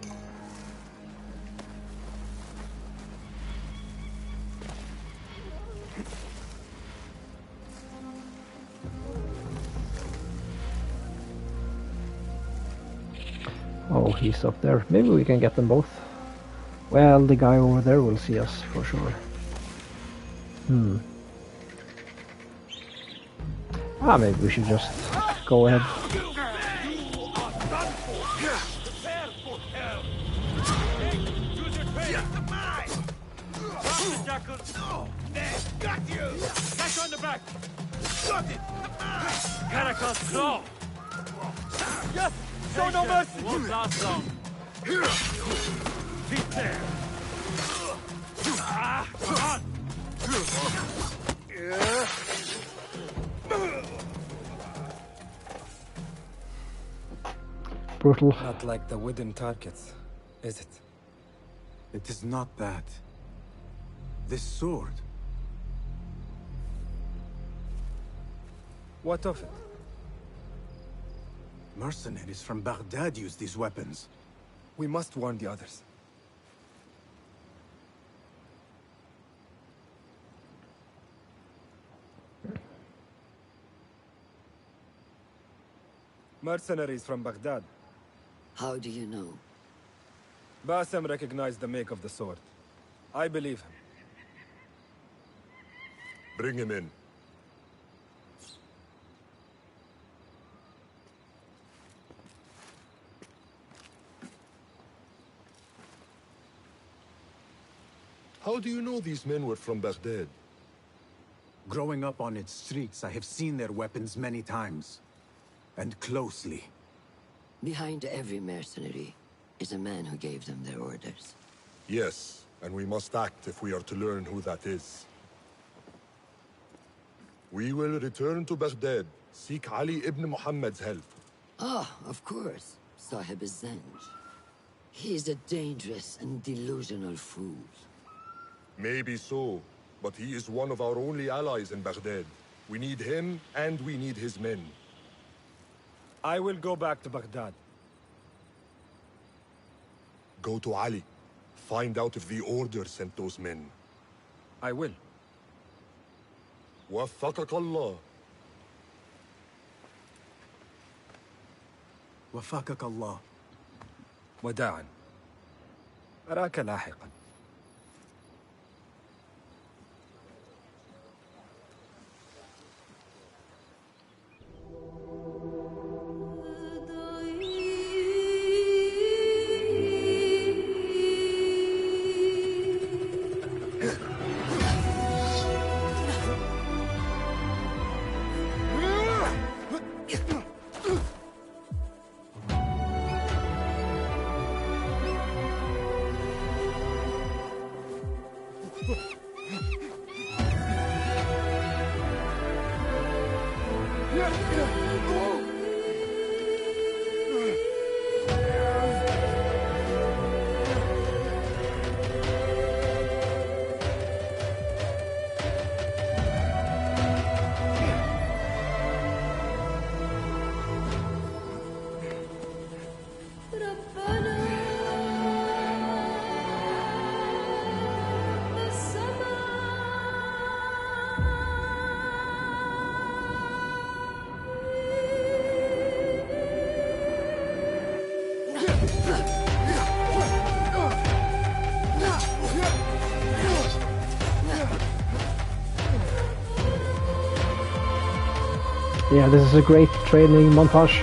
Oh, he's up there. Maybe we can get them both. Well, the guy over there will see us for sure. Maybe we should just go ahead. Got you! Back on the back! Got it! Caracal claw! Yes! Show no mercy! Won't last long. Feet there! On! Brutal. Not like the wooden targets, is it? It is not that. This sword. What of it? Mercenaries from Baghdad use these weapons. We must warn the others. Mercenaries from Baghdad. How do you know? Basim recognized the make of the sword. I believe him. Bring him in. How do you know these men were from Baghdad? Growing up on its streets, I have seen their weapons many times. And closely. Behind every mercenary is a man who gave them their orders. Yes, and we must act if we are to learn who that is. We will return to Baghdad, seek Ali ibn Muhammad's help. Ah, of course. Sahib Zanj. He is a dangerous and delusional fool. Maybe so, but he is one of our only allies in Baghdad. We need him, and we need his men. I will go back to Baghdad. Go to Ali. Find out if the Order sent those men. I will. وفقك الله. وفقك الله. وداعا. أراك لاحقا. Yeah, this is a great training montage.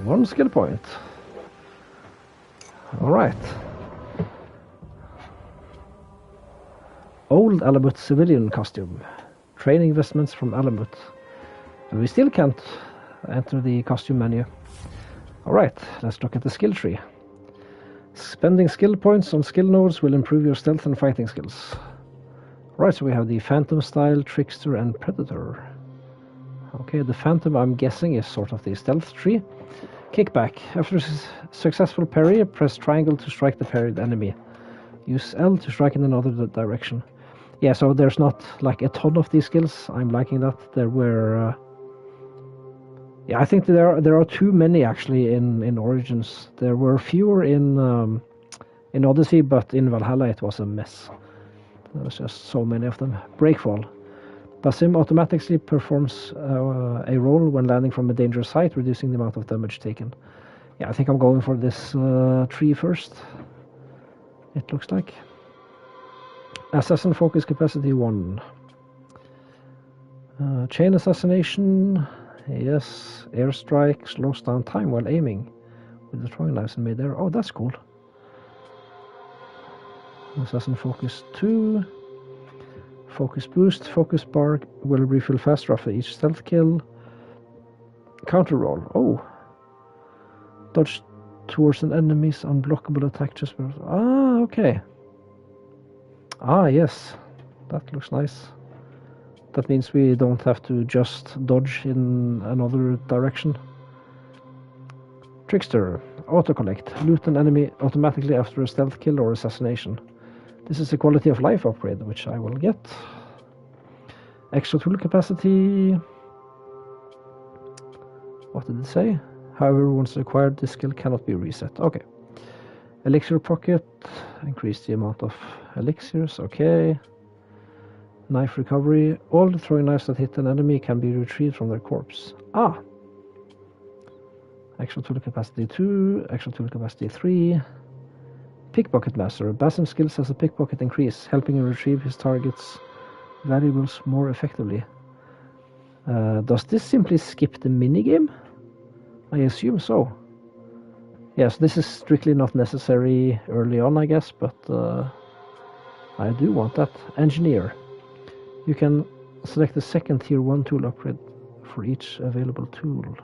One skill point. Alright. Old Alamut civilian costume. Training vestments from Alamut. And we still can't enter the costume menu. Alright, let's look at the skill tree. Spending skill points on skill nodes will improve your stealth and fighting skills. Alright, so we have the Phantom style, Trickster and Predator. Okay, the Phantom I'm guessing is sort of the stealth tree. Kickback. After a successful parry, press triangle to strike the parried enemy. Use L to strike in another direction. Yeah, so there's not like a ton of these skills. I'm liking that. There were... yeah, I think there are too many actually in Origins. There were fewer in Odyssey, but in Valhalla it was a mess. There was just so many of them. Breakfall. Basim automatically performs a roll when landing from a dangerous height, reducing the amount of damage taken. Yeah, I think I'm going for this tree first. It looks like. Assassin focus capacity 1. Chain assassination. Yes. Airstrike slows down time while aiming with the throwing knives in midair. Oh, that's cool. Assassin focus 2. Focus boost. Focus bar will refill faster after each stealth kill. Counter roll. Oh. Dodge towards an enemy's unblockable attack just... Ah, okay. Ah, yes. That looks nice. That means we don't have to just dodge in another direction. Trickster. Auto-collect. Loot an enemy automatically after a stealth kill or assassination. This is a quality of life upgrade, which I will get. Extra tool capacity. What did it say? However, once acquired, this skill cannot be reset. Okay. Elixir pocket. Increase the amount of elixirs. Okay. Knife recovery. All the throwing knives that hit an enemy can be retrieved from their corpse. Ah! Extra tool capacity 2. Extra tool capacity 3. Pickpocket Master. Basim skills has a pickpocket increase, helping him retrieve his target's valuables more effectively. Does this simply skip the minigame? I assume so. Yes, this is strictly not necessary early on, I guess, but I do want that. Engineer. You can select the second tier 1 tool upgrade for each available tool.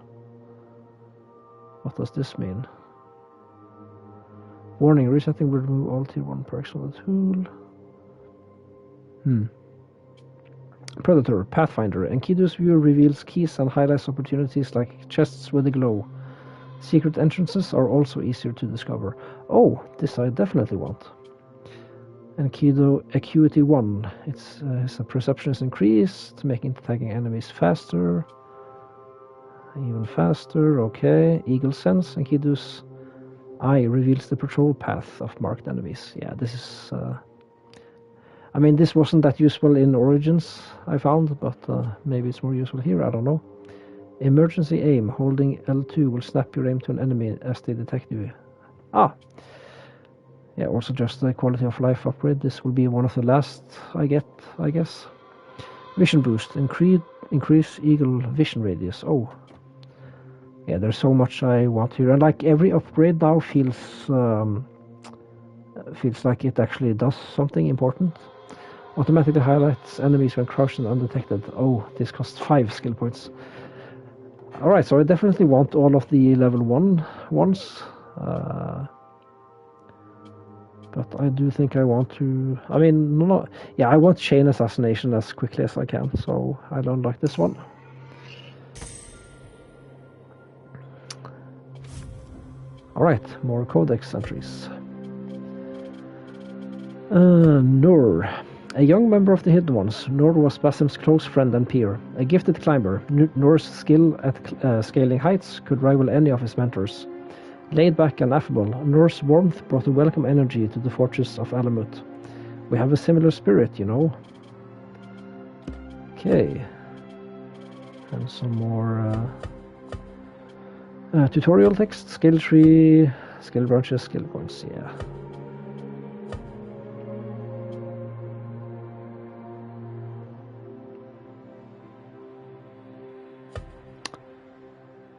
What does this mean? Warning, resetting will remove all tier 1 perks from the tool. Predator, Pathfinder. Enkidu's view reveals keys and highlights opportunities like chests with a glow. Secret entrances are also easier to discover. Oh, this I definitely want. Enkidu Acuity 1. His perception is increased, making attacking enemies faster. Even faster, okay. Eagle Sense. Enkidu's eye reveals the patrol path of marked enemies. Yeah, this is... I mean, this wasn't that useful in Origins, I found, but maybe it's more useful here, I don't know. Emergency aim. Holding L2 will snap your aim to an enemy as they detect you. Ah! Yeah, also just a quality of life upgrade. This will be one of the last I get, I guess. Vision boost. Increase eagle vision radius. Oh. Yeah, there's so much I want here, and like every upgrade now feels like it actually does something important. Automatically highlights enemies when crouched and undetected. Oh, this costs 5 skill points. Alright, so I definitely want all of the level 1 ones. But I do think I want to... I mean, no, yeah, I want chain assassination as quickly as I can, so I don't like this one. Alright, more codex entries. Nur. A young member of the Hidden Ones, Nur was Basim's close friend and peer. A gifted climber, Nur's skill at scaling heights could rival any of his mentors. Laid back and affable, Nur's warmth brought a welcome energy to the fortress of Alamut. We have a similar spirit, you know. Okay. And some more tutorial text, skill tree, skill branches, skill points, yeah.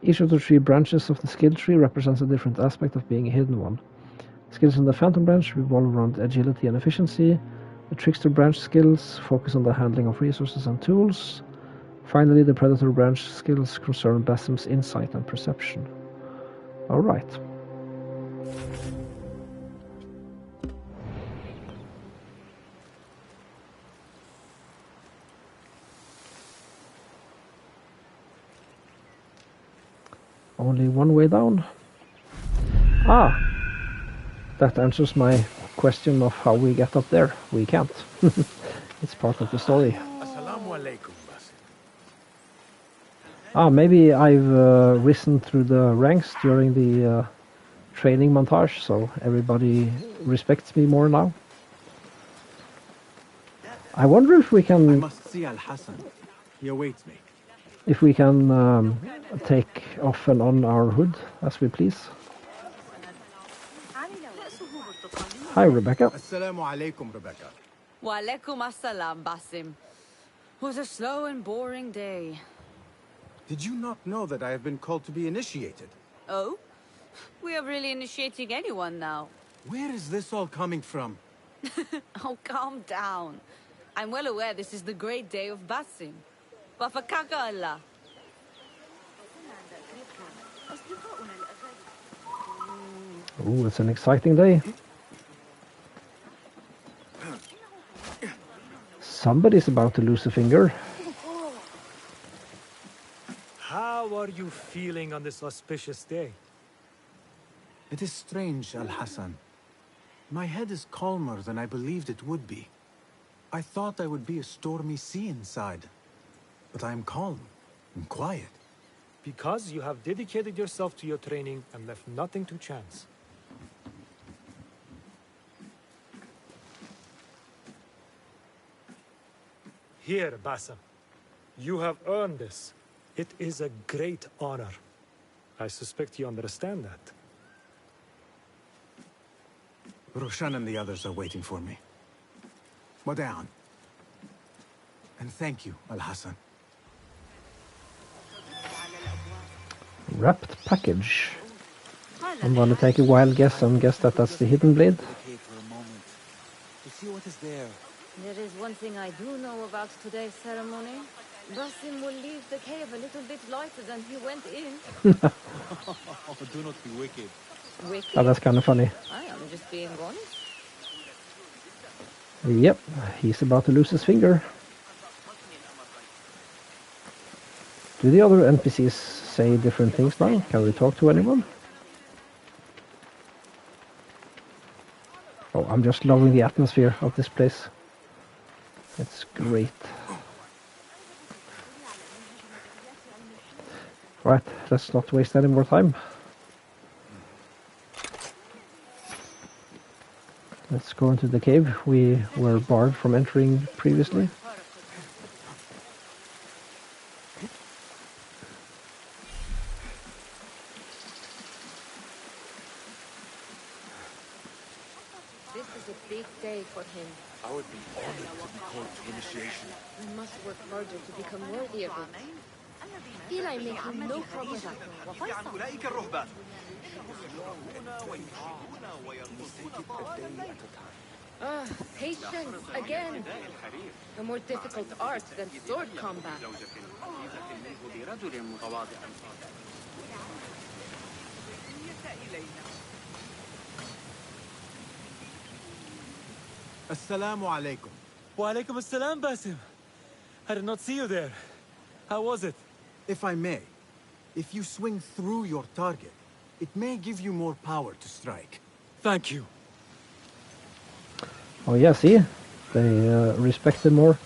Each of the 3 branches of the skill tree represents a different aspect of being a hidden one. Skills in the Phantom branch revolve around agility and efficiency. The Trickster branch skills focus on the handling of resources and tools. Finally, the Predator branch skills concern Basim's insight and perception. Alright. Only one way down. Ah! That answers my question of how we get up there. We can't. It's part of the story. Assalamu alaikum, Basim. Ah, maybe I've risen through the ranks during the training montage, so everybody respects me more now. I wonder if we can... I must see Al-Hassan. He awaits me. If we can take off and on our hood as we please. Hi, Rebecca. Assalamu alaikum, Rebecca. Wa alaikum assalam, Basim. It was a slow and boring day. Did you not know that I have been called to be initiated? Oh? We are really initiating anyone now. Where is this all coming from? Oh, calm down. I'm well aware this is the great day of Basim. Wafakaka Allah. Ooh, it's an exciting day. Somebody's about to lose a finger. How are you feeling on this auspicious day? It is strange, Al-Hassan. My head is calmer than I believed it would be. I thought I would be a stormy sea inside. But I am calm and quiet. Because you have dedicated yourself to your training and left nothing to chance. Here, Basim. You have earned this. It is a great honor. I suspect you understand that. Roshan and the others are waiting for me. Wada'an. And thank you, Al-Hassan. Wrapped package. I'm gonna take a wild guess and guess that that's the hidden blade. To see what is there. There is one thing I do know about today's ceremony. Basim will leave the cave a little bit lighter than he went in. Do not be wicked. Wicked? Oh, that's kind of funny. I am just being honest. Yep, he's about to lose his finger. Do the other NPCs say different things now? Can we talk to anyone? Oh, I'm just loving the atmosphere of this place. It's great. Right, let's not waste any more time. Let's go into the cave. We were barred from entering previously. This is a big day for him. I would be honored to be called to initiation. We must work harder to become worthy of it. feel I'm making no progress. Patience again. A more difficult art than sword combat. Assalamu alaikum. Wa alaikum assalam, Basim. I did not see you there. How was it? If I may, if you swing through your target, it may give you more power to strike. Thank you. Oh yeah, see? They respected more.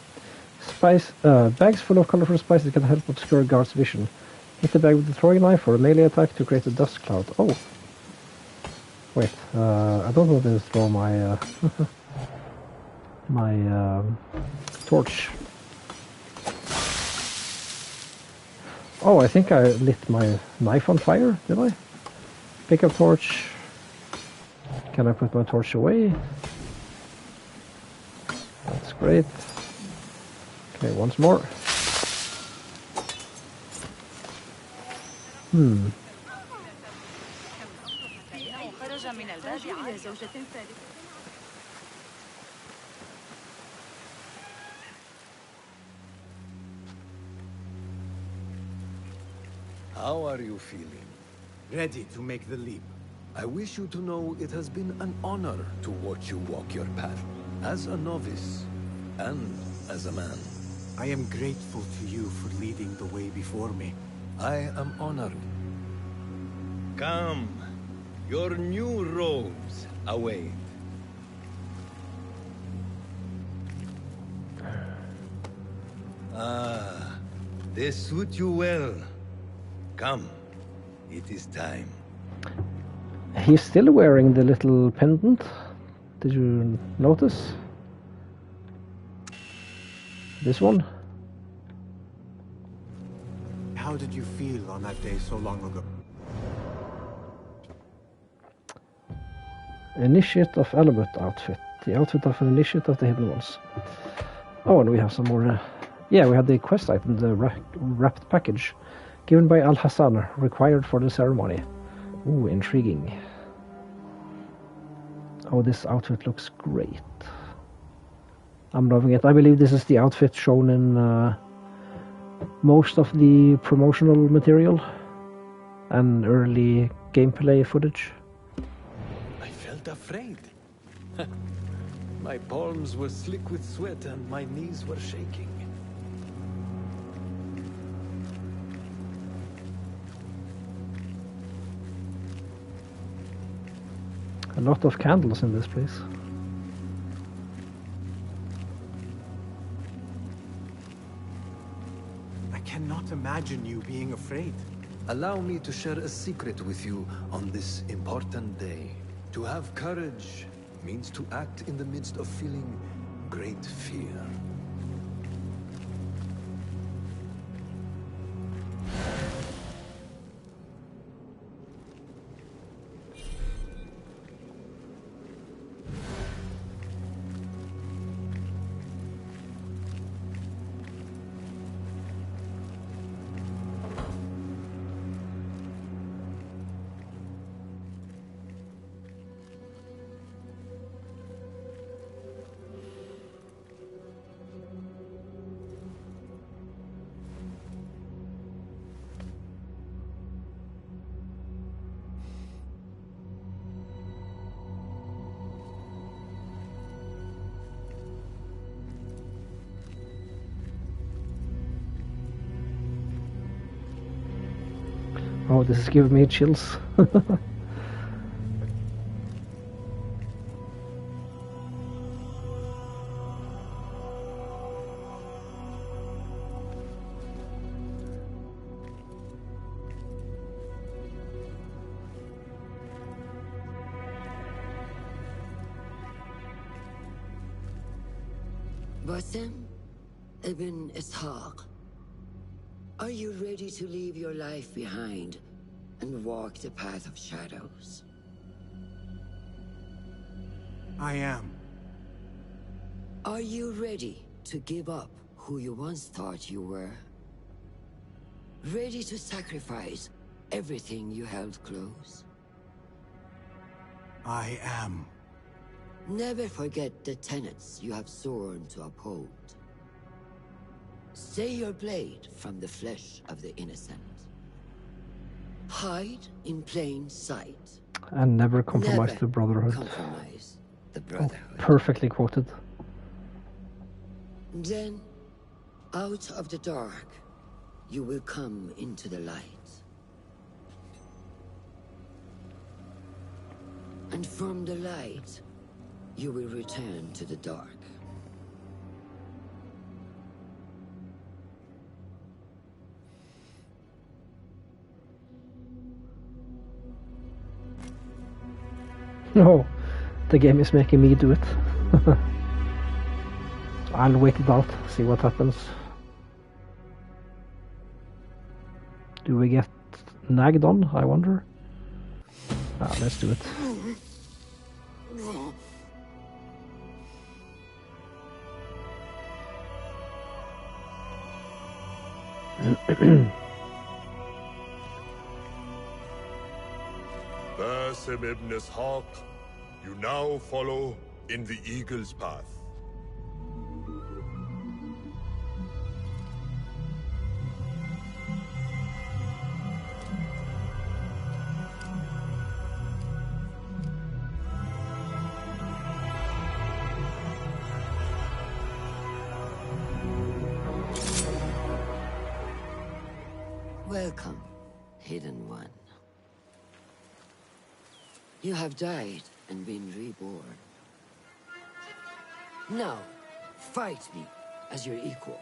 Spice, bags full of colorful spices can help obscure guards' vision. Hit the bag with a throwing knife or a melee attack to create a dust cloud. Oh! Wait, I don't want to throw my my torch. Oh, I think I lit my knife on fire, did I? Pick up torch. Can I put my torch away? That's great. Okay, once more. How are you feeling? Ready to make the leap. I wish you to know it has been an honor to watch you walk your path. As a novice, and as a man. I am grateful to you for leading the way before me. I am honored. Come. Your new robes await. Ah, they suit you well. Come. It is time. He's still wearing the little pendant. Did you notice? This one? How did you feel on that day so long ago? Initiate of Alamut outfit. The outfit of an initiate of the Hidden Ones. Oh, and we have some more. Yeah, we had the quest item, the wrapped package. Given by Al-Hassan, required for the ceremony. Ooh, intriguing. Oh, this outfit looks great. I'm loving it. I believe this is the outfit shown in most of the promotional material and early gameplay footage. I felt afraid. My palms were slick with sweat and my knees were shaking. A lot of candles in this place. I cannot imagine you being afraid. Allow me to share a secret with you on this important day. To have courage means to act in the midst of feeling great fear. Oh, this is giving me chills. Basim ibn Ishaq, are you ready to leave your life behind and walk the path of shadows? I am. Are you ready to give up who you once thought you were? Ready to sacrifice everything you held close? I am. Never forget the tenets you have sworn to uphold. Stay your blade from the flesh of the innocent. Hide in plain sight. And never compromise Never the Brotherhood. compromise the Brotherhood. Perfectly quoted. Then, out of the dark, you will come into the light. And from the light, you will return to the dark. No, the game is making me do it. I'll wait it out, see what happens. Do we get nagged on, I wonder? Let's do it. Basim ibn Ishaq, you now follow in the Eagle's path. Welcome, Hidden One. You have died and been reborn. Now, fight me as your equal.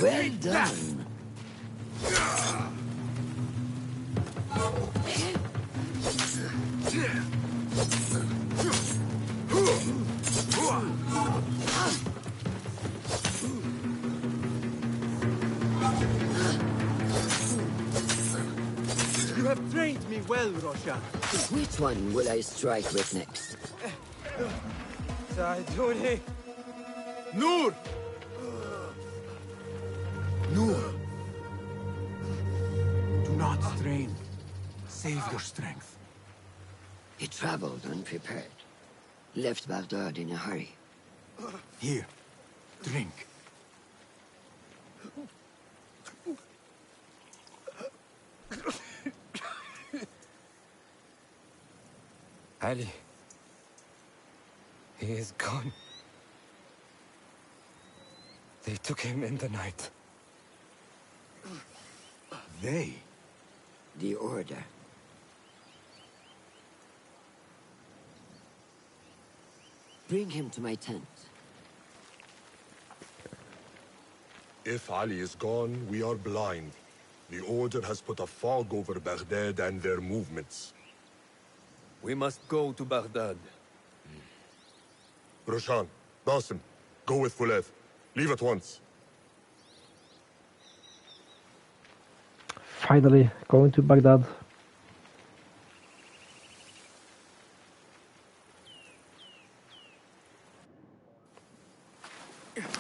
Well done. You have trained me well, Roshan. Which one will I strike with next? Noor! Noor! Do not strain. Save your strength. He traveled unprepared. Left Baghdad in a hurry. Here, drink. Ali. He is gone. They took him in the night. They? The Order. Bring him to my tent. If Ali is gone, we are blind. The Order has put a fog over Baghdad and their movements. We must go to Baghdad. Roshan, Basim, go with Fulad. Leave at once. Finally, going to Baghdad.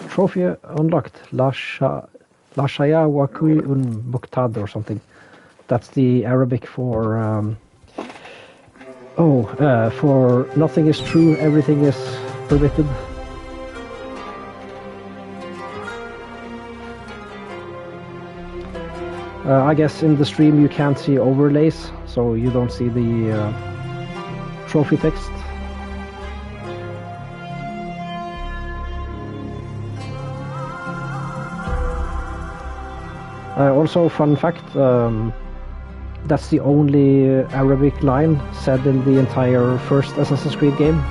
Trophy unlocked. La Shaya Wakui un Muqtad or something. That's the Arabic for for nothing is true, everything is permitted. I guess in the stream you can't see overlays, so you don't see the trophy text. Also, fun fact, that's the only Arabic line said in the entire first Assassin's Creed game.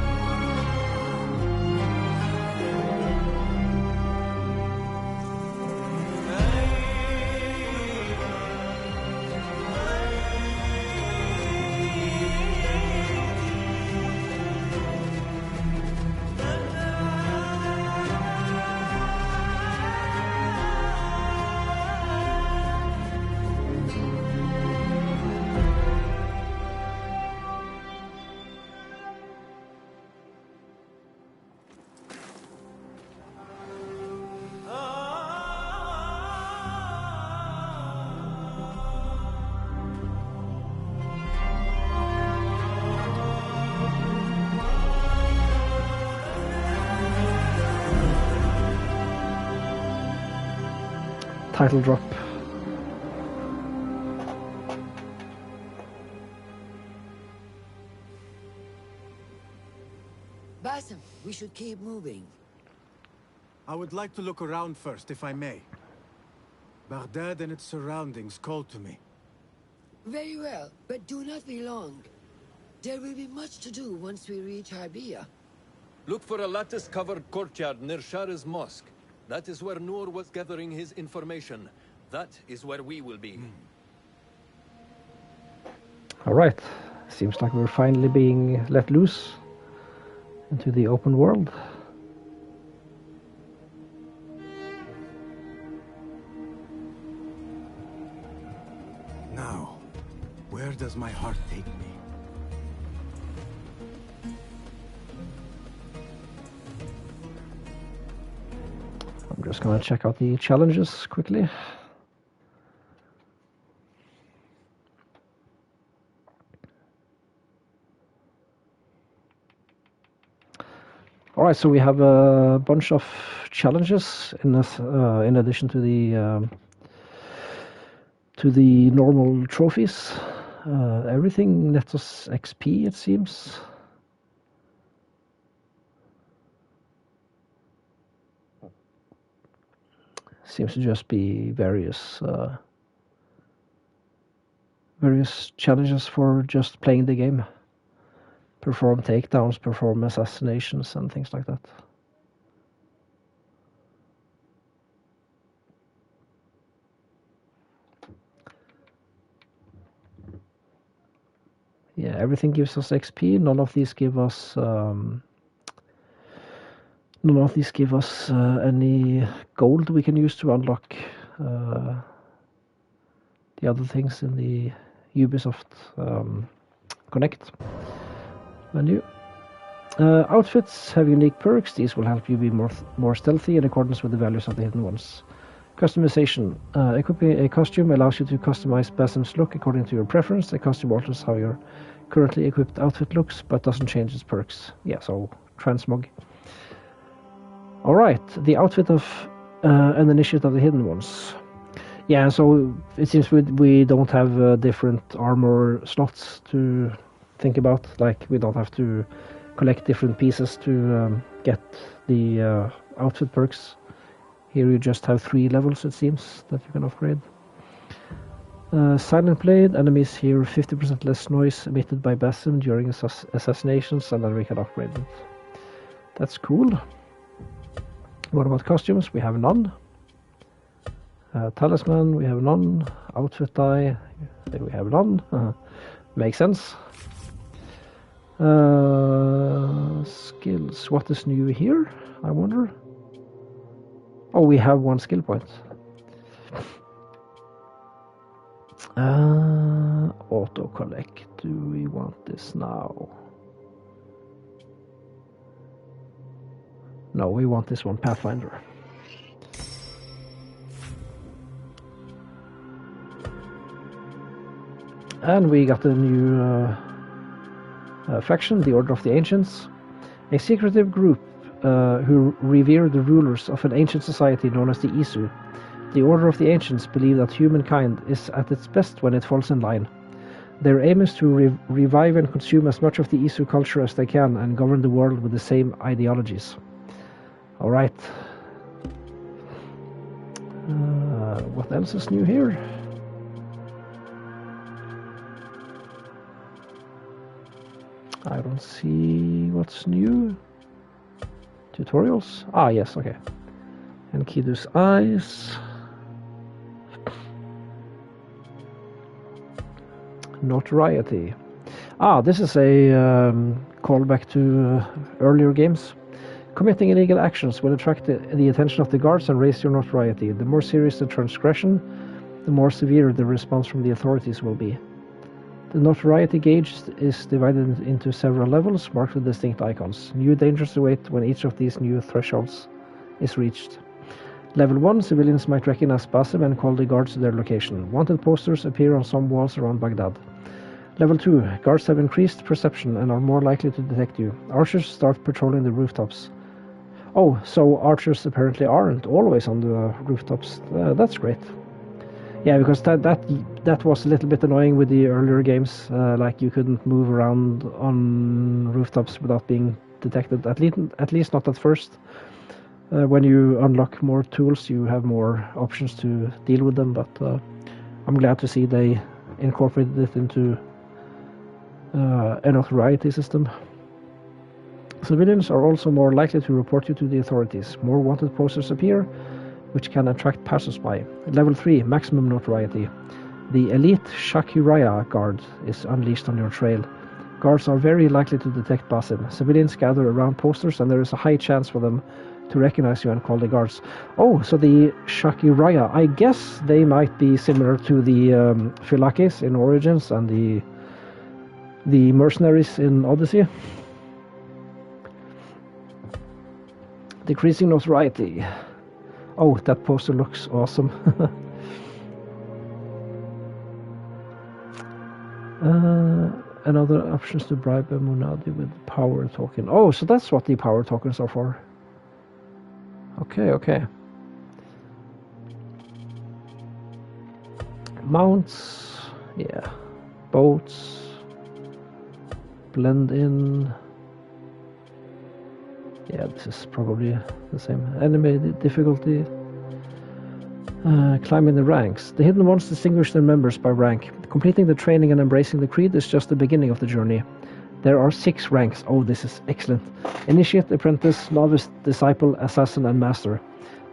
title drop. Basim, we should keep moving. I would like to look around first, if I may. Baghdad and its surroundings call to me. Very well, but do not be long. There will be much to do once we reach Harbiya. Look for a lattice-covered courtyard near Shah's mosque. That is where Noor was gathering his information. That is where we will be. Alright, seems like we're finally being let loose into the open world. Now, where does my heart take me? I'm just gonna check out the challenges quickly. Alright, so we have a bunch of challenges in this, in addition to the normal trophies. Everything nets us XP, it seems. Seems to just be various challenges for just playing the game. Perform takedowns, perform assassinations, and things like that. Yeah, everything gives us XP. None of these give us any gold we can use to unlock the other things in the Ubisoft Connect menu. Outfits have unique perks. These will help you be more stealthy in accordance with the values of the hidden ones. Customization. Equipping a costume allows you to customize Basim's look according to your preference. The costume alters how your currently equipped outfit looks, but doesn't change its perks. Yeah, so transmog. Alright, the outfit of an initiate of the hidden ones. Yeah, so it seems we don't have different armor slots to think about. Like, we don't have to collect different pieces to get the outfit perks. Here you just have 3 levels, it seems, that you can upgrade. Silent Blade, enemies hear 50% less noise emitted by Basim during assassinations, and then we can upgrade it. That's cool. What about costumes? We have none. Talisman, we have none. Outfit dye, we have none. Makes sense. Skills, what is new here, I wonder? Oh, we have 1 skill point. Auto collect, do we want this now? No, we want this one, Pathfinder. And we got a new faction, the Order of the Ancients. A secretive group who revere the rulers of an ancient society known as the Isu. The Order of the Ancients believe that humankind is at its best when it falls in line. Their aim is to revive and consume as much of the Isu culture as they can and govern the world with the same ideologies. Alright. What else is new here? I don't see what's new. Tutorials? Ah, yes, okay. Enkidu's Eyes. Notoriety. Ah, this is a callback to earlier games. Committing illegal actions will attract the attention of the guards and raise your notoriety. The more serious the transgression, the more severe the response from the authorities will be. The notoriety gauge is divided into several levels, marked with distinct icons. New dangers await when each of these new thresholds is reached. Level 1, civilians might recognize Basim and call the guards to their location. Wanted posters appear on some walls around Baghdad. Level 2, guards have increased perception and are more likely to detect you. Archers start patrolling the rooftops. Oh, so archers apparently aren't always on the rooftops. That's great. Yeah, because that was a little bit annoying with the earlier games. Like you couldn't move around on rooftops without being detected. At least not at first. When you unlock more tools, you have more options to deal with them. But I'm glad to see they incorporated it into a notoriety system. Civilians are also more likely to report you to the authorities. More wanted posters appear, which can attract passers-by. Level 3, maximum notoriety. The elite Shakiraya guard is unleashed on your trail. Guards are very likely to detect Basim. Civilians gather around posters and there is a high chance for them to recognize you and call the guards. Oh, so the Shakiraya, I guess they might be similar to the Phylakes in Origins and the mercenaries in Odyssey. Decreasing notoriety. Oh, that poster looks awesome. Another option is to bribe a Munadi with power token. Oh, so that's what the power tokens are for. Okay. Mounts. Yeah. Boats. Blend in. Yeah, this is probably the same. Enemy difficulty. Climbing the ranks. The hidden ones distinguish their members by rank. Completing the training and embracing the creed is just the beginning of the journey. There are 6 ranks. Oh, this is excellent. Initiate, apprentice, novice, disciple, assassin, and master.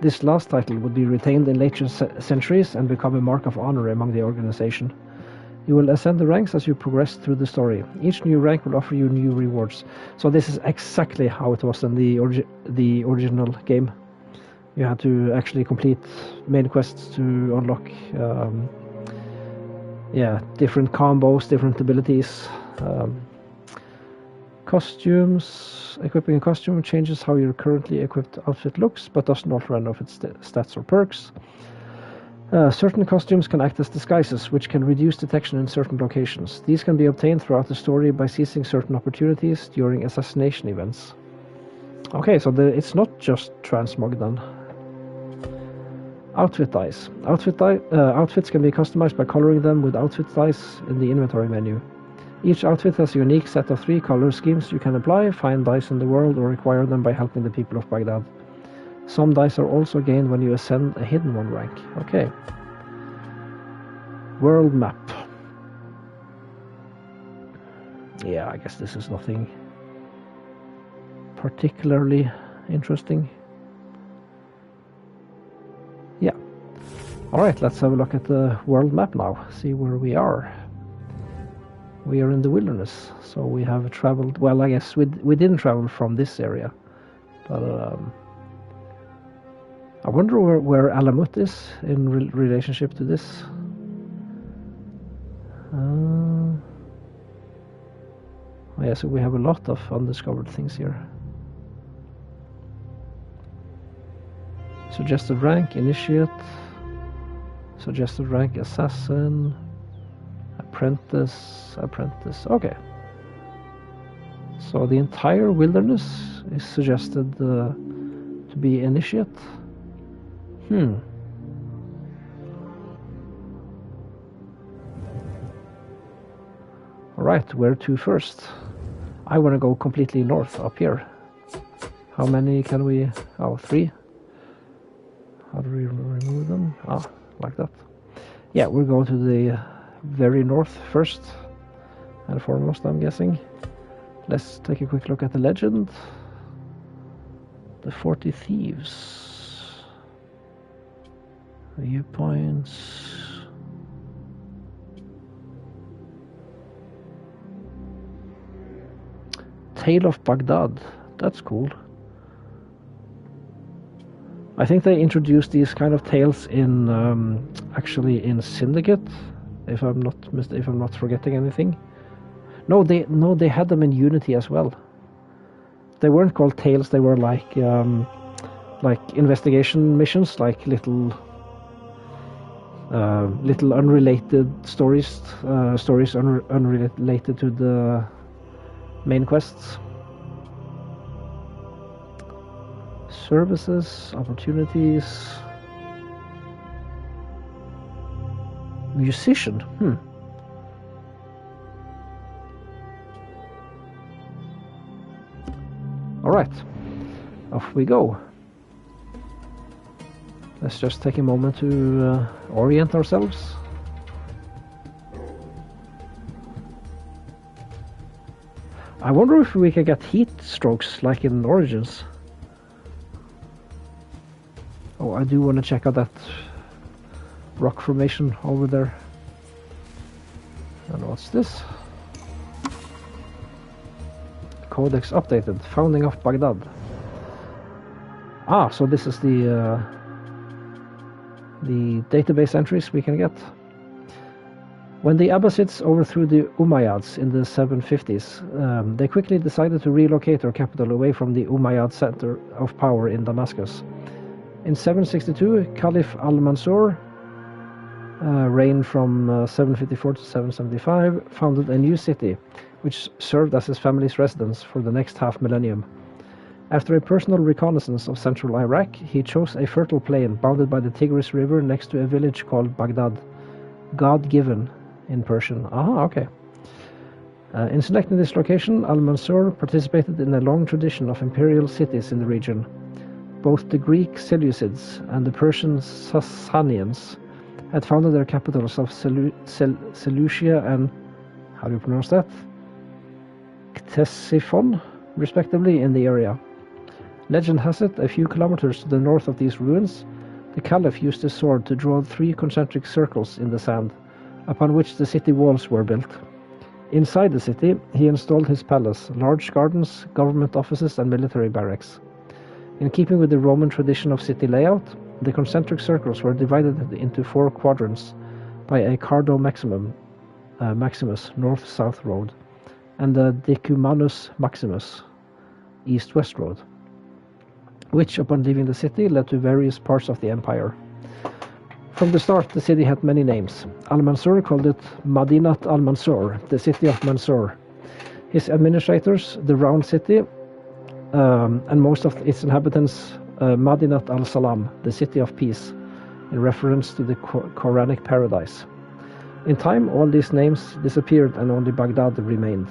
This last title would be retained in later centuries and become a mark of honor among the organization. You will ascend the ranks as you progress through the story. Each new rank will offer you new rewards. So this is exactly how it was in the original game. You had to actually complete main quests to unlock different combos, different abilities. Costumes. Equipping a costume changes how your currently equipped outfit looks, but doesn't alter any of its stats or perks. Certain costumes can act as disguises, which can reduce detection in certain locations. These can be obtained throughout the story by seizing certain opportunities during assassination events. Okay, so it's not just transmog then. Outfit dice. Outfits can be customized by coloring them with outfit dice in the inventory menu. Each outfit has a unique set of 3 color schemes you can apply, find dice in the world, or acquire them by helping the people of Baghdad. Some dice are also gained when you ascend a hidden one rank. Okay. World map. Yeah, I guess this is nothing particularly interesting. Yeah. Alright, let's have a look at the world map now. See where we are. We are in the wilderness, so we have traveled... Well, I guess we didn't travel from this area. But... I wonder where Alamut is in relationship to this. Yeah, so we have a lot of undiscovered things here. Suggested rank, initiate. Suggested rank, assassin. Apprentice. Okay. So the entire wilderness is suggested to be initiate. Alright, where to first? I want to go completely north, up here. How many can we... Oh, 3. How do we remove them? Ah, like that. Yeah, we're going to the very north first and foremost, I'm guessing. Let's take a quick look at the legend. The 40 Thieves. Viewpoints. Tale of Baghdad. That's cool. I think they introduced these kind of tales in actually in Syndicate, if I'm not forgetting anything. No, they had them in Unity as well. They weren't called tales. They were like investigation missions, like little unrelated stories, unrelated to the main quests. Services, opportunities. Musician. Alright, off we go. Let's just take a moment to orient ourselves. I wonder if we can get heat strokes like in Origins. Oh, I do want to check out that rock formation over there. And what's this? Codex updated. Founding of Baghdad. Ah, so this is the database entries we can get. When the Abbasids overthrew the Umayyads in the 750s, they quickly decided to relocate their capital away from the Umayyad center of power in Damascus. In 762, Caliph Al-Mansur, reigned from 754 to 775, founded a new city, which served as his family's residence for the next half millennium. After a personal reconnaissance of central Iraq, he chose a fertile plain bounded by the Tigris River next to a village called Baghdad, God-given in Persian. Aha, okay. In selecting this location, Al-Mansur participated in a long tradition of imperial cities in the region. Both the Greek Seleucids and the Persian Sasanians had founded their capitals of Seleucia and, how do you pronounce that? Ctesiphon, respectively, in the area. Legend has it, a few kilometers to the north of these ruins, the Caliph used his sword to draw 3 concentric circles in the sand, upon which the city walls were built. Inside the city, he installed his palace, large gardens, government offices, and military barracks. In keeping with the Roman tradition of city layout, the concentric circles were divided into 4 quadrants by a Cardo Maximus, north-south road, and the Decumanus Maximus, east-west road, which, upon leaving the city, led to various parts of the empire. From the start, the city had many names. Al-Mansur called it Madinat al-Mansur, the city of Mansur. His administrators, the Round City, and most of its inhabitants, Madinat al-Salam, the city of peace, in reference to the Quranic paradise. In time, all these names disappeared and only Baghdad remained.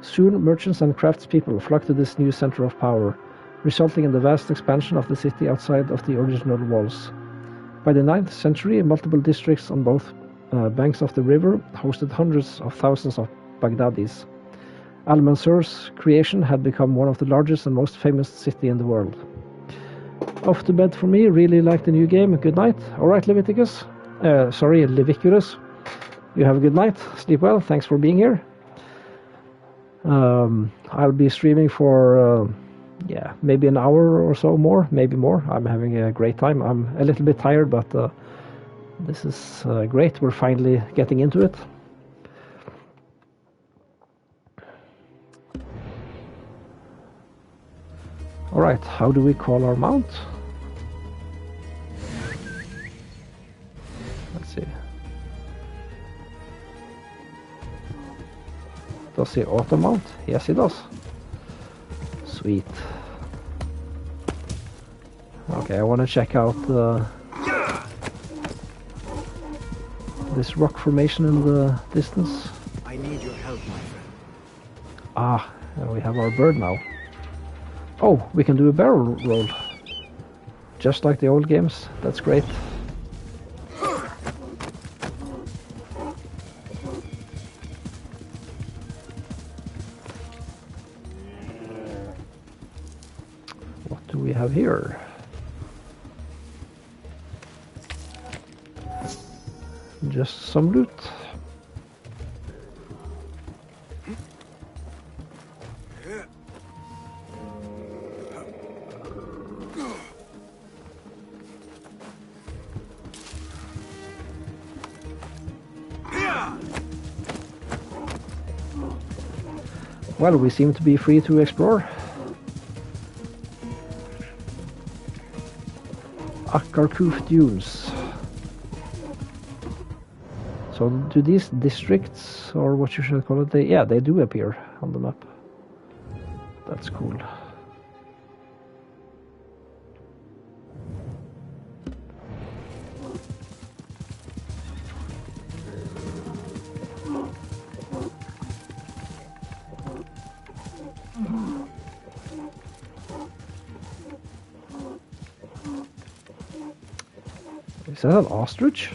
Soon, merchants and craftspeople flocked to this new center of power, resulting in the vast expansion of the city outside of the original walls. By the 9th century, multiple districts on both banks of the river hosted hundreds of thousands of Baghdadis. Al-Mansur's creation had become one of the largest and most famous city in the world. Off to bed for me. Really like the new game. Good night. Alright, Leviticus. Leviculus. You have a good night. Sleep well. Thanks for being here. I'll be streaming for maybe an hour or so more, maybe more. I'm having a great time. I'm a little bit tired, but this is great. We're finally getting into it. Alright, how do we call our mount? Let's see. Does he auto mount? Yes, he does. Sweet. Okay, I want to check out this rock formation in the distance. I need your help, my friend. Ah, and we have our bird now. Oh, we can do a barrel roll. Just like the old games. That's great. What do we have here? Just some loot. Well, we seem to be free to explore. Akarkuf Dunes. So do these districts, or what you should call it, they do appear on the map. That's cool. Is that an ostrich?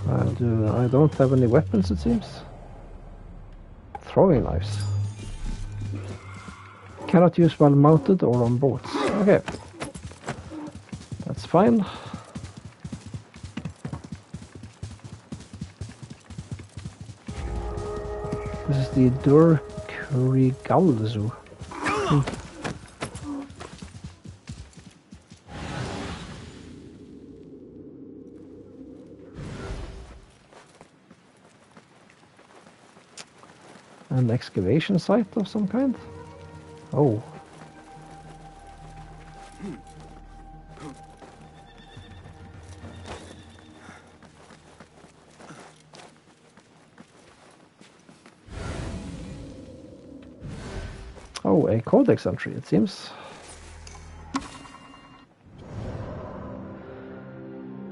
I don't have any weapons, it seems. Throwing knives. Cannot use while mounted or on boats. Okay. That's fine. This is the Kurigalzu. An excavation site of some kind? Oh. Oh, a codex entry, it seems.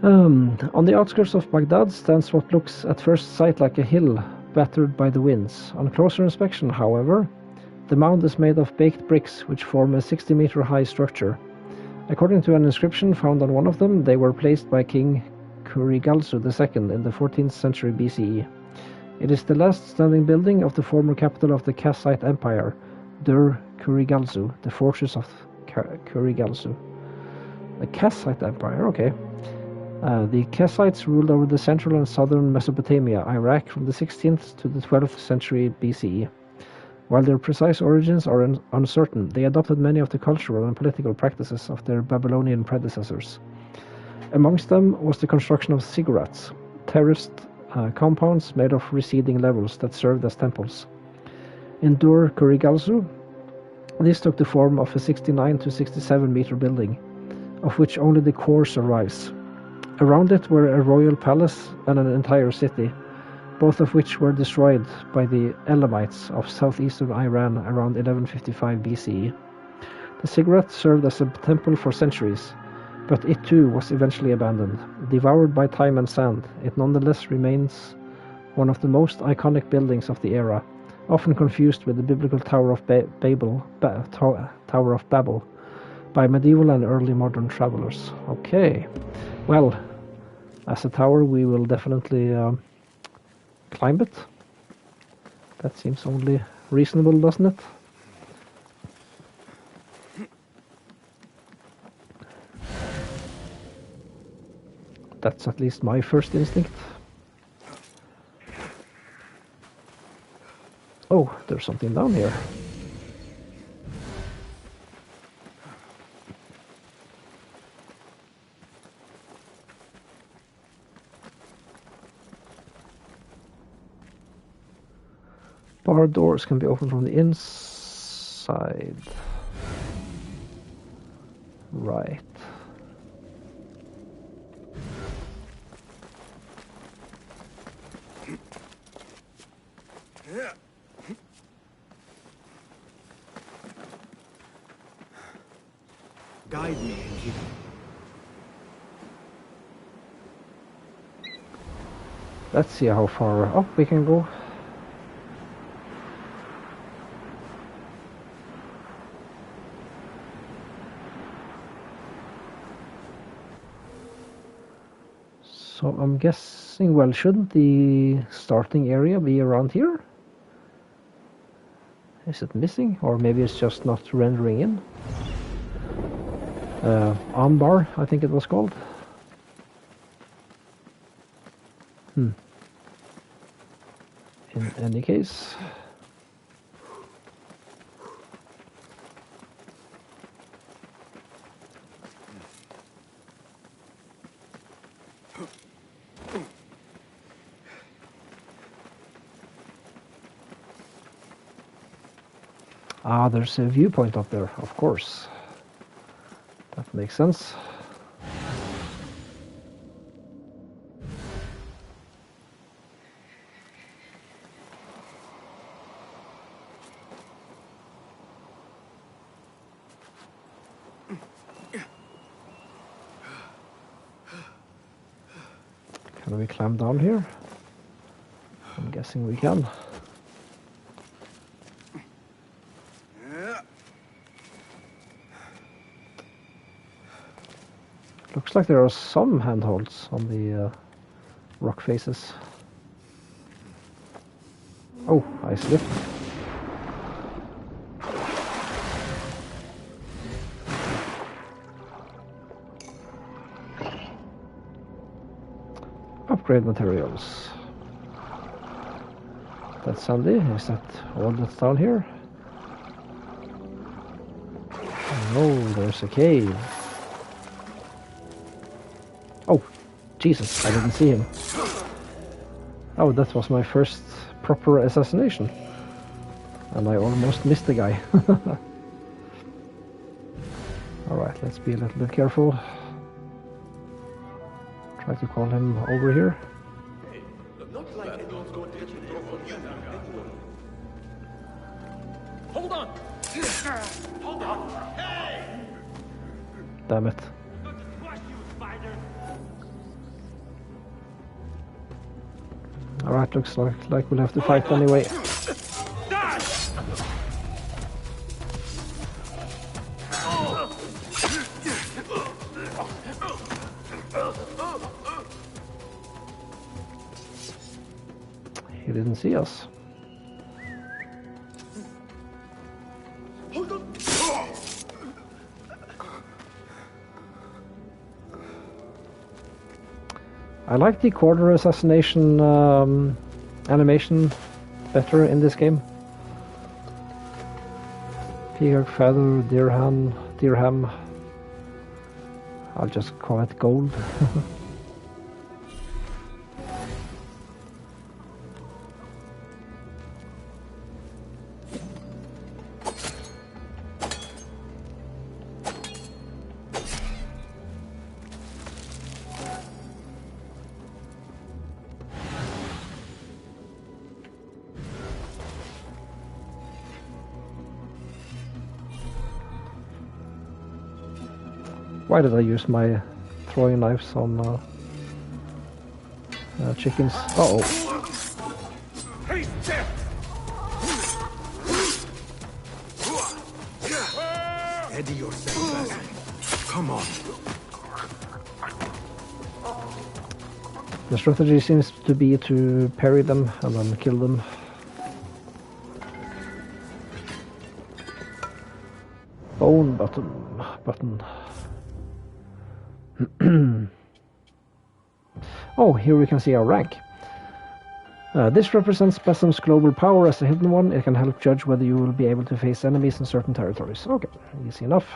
On the outskirts of Baghdad stands what looks at first sight like a hill battered by the winds. On closer inspection, however, the mound is made of baked bricks which form a 60-meter high structure. According to an inscription found on one of them, they were placed by King Kurigalzu II in the 14th century BCE. It is the last standing building of the former capital of the Kassite Empire, Dur Kurigalzu, the fortress of Kurigalzu. The Kassite Empire, okay. The Kassites ruled over the central and southern Mesopotamia, Iraq, from the 16th to the 12th century BCE. While their precise origins are uncertain, they adopted many of the cultural and political practices of their Babylonian predecessors. Amongst them was the construction of ziggurats, terraced compounds made of receding levels that served as temples. In Dur Kurigalzu, this took the form of a 69 to 67 meter building, of which only the core survives. Around it were a royal palace and an entire city, both of which were destroyed by the Elamites of southeastern Iran around 1155 BCE. The ziggurat served as a temple for centuries, but it too was eventually abandoned. Devoured by time and sand, it nonetheless remains one of the most iconic buildings of the era, often confused with the biblical Tower of Babel by medieval and early modern travelers. Okay, well, as a tower we will definitely climb it. That seems only reasonable, doesn't it? That's at least my first instinct. Oh, there's something down here. Bar doors can be opened from the inside. Right. Guide me, Enki. Let's see how far up we can go. So I'm guessing, well, shouldn't the starting area be around here? Is it missing? Or maybe it's just not rendering in? Armbar, I think it was called. In any case. Ah, there's a viewpoint up there, of course. That makes sense. Can we climb down here? I'm guessing we can. Looks like there are some handholds on the rock faces. Oh, I slipped. Upgrade materials. That's Sandy. Is that all that's down here? No, there's a cave. Oh, Jesus, I didn't see him. Oh, that was my first proper assassination. And I almost missed the guy. Alright, let's be a little bit careful. Try to call him over here. Hold on! Hold on! Hey! Damn it. Alright, looks like we'll have to fight anyway. He didn't see us. I like the quarter assassination animation better in this game. Peacock feather, dirham. I'll just call it gold. Why did I use my throwing knives on chickens? Uh-oh. Steady yourself, Basim. Come on. The strategy seems to be to parry them and then kill them. Bone button. Oh, here we can see our rank. This represents Basim's global power as a hidden one. It can help judge whether you will be able to face enemies in certain territories. Okay, easy enough.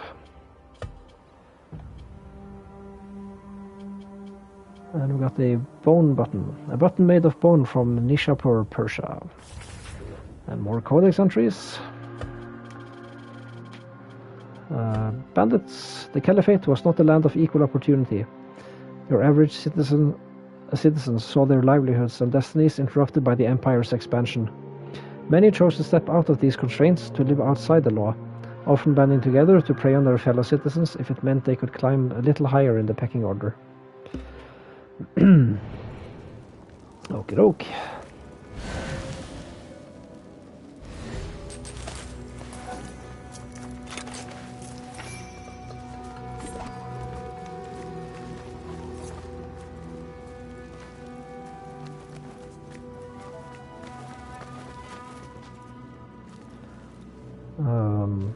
And we got a bone button. A button made of bone from Nishapur, Persia. And more codex entries. Bandits. The Caliphate was not a land of equal opportunity. Your average citizens saw their livelihoods and destinies interrupted by the Empire's expansion. Many chose to step out of these constraints to live outside the law, often banding together to prey on their fellow citizens if it meant they could climb a little higher in the pecking order. Okie doke.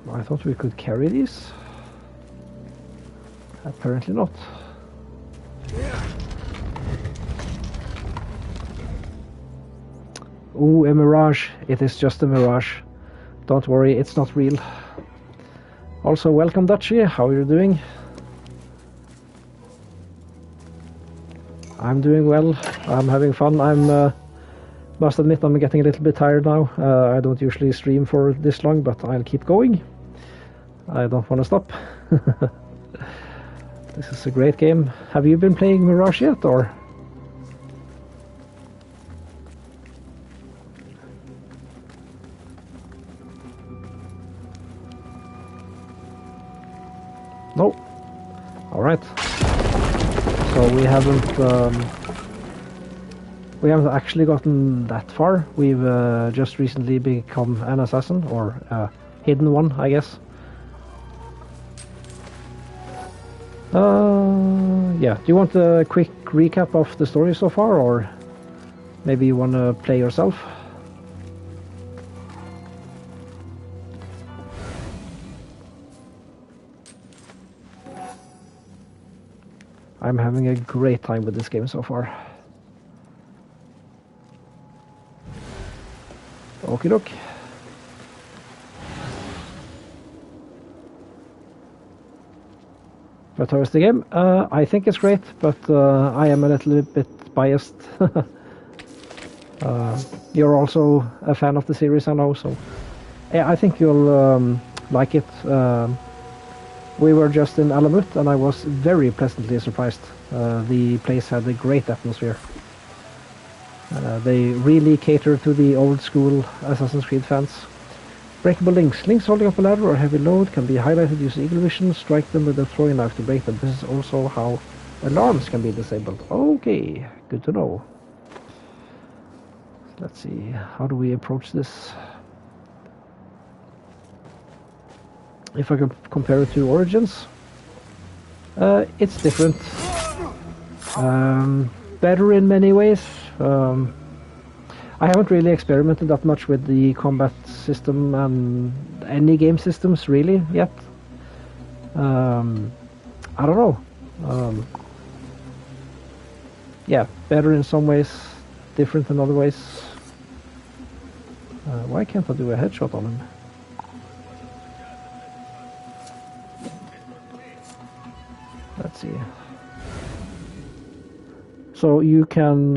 I thought we could carry these. Apparently not. Ooh, a mirage. It is just a mirage. Don't worry, it's not real. Also, welcome Dutchy. How are you doing? I'm doing well. I'm having fun. I'm must admit I'm getting a little bit tired now. I don't usually stream for this long, but I'll keep going. I don't want to stop. This is a great game. Have you been playing Mirage yet, or? No. Alright. So we haven't actually gotten that far. We've just recently become an assassin, or a hidden one, I guess. yeah, do you want a quick recap of the story so far, or maybe you want to play yourself? I'm having a great time with this game so far. Okie doke. But how is the game? I think it's great, but I am a little bit biased. You're also a fan of the series, I know, so yeah, I think you'll like it. We were just in Alamut, and I was very pleasantly surprised. The place had a great atmosphere. They really cater to the old school Assassin's Creed fans. Breakable links. Links holding up a ladder or heavy load can be highlighted using eagle vision. Strike them with a throwing knife to break them. This is also how alarms can be disabled. Okay, good to know. Let's see, how do we approach this? If I could compare it to Origins, it's different. Better in many ways. I haven't really experimented that much with the combat system and any game systems really yet. I don't know. Yeah, better in some ways, different in other ways. Why can't I do a headshot on him? Let's see. So you can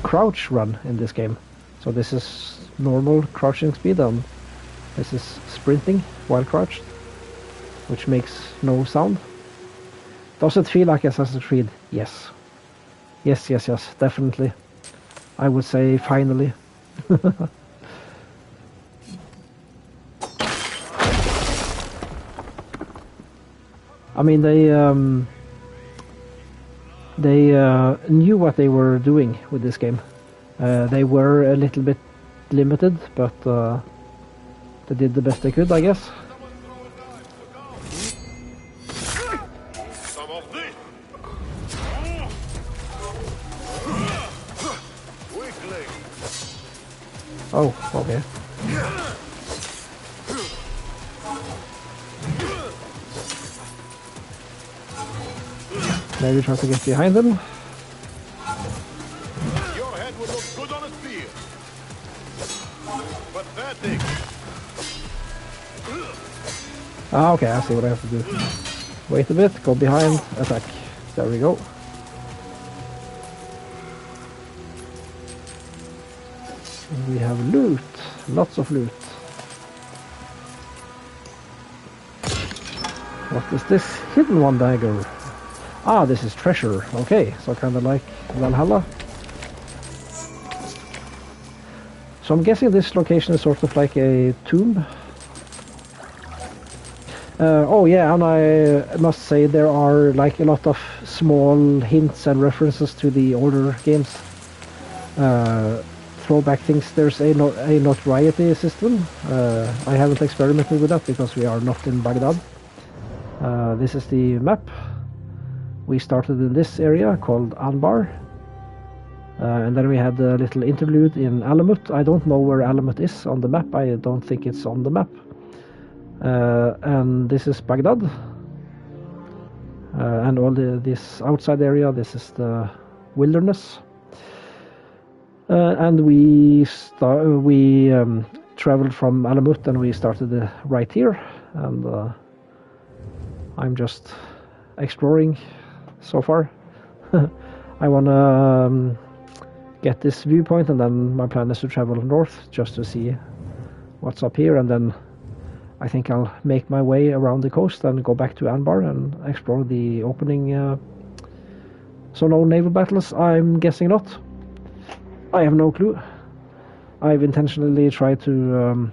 crouch run in this game. So this is normal crouching speed, and this is sprinting while crouched, which makes no sound. Does it feel like Assassin's Creed? Yes. Yes, yes, yes, definitely. I would say finally. I mean, they knew what they were doing with this game. They were a little bit limited, but they did the best they could, I guess. Oh, okay. Maybe try to get behind them. Your head would look good on a spear. Pathetic. Ah, okay, I see what I have to do. Wait a bit, go behind, attack. There we go. We have loot, lots of loot. What is this hidden one dagger? Ah, this is treasure. Okay, so kind of like Valhalla. So I'm guessing this location is sort of like a tomb. Oh yeah, and I must say there are like a lot of small hints and references to the older games. Throwback things. There's a notoriety system. I haven't experimented with that because we are not in Baghdad. This is the map. We started in this area called Anbar. And then we had a little interlude in Alamut. I don't know where Alamut is on the map. I don't think it's on the map. And this is Baghdad. And all this outside area, this is the wilderness. And we traveled from Alamut and we started right here. And I'm just exploring so far. I want to get this viewpoint, and then my plan is to travel north just to see what's up here, and then I think I'll make my way around the coast and go back to Anbar and explore the opening. So no naval battles, I'm guessing not. I have no clue. I've intentionally tried to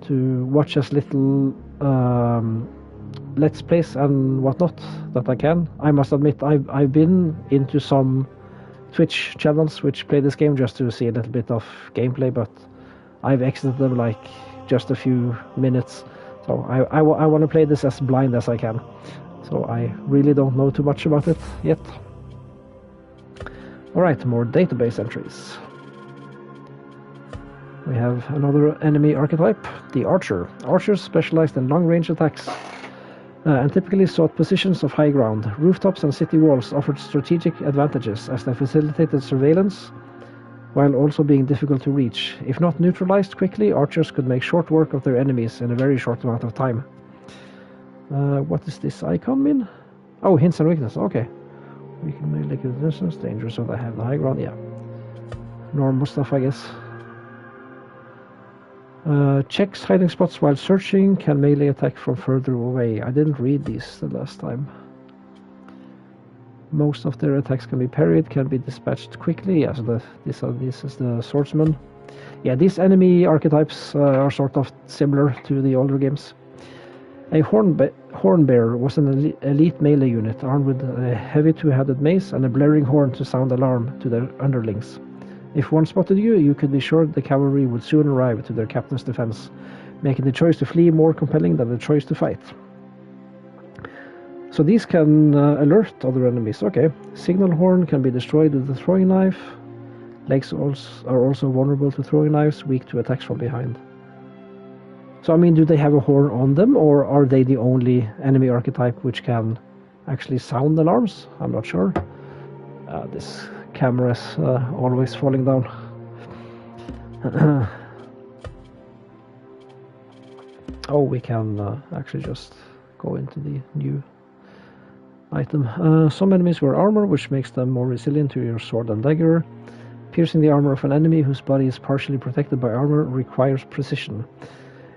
watch as little Let's Plays and whatnot that I can. I must admit I've been into some Twitch channels which play this game just to see a little bit of gameplay, but I've exited them like just a few minutes. So I want to play this as blind as I can. So I really don't know too much about it yet. Alright, more database entries. We have another enemy archetype, the Archer. Archers specialized in long-range attacks and typically sought positions of high ground. Rooftops and city walls offered strategic advantages as they facilitated surveillance while also being difficult to reach. If not neutralized quickly, archers could make short work of their enemies in a very short amount of time. What does this icon mean? Oh, hints and weakness, okay. We can melee kill distance, danger, so they have the high ground, yeah. Normal stuff, I guess. Checks hiding spots while searching, can melee attack from further away. I didn't read these the last time. Most of their attacks can be parried, can be dispatched quickly. Yeah, so this is the swordsman. Yeah, these enemy archetypes are sort of similar to the older games. A hornbearer was an elite melee unit armed with a heavy two-handed mace and a blaring horn to sound alarm to their underlings. If one spotted you, you could be sure the cavalry would soon arrive to their captain's defense, making the choice to flee more compelling than the choice to fight. So these can alert other enemies. Okay. Signal horn can be destroyed with a throwing knife. Legs are also vulnerable to throwing knives, weak to attacks from behind. So I mean, do they have a horn on them, or are they the only enemy archetype which can actually sound alarms? I'm not sure. This camera is always falling down. Oh, we can actually just go into the new item. Some enemies wear armor, which makes them more resilient to your sword and dagger. Piercing the armor of an enemy whose body is partially protected by armor requires precision.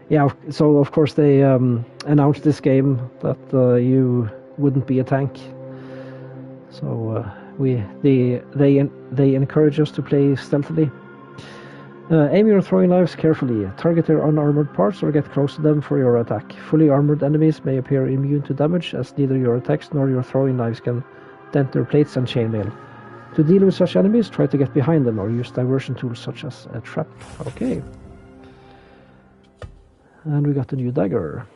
Yeah, so of course they announced this game that you wouldn't be a tank. So they encourage us to play stealthily. Aim your throwing knives carefully. Target their unarmored parts or get close to them for your attack. Fully armored enemies may appear immune to damage, as neither your attacks nor your throwing knives can dent their plates and chainmail. To deal with such enemies, try to get behind them or use diversion tools such as a trap. Okay. And we got the new dagger.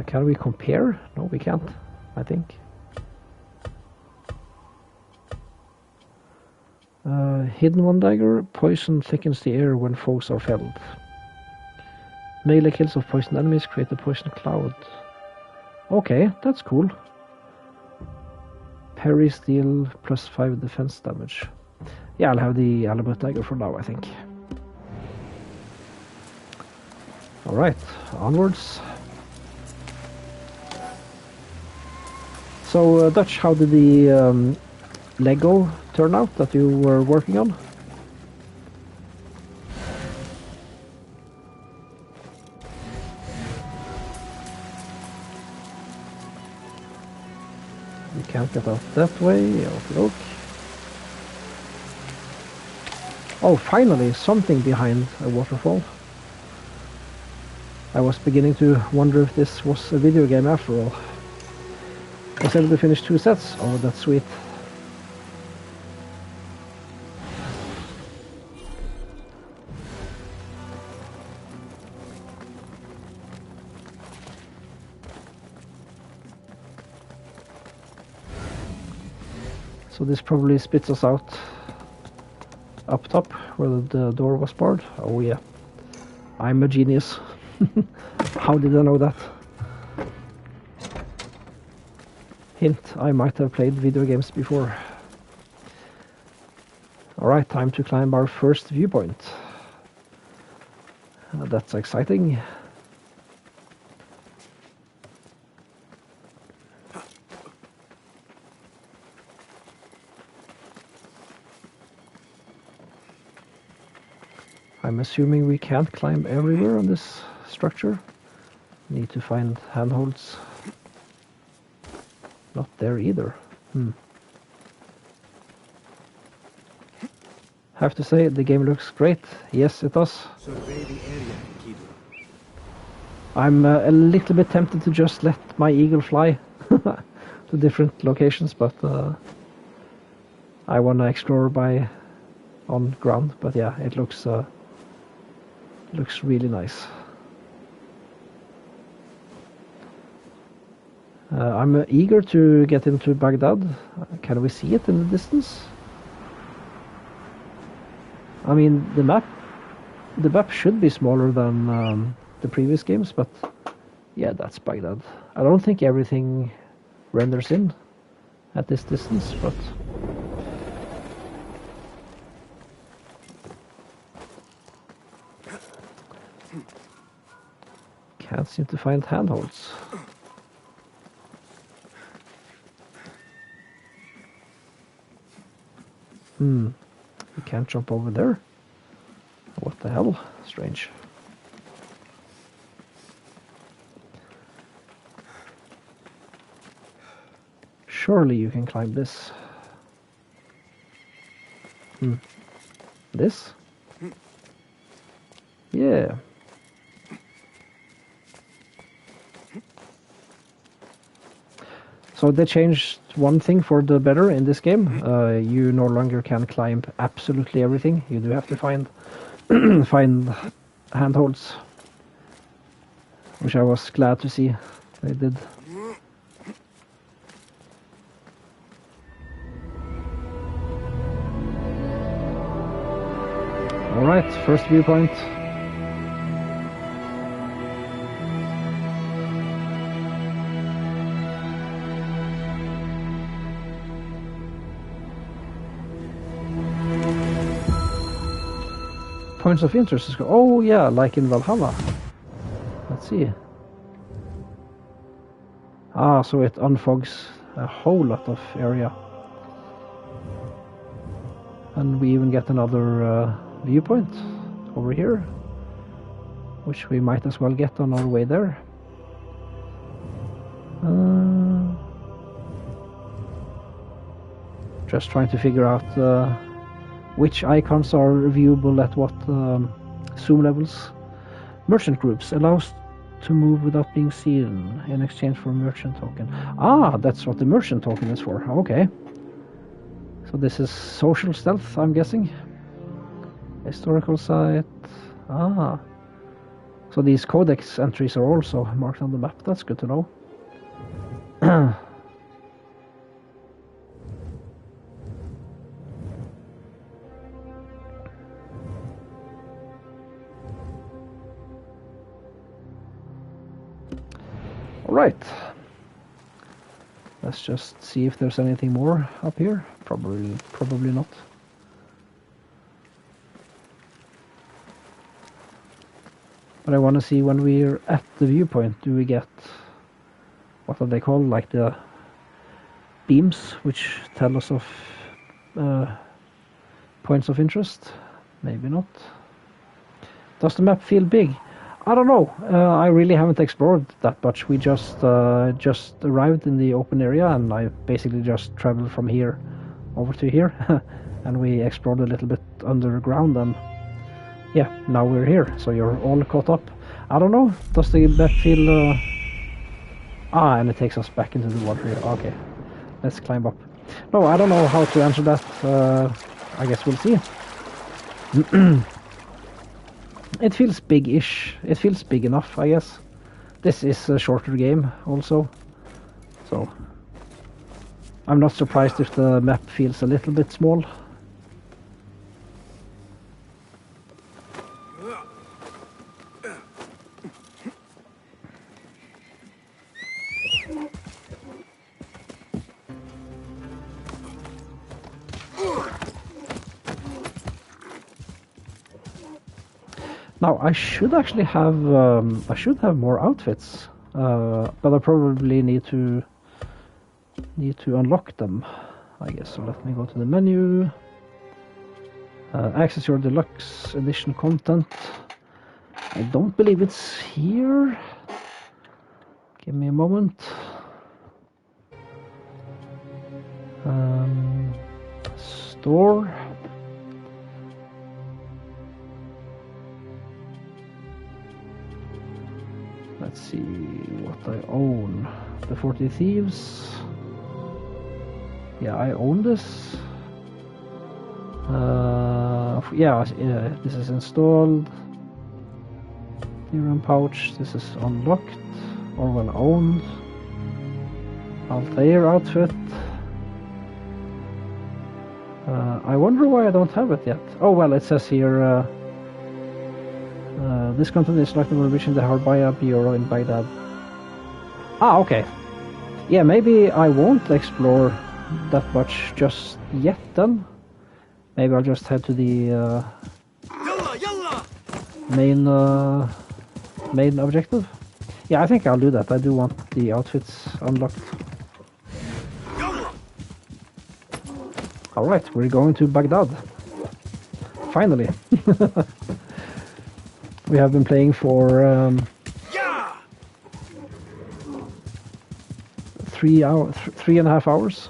Can we compare? No, we can't, I think. Hidden one dagger. Poison thickens the air when foes are felled. Melee kills of poisoned enemies create a poison cloud. Okay, that's cool. Parry steal +5 defense damage. Yeah, I'll have the Alamut dagger for now, I think. Alright, onwards. So, Dutch, how did the Lego turn out that you were working on? You can't get out that way. Okay. Oh, finally, something behind a waterfall. I was beginning to wonder if this was a video game after all. I was able to finish 2 sets. Oh, that's sweet. So this probably spits us out up top where the door was barred. Oh yeah, I'm a genius. How did I know that? Hint, I might have played video games before. Alright, time to climb our first viewpoint. That's exciting. I'm assuming we can't climb everywhere on this structure. Need to find handholds. Not there either. Have to say, the game looks great. Yes, it does. Survey the area, Kido. I'm a little bit tempted to just let my eagle fly to different locations, but I want to explore on ground. But yeah, it looks really nice. I'm eager to get into Baghdad. Can we see it in the distance? I mean, the map should be smaller than the previous games, but yeah, that's Baghdad. I don't think everything renders in at this distance, but can't seem to find handholds. You can't jump over there. What the hell? Strange. Surely you can climb this. This? Yeah. So they changed one thing for the better in this game. You no longer can climb absolutely everything. You do have to find find handholds, which I was glad to see they did. All right, first viewpoint. Points of interest. Oh yeah, like in Valhalla. Let's see. Ah, so it unfogs a whole lot of area. And we even get another viewpoint over here, which we might as well get on our way there. Just trying to figure out which icons are viewable at what zoom levels. Merchant groups allows to move without being seen in exchange for a merchant token. Ah, that's what the merchant token is for. Okay. So this is social stealth, I'm guessing. Historical site. Ah. So these codex entries are also marked on the map. That's good to know. Alright. Let's just see if there's anything more up here. Probably not. But I want to see when we're at the viewpoint, do we get, what are they called, like the beams, which tell us of points of interest? Maybe not. Does the map feel big? I don't know. I really haven't explored that much. We just arrived in the open area, and I basically just traveled from here over to here, and we explored a little bit underground, and yeah, now we're here. So you're all caught up. I don't know. Does the map feel? And it takes us back into the water here. Okay, let's climb up. No, I don't know how to answer that. I guess we'll see. It feels big-ish. It feels big enough, I guess. This is a shorter game also, so I'm not surprised if the map feels a little bit small. Now I should actually have more outfits, but I probably need to unlock them, I guess. So let me go to the menu, access your deluxe edition content. I don't believe it's here. Give me a moment. Store. Let's see what I own. The 40 Thieves. Yeah, I own this. Yeah, this is installed. DRAM pouch. This is unlocked or well owned. Altair outfit. I wonder why I don't have it yet. Oh well, it says here this content is like the revision the Harbaya Bureau in Baghdad. Ah, okay. Yeah, maybe I won't explore that much just yet then. Maybe I'll just head to the main objective. Yeah, I think I'll do that. I do want the outfits unlocked. Alright, we're going to Baghdad. Finally. We have been playing for 3.5 hours.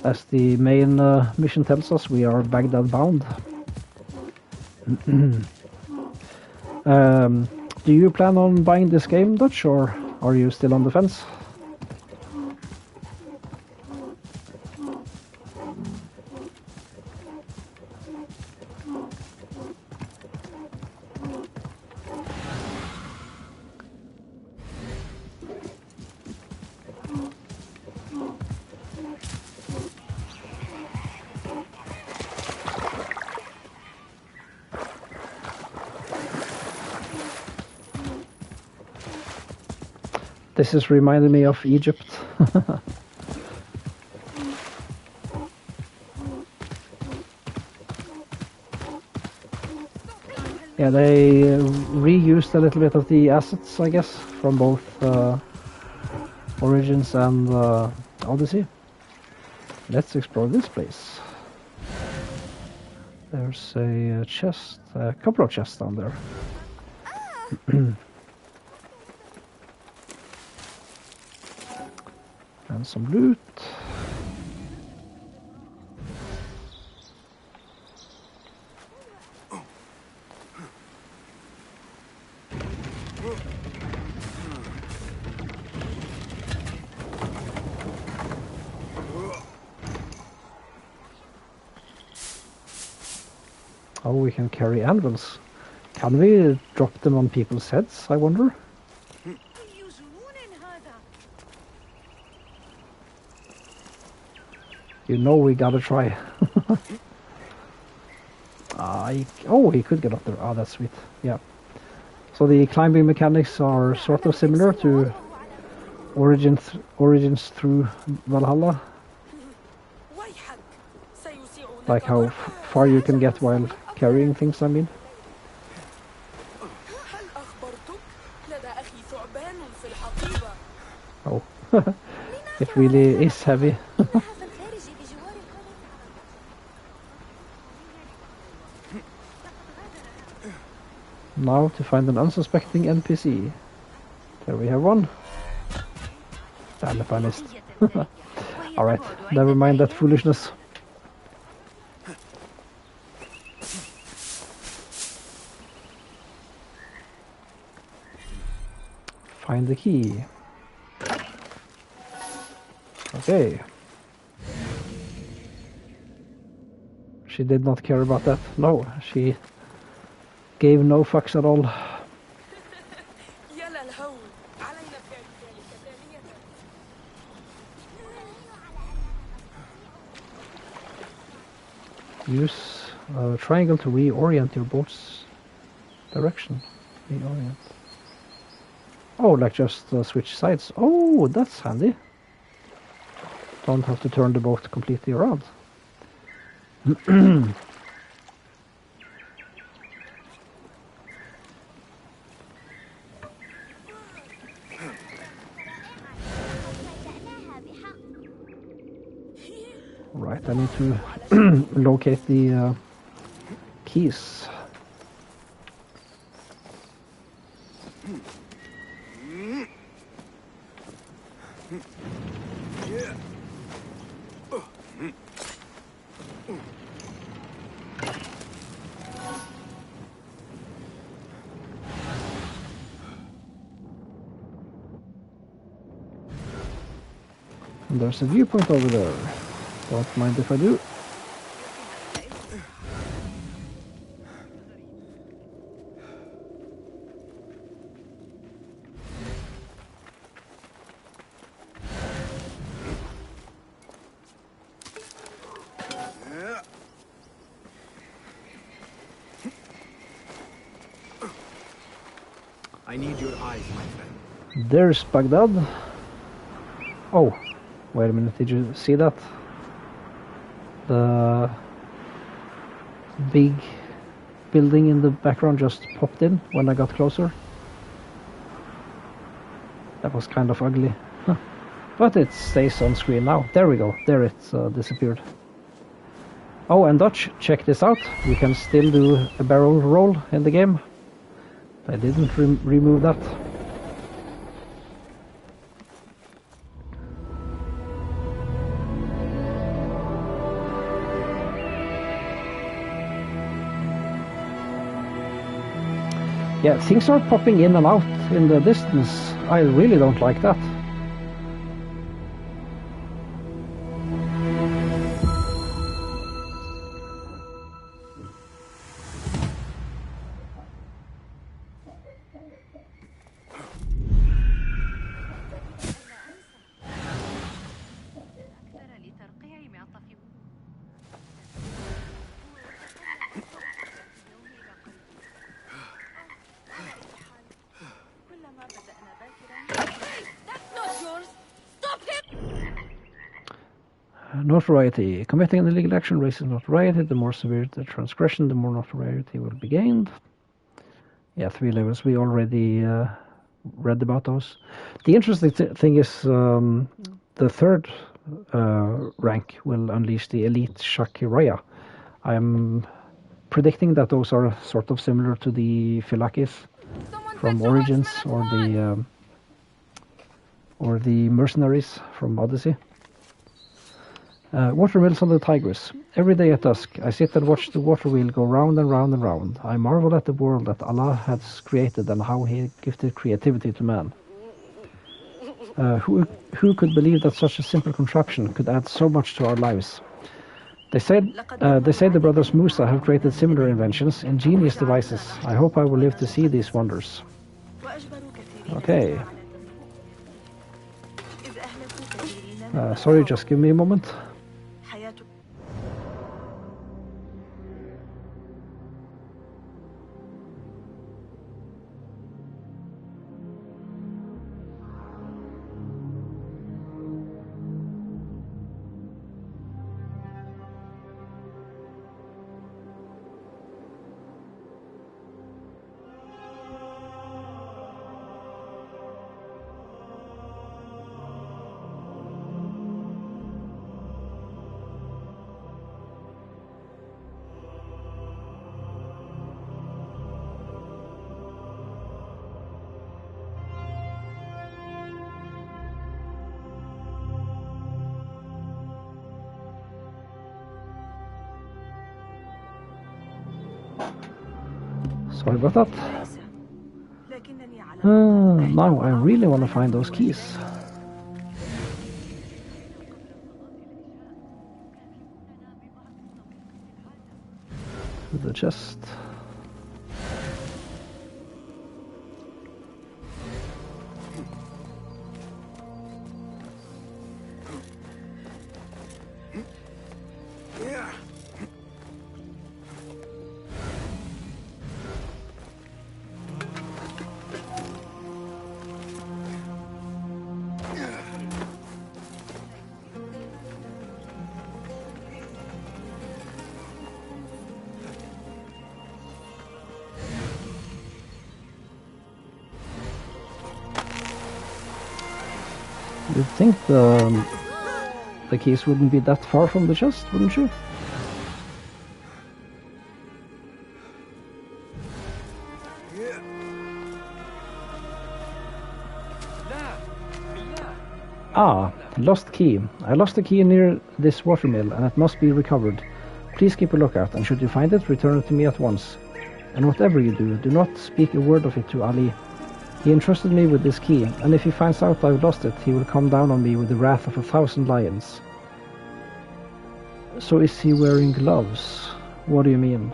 As the main mission tells us, we are Baghdad bound. Do you plan on buying this game, Dutch, or are you still on the fence? This is reminding me of Egypt. Yeah, they reused a little bit of the assets, I guess, from both Origins and Odyssey. Let's explore this place. There's a chest, a couple of chests down there. And some loot. Oh, we can carry anvils. Can we drop them on people's heads, I wonder? You know we gotta try. Oh, he could get up there. Oh, that's sweet. Yeah. So the climbing mechanics are sort of similar to Origins through Valhalla. Like how far you can get while carrying things, I mean. Oh, it really is heavy. Now to find an unsuspecting NPC. There we have one. Damn it, I missed. Alright, never mind that foolishness. Find the key. Okay. She did not care about that. No, she gave no fucks at all. Use triangle to reorient your boat's direction. Reorient. Oh, like just switch sides. Oh, that's handy. Don't have to turn the boat completely around. Right, I need to locate the keys. And there's a viewpoint over there. Don't mind if I do. I need your eyes, my friend. There's Baghdad. Oh, wait a minute, did you see that? The big building in the background just popped in when I got closer. That was kind of ugly. Huh. But it stays on screen now. There we go. There it disappeared. Oh, and Dutch, check this out. You can still do a barrel roll in the game. I didn't remove that. Yeah, things are popping in and out in the distance. I really don't like that. Notoriety. Committing an illegal action raises notoriety. The more severe the transgression, the more notoriety will be gained. Yeah, 3 levels. We already read about those. The interesting thing is the third rank will unleash the elite Shakiraya. I'm predicting that those are sort of similar to the Philakis from Origins or the mercenaries from Odyssey. Water mills on the Tigris. Every day at dusk, I sit and watch the water wheel go round and round and round. I marvel at the world that Allah has created and how He gifted creativity to man. Who could believe that such a simple contraption could add so much to our lives? They say the brothers Musa have created similar inventions, ingenious devices. I hope I will live to see these wonders. Okay. Sorry, just give me a moment. Sorry about that. Now I really want to find those keys. The chest. You'd think the keys wouldn't be that far from the chest, wouldn't you? Ah, lost key. I lost a key near this watermill and it must be recovered. Please keep a lookout, and should you find it, return it to me at once. And whatever you do, do not speak a word of it to Ali. He entrusted me with this key, and if he finds out I've lost it, he will come down on me with the wrath of 1,000 lions. So is he wearing gloves? What do you mean?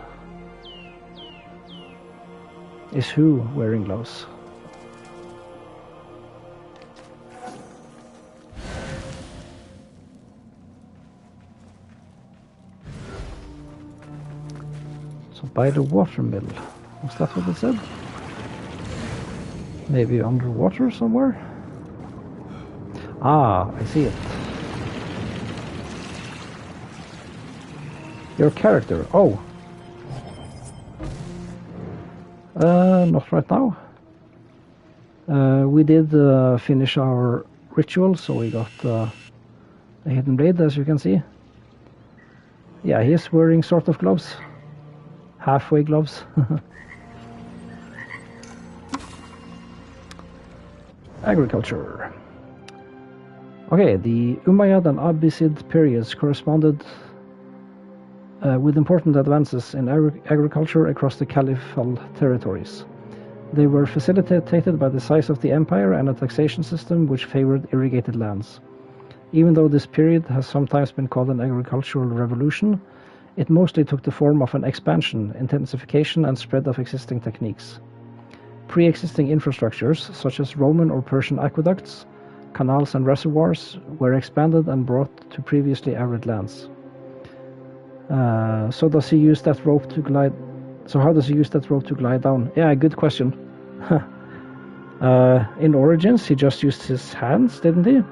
Is who wearing gloves? So by the watermill. Was that what it said? Maybe underwater somewhere? Ah, I see it. Your character. Oh. Not right now. We did finish our ritual, so we got a hidden blade, as you can see. Yeah, he is wearing sort of gloves. Halfway gloves. Agriculture. Okay, the Umayyad and Abbasid periods corresponded with important advances in agriculture across the Caliphal territories. They were facilitated by the size of the empire and a taxation system which favored irrigated lands. Even though this period has sometimes been called an agricultural revolution, it mostly took the form of an expansion, intensification, and spread of existing techniques. Pre-existing infrastructures, such as Roman or Persian aqueducts, canals and reservoirs, were expanded and brought to previously arid lands. So does he use that rope to glide? So how does he use that rope to glide down? Yeah, good question. In Origins, he just used his hands, didn't he?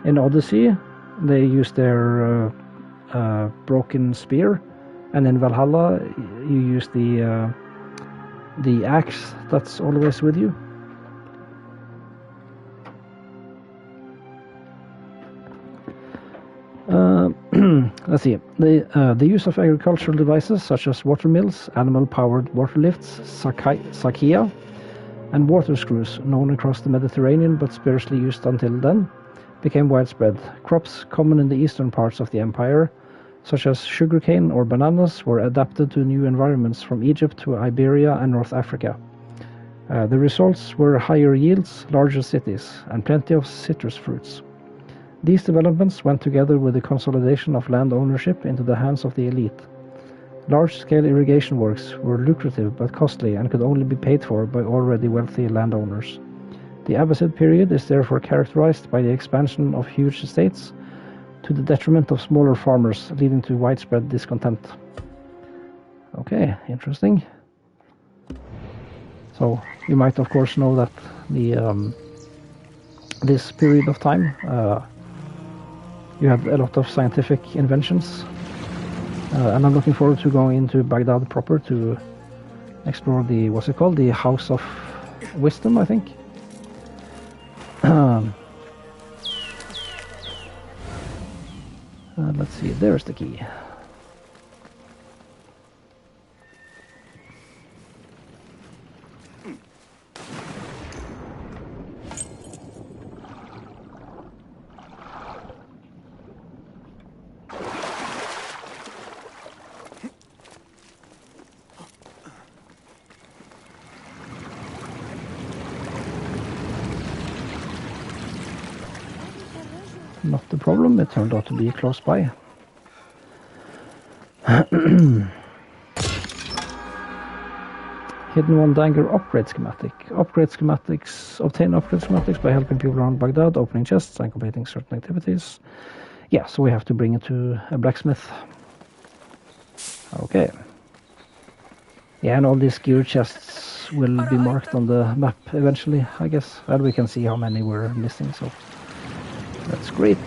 In Odyssey, they used their broken spear, and in Valhalla, you use the axe that's always with you. Let's see. The use of agricultural devices such as water mills, animal-powered water lifts, sakia, and water screws, known across the Mediterranean but sparsely used until then, became widespread. Crops common in the eastern parts of the empire, such as sugarcane or bananas, were adapted to new environments from Egypt to Iberia and North Africa. The results were higher yields, larger cities, and plenty of citrus fruits. These developments went together with the consolidation of land ownership into the hands of the elite. Large-scale irrigation works were lucrative but costly and could only be paid for by already wealthy landowners. The Abbasid period is therefore characterized by the expansion of huge estates to the detriment of smaller farmers, leading to widespread discontent. Okay, interesting. So you might of course know that the this period of time you had a lot of scientific inventions, and I'm looking forward to going into Baghdad proper to explore the, what's it called, the House of Wisdom, I think. Let's see, there's the key. Not the problem, it turned out to be close by. Hidden One Dagger upgrade schematic. Obtain upgrade schematics by helping people around Baghdad, opening chests and completing certain activities. Yeah, so we have to bring it to a blacksmith. Okay. Yeah, and all these gear chests will be marked on the map eventually, I guess. And we can see how many we're missing, so that's great.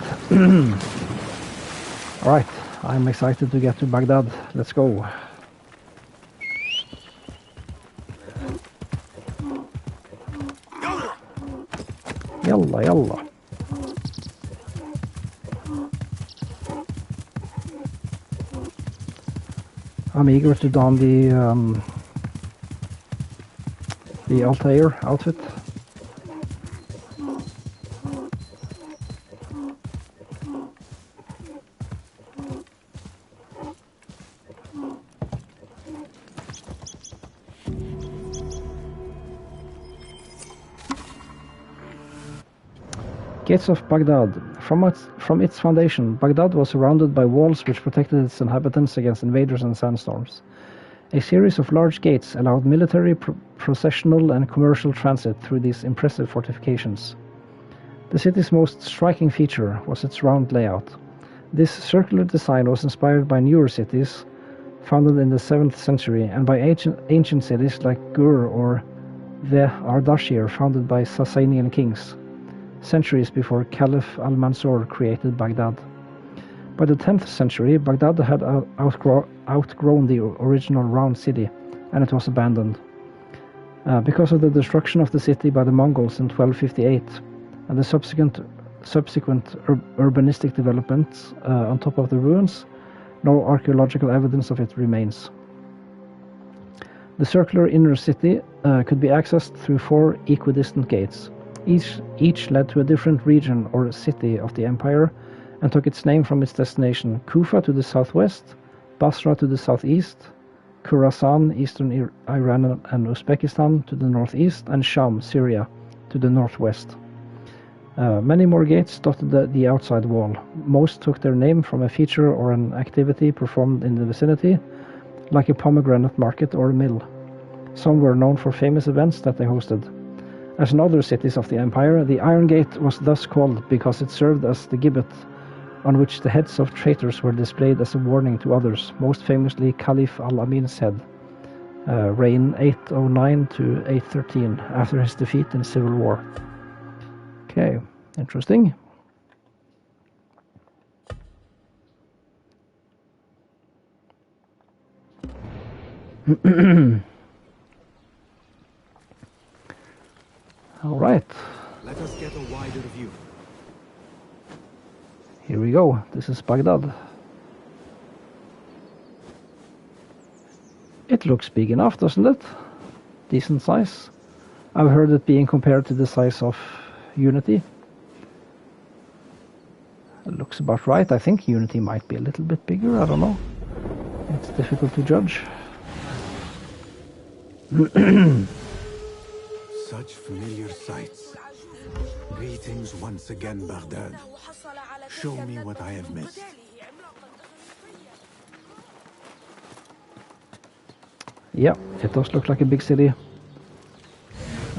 Alright, I'm excited to get to Baghdad. Let's go. Yalla, yalla. I'm eager to don the Altair outfit. Gates of Baghdad. From its foundation, Baghdad was surrounded by walls which protected its inhabitants against invaders and sandstorms. A series of large gates allowed military, processional, and commercial transit through these impressive fortifications. The city's most striking feature was its round layout. This circular design was inspired by newer cities founded in the 7th century and by ancient cities like Gur or the Ardashir founded by Sasanian kings, centuries before Caliph al-Mansur created Baghdad. By the 10th century, Baghdad had outgrown the original round city, and it was abandoned. Because of the destruction of the city by the Mongols in 1258, and the subsequent urbanistic developments on top of the ruins, no archaeological evidence of it remains. The circular inner city could be accessed through 4 equidistant gates. Each led to a different region or city of the empire, and took its name from its destination: Kufa to the southwest, Basra to the southeast, Khorasan, eastern Iran and Uzbekistan to the northeast, and Sham, Syria, to the northwest. Many more gates dotted the outside wall. Most took their name from a feature or an activity performed in the vicinity, like a pomegranate market or a mill. Some were known for famous events that they hosted. As in other cities of the empire, the Iron Gate was thus called because it served as the gibbet on which the heads of traitors were displayed as a warning to others, most famously Caliph al-Amin's head, reign 809 to 813, after his defeat in civil war. Okay, interesting. All right. Let us get a wider view. Here we go. This is Baghdad. It looks big enough, doesn't it? Decent size. I've heard it being compared to the size of Unity. It looks about right. I think Unity might be a little bit bigger. I don't know. It's difficult to judge. Such familiar sights. Greetings once again, Baghdad. Show me what I have missed. Yeah, it does look like a big city.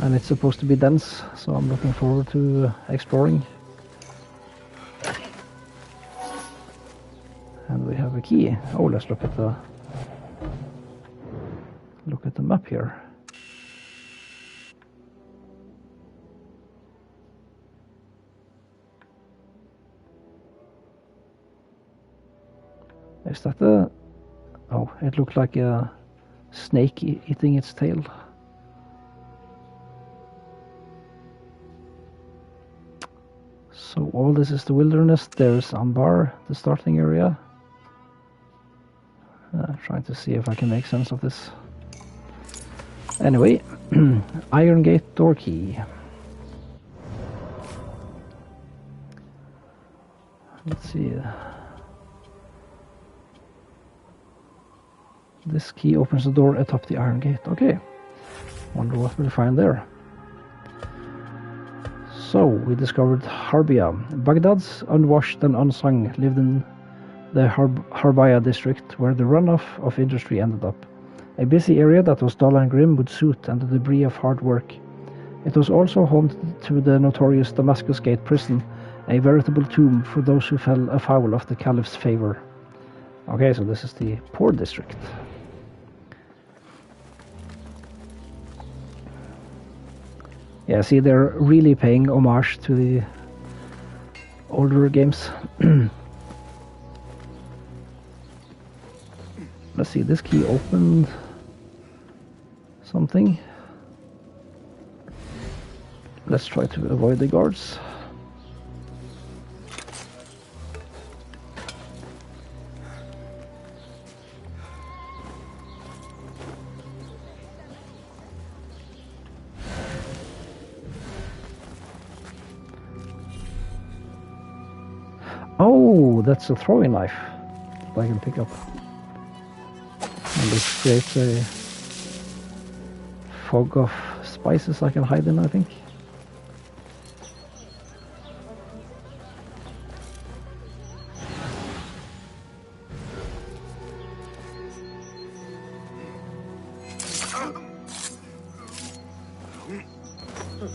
And it's supposed to be dense, so I'm looking forward to exploring. And we have a key. Oh, let's look at the map here. Is that a... Oh, it looked like a snake eating its tail. So all this is the wilderness. There's Ambar, the starting area. Trying to see if I can make sense of this. Anyway, Iron Gate door key. Let's see. This key opens the door atop the Iron Gate. Okay. Wonder what we'll find there. So, we discovered Harbia. Baghdad's unwashed and unsung lived in the Harbia district, where the runoff of industry ended up. A busy area that was dull and grim with soot and the debris of hard work. It was also home to the notorious Damascus Gate prison, a veritable tomb for those who fell afoul of the Caliph's favor. Okay, so this is the poor district. Yeah, see, they're really paying homage to the older games. Let's see, this key opened something. Let's try to avoid the guards. Oh, that's a throwing knife that I can pick up. And this creates a fog of spices I can hide in, I think. So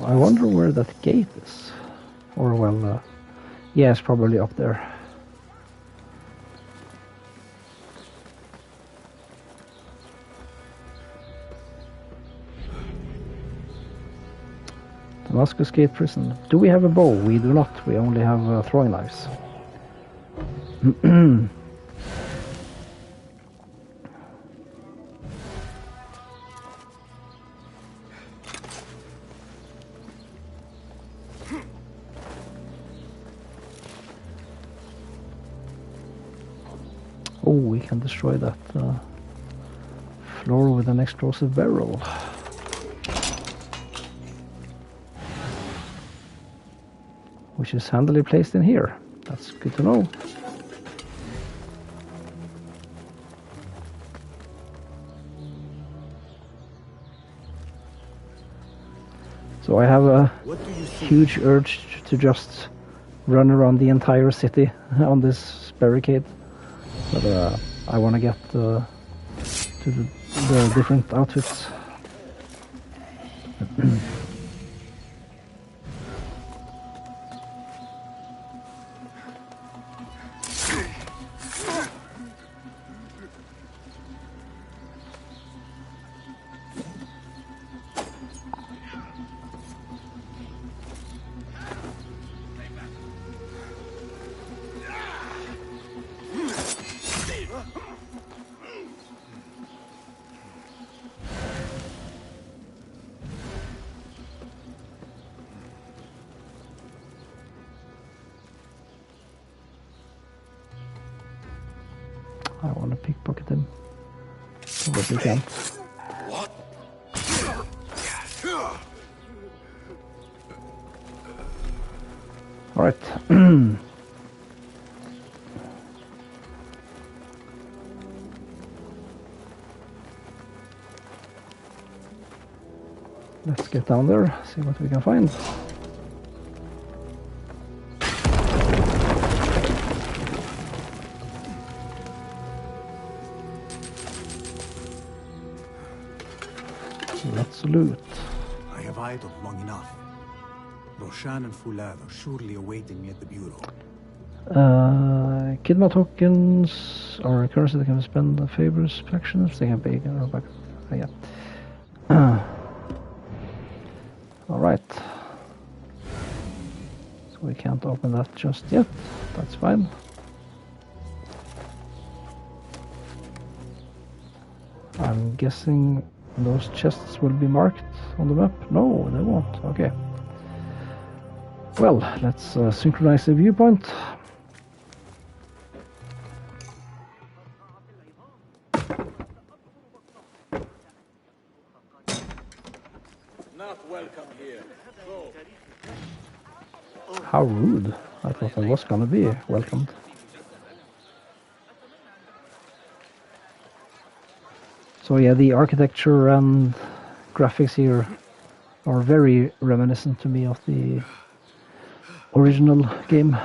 I wonder where that gate is. Or well, yeah, it's probably up there. Damascus Gate Prison. Do we have a bow? We do not. We only have throwing knives. Oh, we can destroy that floor with an explosive barrel. Which is handily placed in here. That's good to know. So I have a huge urge to just run around the entire city on this barricade. But I want to get to the different outfits. I want to pickpocket him, but we can't. What? All right. Let's get down there, see what we can find. Let's loot. I have idled long enough. Roshan and Fulad are surely awaiting me at the bureau. Kidma tokens are a currency that can spend the favors factions. They can pay or back. Yeah. All right. So we can't open that just yet. That's fine. I'm guessing those chests will be marked on the map. No, they won't. Okay. Well, let's synchronize the viewpoint. Not welcome here. Go. How rude. I thought I was gonna be welcomed. So yeah, the architecture and graphics here are very reminiscent to me of the original game.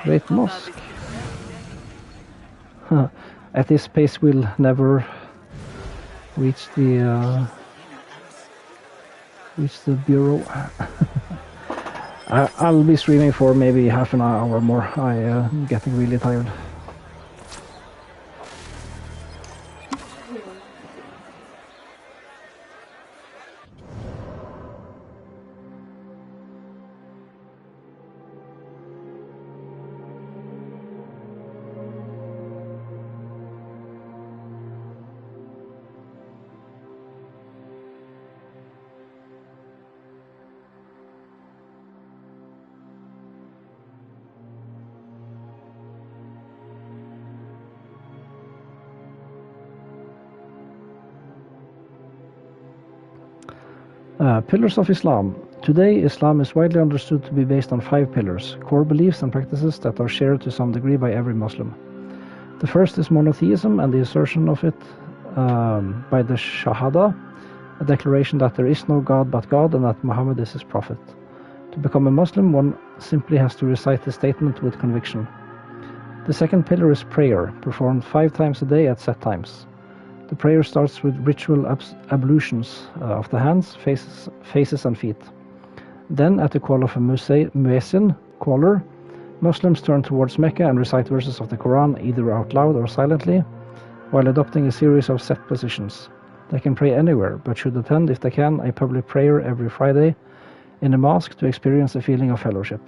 Great mosque. Huh. At this pace we'll never reach the bureau. I'll be streaming for maybe half an hour more. I'm getting really tired. Pillars of Islam. Today, Islam is widely understood to be based on 5 pillars, core beliefs and practices that are shared to some degree by every Muslim. The first is monotheism and the assertion of it by the Shahada, a declaration that there is no God but God and that Muhammad is his prophet. To become a Muslim, one simply has to recite the statement with conviction. The second pillar is prayer, performed 5 times a day at set times. The prayer starts with ritual ablutions of the hands, faces and feet. Then, at the call of a muezzin, caller, Muslims turn towards Mecca and recite verses of the Quran either out loud or silently, while adopting a series of set positions. They can pray anywhere, but should attend, if they can, a public prayer every Friday in a mosque to experience a feeling of fellowship.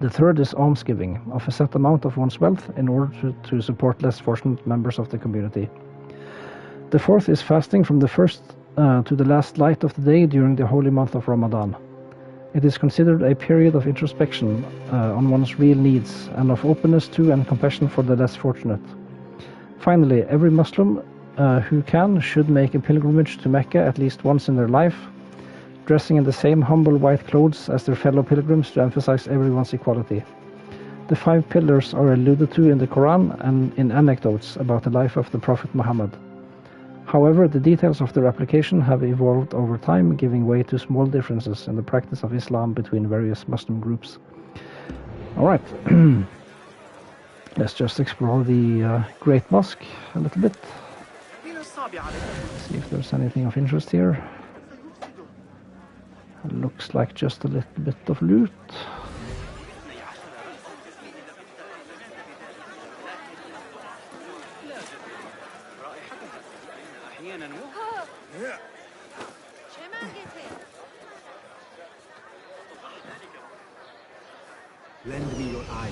The third is almsgiving, of a set amount of one's wealth in order to support less fortunate members of the community. The fourth is fasting from the first to the last light of the day during the holy month of Ramadan. It is considered a period of introspection on one's real needs and of openness to and compassion for the less fortunate. Finally, every Muslim who can should make a pilgrimage to Mecca at least once in their life, dressing in the same humble white clothes as their fellow pilgrims to emphasize everyone's equality. The 5 pillars are alluded to in the Quran and in anecdotes about the life of the Prophet Muhammad. However, the details of their application have evolved over time, giving way to small differences in the practice of Islam between various Muslim groups. Alright, let's just explore the Great Mosque a little bit. See if there's anything of interest here. Looks like just a little bit of loot. Lend me your eyes.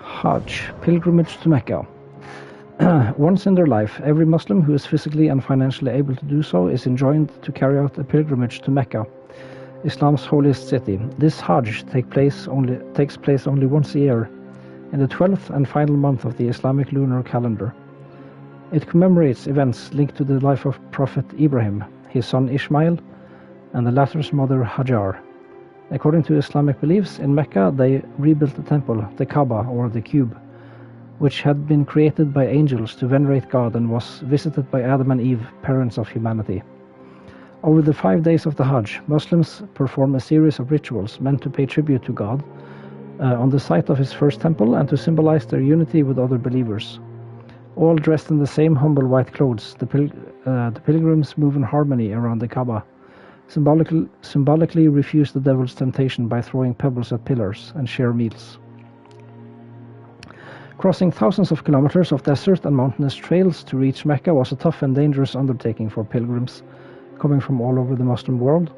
Hajj, pilgrimage to Mecca. Once in their life, every Muslim who is physically and financially able to do so is enjoined to carry out a pilgrimage to Mecca, Islam's holiest city. This Hajj takes place only once a year, in the 12th and final month of the Islamic lunar calendar. It commemorates events linked to the life of Prophet Ibrahim, his son Ishmael, and the latter's mother Hajar. According to Islamic beliefs, in Mecca they rebuilt the temple, the Kaaba or the Cube, which had been created by angels to venerate God and was visited by Adam and Eve, parents of humanity. Over the 5 days of the Hajj, Muslims perform a series of rituals meant to pay tribute to God on the site of his first temple and to symbolize their unity with other believers. All dressed in the same humble white clothes, the pilgrims move in harmony around the Kaaba, symbolically refuse the devil's temptation by throwing pebbles at pillars and share meals. Crossing thousands of kilometers of desert and mountainous trails to reach Mecca was a tough and dangerous undertaking for pilgrims coming from all over the Muslim world.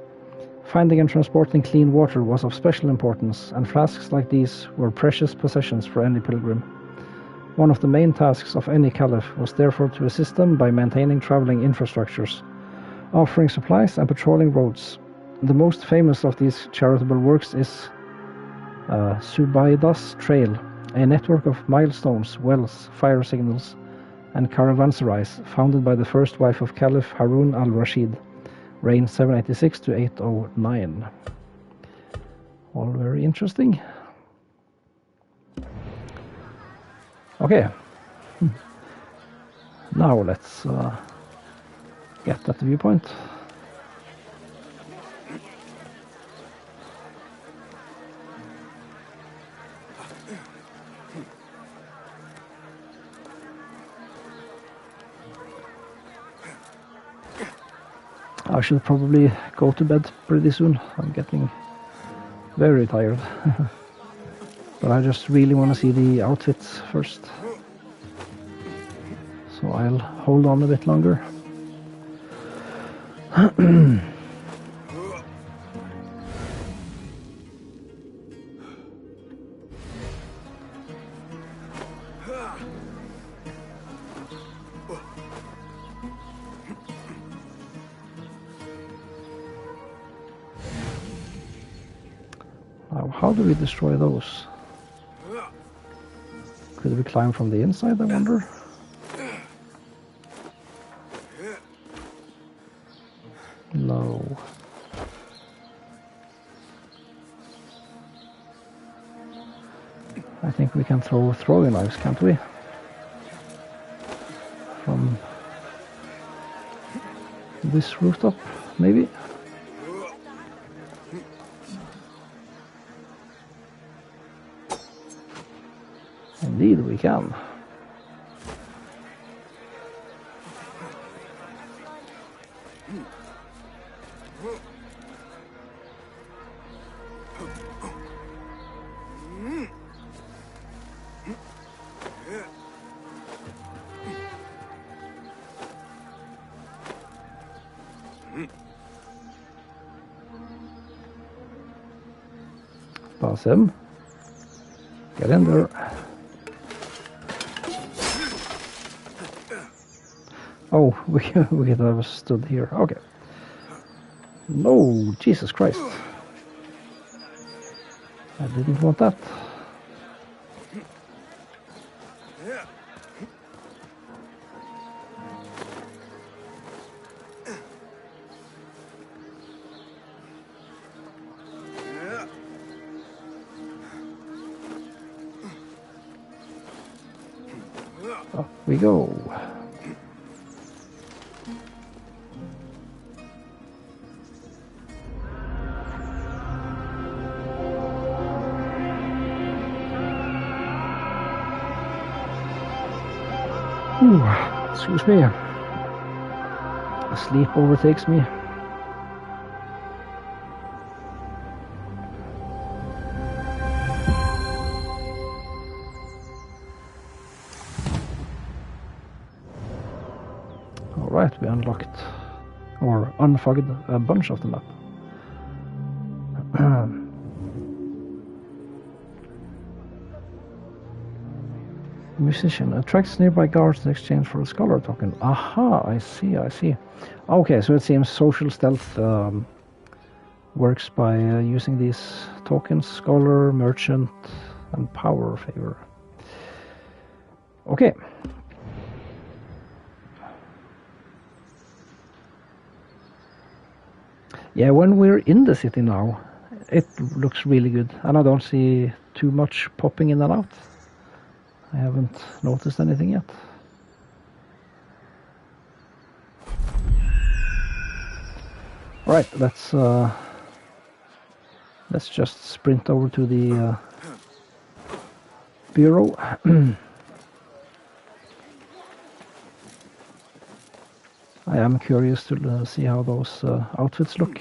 Finding and transporting clean water was of special importance, and flasks like these were precious possessions for any pilgrim. One of the main tasks of any caliph was therefore to assist them by maintaining traveling infrastructures, offering supplies and patrolling roads. The most famous of these charitable works is Subaida's Trail, a network of milestones, wells, fire signals, and caravanserais founded by the first wife of Caliph Harun al-Rashid, reign 786 to 809. All very interesting. Okay, now let's get that viewpoint. I should probably go to bed pretty soon. I'm getting very tired. But I just really want to see the outfits first. So So I'll hold on a bit longer. Now, how do we destroy those? Could we climb from the inside, I wonder? No. I think we can throw throwing knives, can't we? From this rooftop, maybe? Indeed we can. Pass him. Get in there. Oh, we could have stood here. Okay. No, Jesus Christ. I didn't want that. Up we go. Ooh, excuse me. Sleep overtakes me. Alright, we unlocked or unfogged a bunch of the map. Musician attracts nearby guards in exchange for a scholar token. Aha, I see. Okay, so it seems social stealth works by using these tokens: scholar, merchant, and power favor. Okay. Yeah, when we're in the city now, it looks really good, and I don't see too much popping in and out. I haven't noticed anything yet. Right, let's just sprint over to the bureau. I am curious to see how those outfits look.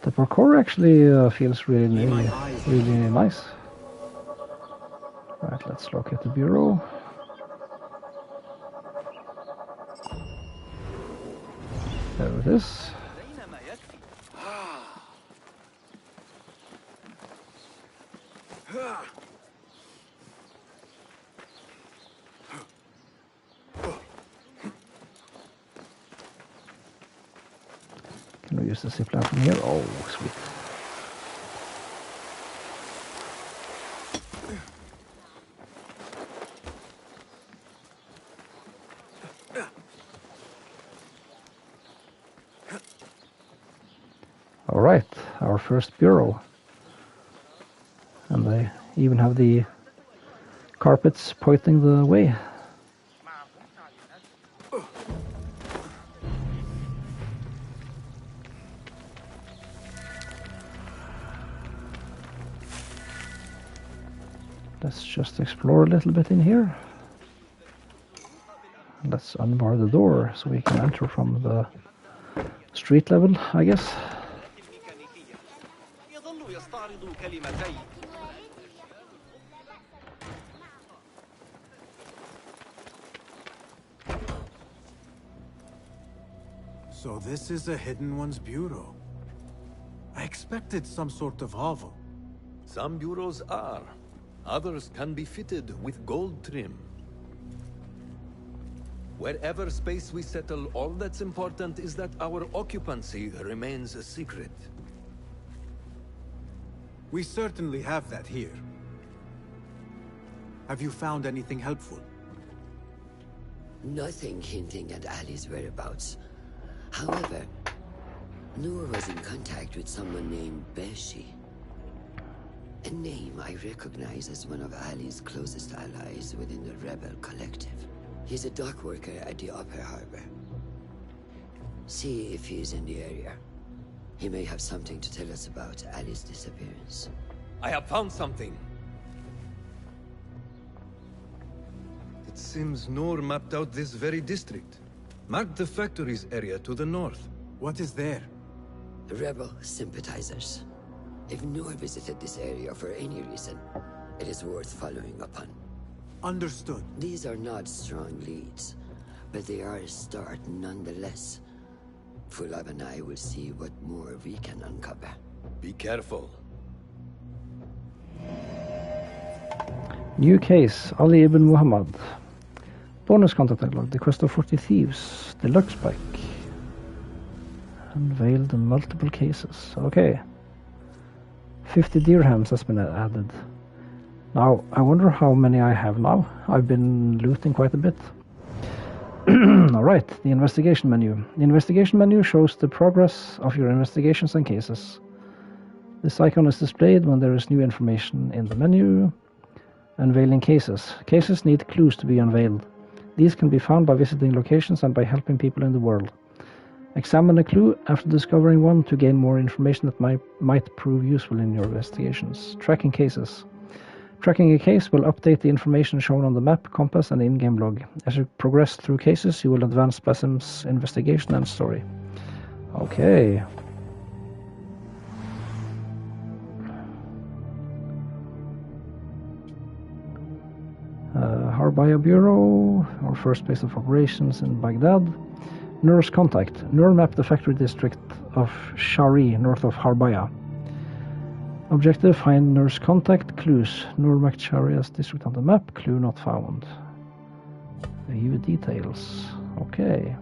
The parkour actually feels really nice. Right, let's locate the bureau. There it is. Can we use the zip line from here? Oh, sweet. All right, our first bureau. And they even have the carpets pointing the way. Let's just explore a little bit in here. Let's unbar the door so we can enter from the street level, I guess. So this is a Hidden One's bureau. I expected some sort of hovel. Some bureaus are. Others can be fitted with gold trim. Wherever space we settle, all that's important is that our occupancy remains a secret. We certainly have that here. Have you found anything helpful? Nothing hinting at Ali's whereabouts. However, Noor was in contact with someone named Beshi. A name I recognize as one of Ali's closest allies within the Rebel Collective. He's a dock worker at the Upper Harbor. See if he's in the area. He may have something to tell us about Ali's disappearance. I have found something. It seems Noor mapped out this very district. Marked the factories area to the north. What is there? Rebel sympathizers. If Noor visited this area for any reason, it is worth following up on. Understood. These are not strong leads, but they are a start nonetheless. Fulab and I will see what more we can uncover. Be careful. New case, Ali ibn Muhammad. Bonus contact dialogue, the quest of 40 thieves, deluxe pack. Unveiled in multiple cases. Okay. 50 dirhams has been added. Now, I wonder how many I have now. I've been looting quite a bit. Alright, the investigation menu. The investigation menu shows the progress of your investigations and cases. This icon is displayed when there is new information in the menu. Unveiling cases. Cases need clues to be unveiled. These can be found by visiting locations and by helping people in the world. Examine a clue after discovering one to gain more information that might prove useful in your investigations. Tracking cases. Tracking a case will update the information shown on the map, compass, and in-game log. As you progress through cases, you will advance Basim's investigation and story. Okay. Harbaya Bureau, our first base of operations in Baghdad. Noor's contact. Noor mapped the factory district of Shari, north of Harbaya. Objective, find Noor's contact. Clues. Noor marked Shari as district on the map. Clue not found. View details. Okay.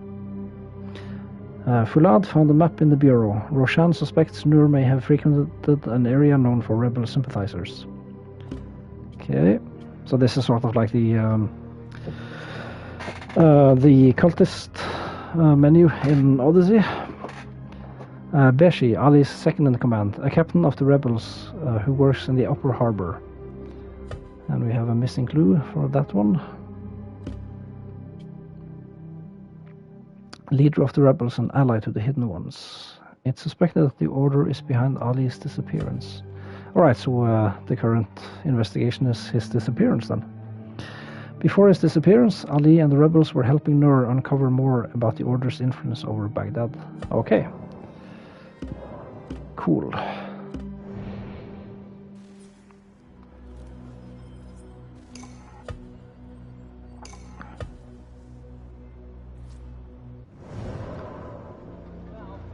Fulad found a map in the bureau. Roshan suspects Noor may have frequented an area known for rebel sympathizers. Okay. So this is sort of like the cultist menu in Odyssey. Beshi, Ali's second in command, a captain of the rebels who works in the Upper Harbor. And we have a missing clue for that one. Leader of the rebels and ally to the Hidden Ones. It's suspected that the Order is behind Ali's disappearance. Alright, so the current investigation is his disappearance then. Before his disappearance, Ali and the rebels were helping Noor uncover more about the Order's influence over Baghdad. Okay. Cool.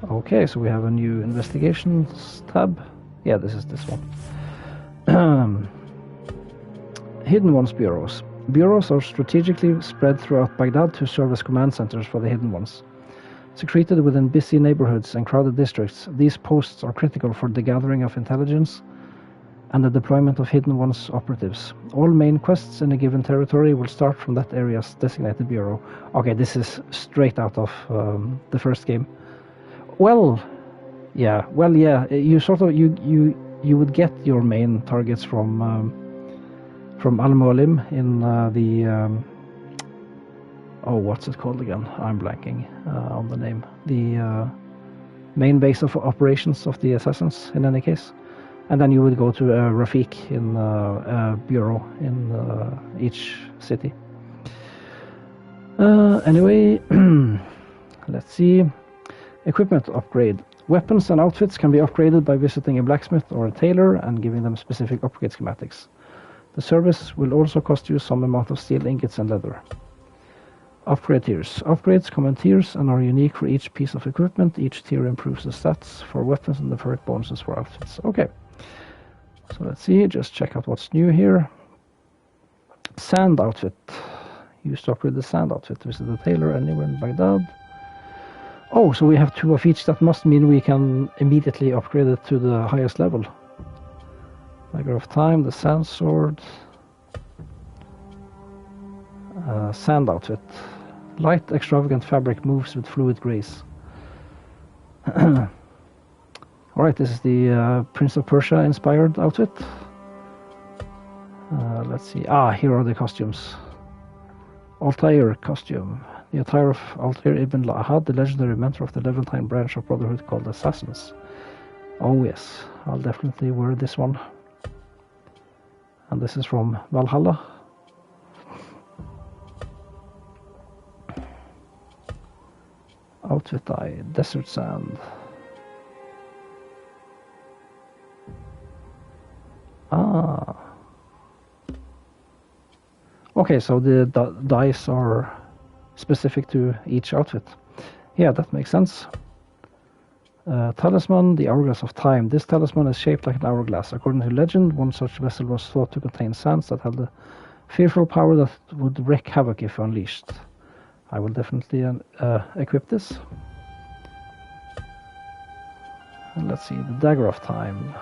Okay, so we have a new investigations tab. Yeah, this is this one. Hidden Ones bureaus. Bureaus are strategically spread throughout Baghdad to serve as command centers for the Hidden Ones. Secreted within busy neighborhoods and crowded districts, these posts are critical for the gathering of intelligence and the deployment of Hidden Ones operatives. All main quests in a given territory will start from that area's designated bureau. Okay, this is straight out of the first game. Well, yeah. You sort of you would get your main targets from Al-Mualim in the oh, what's it called again? I'm blanking on the name. The main base of operations of the assassins, in any case. And then you would go to Rafik in a bureau in each city. Anyway, let's see. Equipment upgrade. Weapons and outfits can be upgraded by visiting a blacksmith or a tailor and giving them specific upgrade schematics. The service will also cost you some amount of steel ingots and leather. Upgrade tiers. Upgrades come in tiers and are unique for each piece of equipment. Each tier improves the stats for weapons and the ferric bonuses for outfits. Okay. So let's see, just check out what's new here. Sand outfit. Use to upgrade the sand outfit. Visit the tailor anywhere in Baghdad. Oh, so we have 2 of each. That must mean we can immediately upgrade it to the highest level. Dagger of Time, the sand sword. Sand outfit. Light, extravagant fabric moves with fluid grace. Alright, this is the Prince of Persia inspired outfit. Let's see. Here are the costumes. Altair costume. The attire of Altair ibn Lahad, the legendary mentor of the Levantine branch of Brotherhood called Assassins. Oh yes, I'll definitely wear this one. And this is from Valhalla. Outfit dye, desert sand. Okay, so the dyes are specific to each outfit. Yeah, that makes sense. Talisman, the Hourglass of Time. This talisman is shaped like an hourglass. According to legend, one such vessel was thought to contain sands that had the fearful power that would wreak havoc if unleashed. I will definitely equip this. And let's see, the Dagger of Time.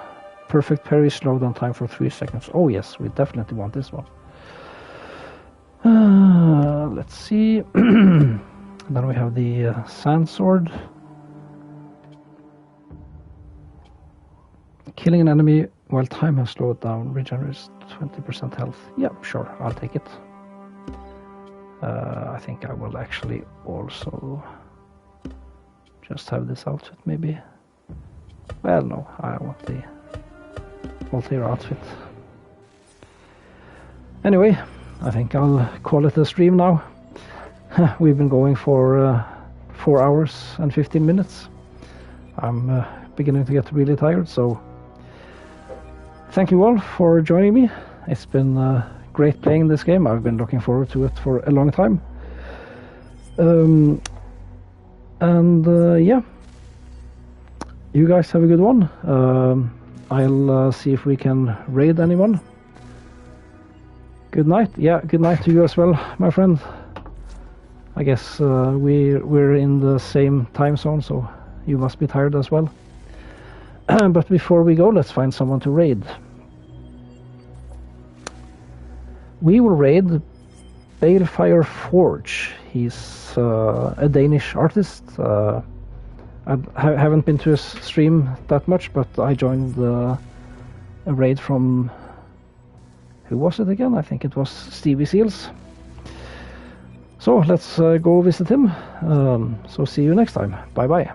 Perfect parry, slow down time for 3 seconds. Oh yes, we definitely want this one. Let's see. Then we have the sand sword. Killing an enemy while time has slowed down regenerates 20% health. Yeah, sure, I'll take it. I think I will actually also just have this outfit maybe. Well, no, I want the Altair outfit. Anyway, I think I'll call it a stream now. We've been going for 4 hours and 15 minutes. I'm beginning to get really tired, so thank you all for joining me. It's been great playing this game. I've been looking forward to it for a long time. Yeah, you guys have a good one. I'll see if we can raid anyone. Good night. Yeah, good night to you as well, my friend. I guess we're in the same time zone, so you must be tired as well. But before we go, let's find someone to raid. We will raid Balefire Forge. He's a Danish artist. I haven't been to his stream that much, but I joined a raid from... Who was it again? I think it was Stevie Seals. So let's go visit him. So see you next time. Bye bye.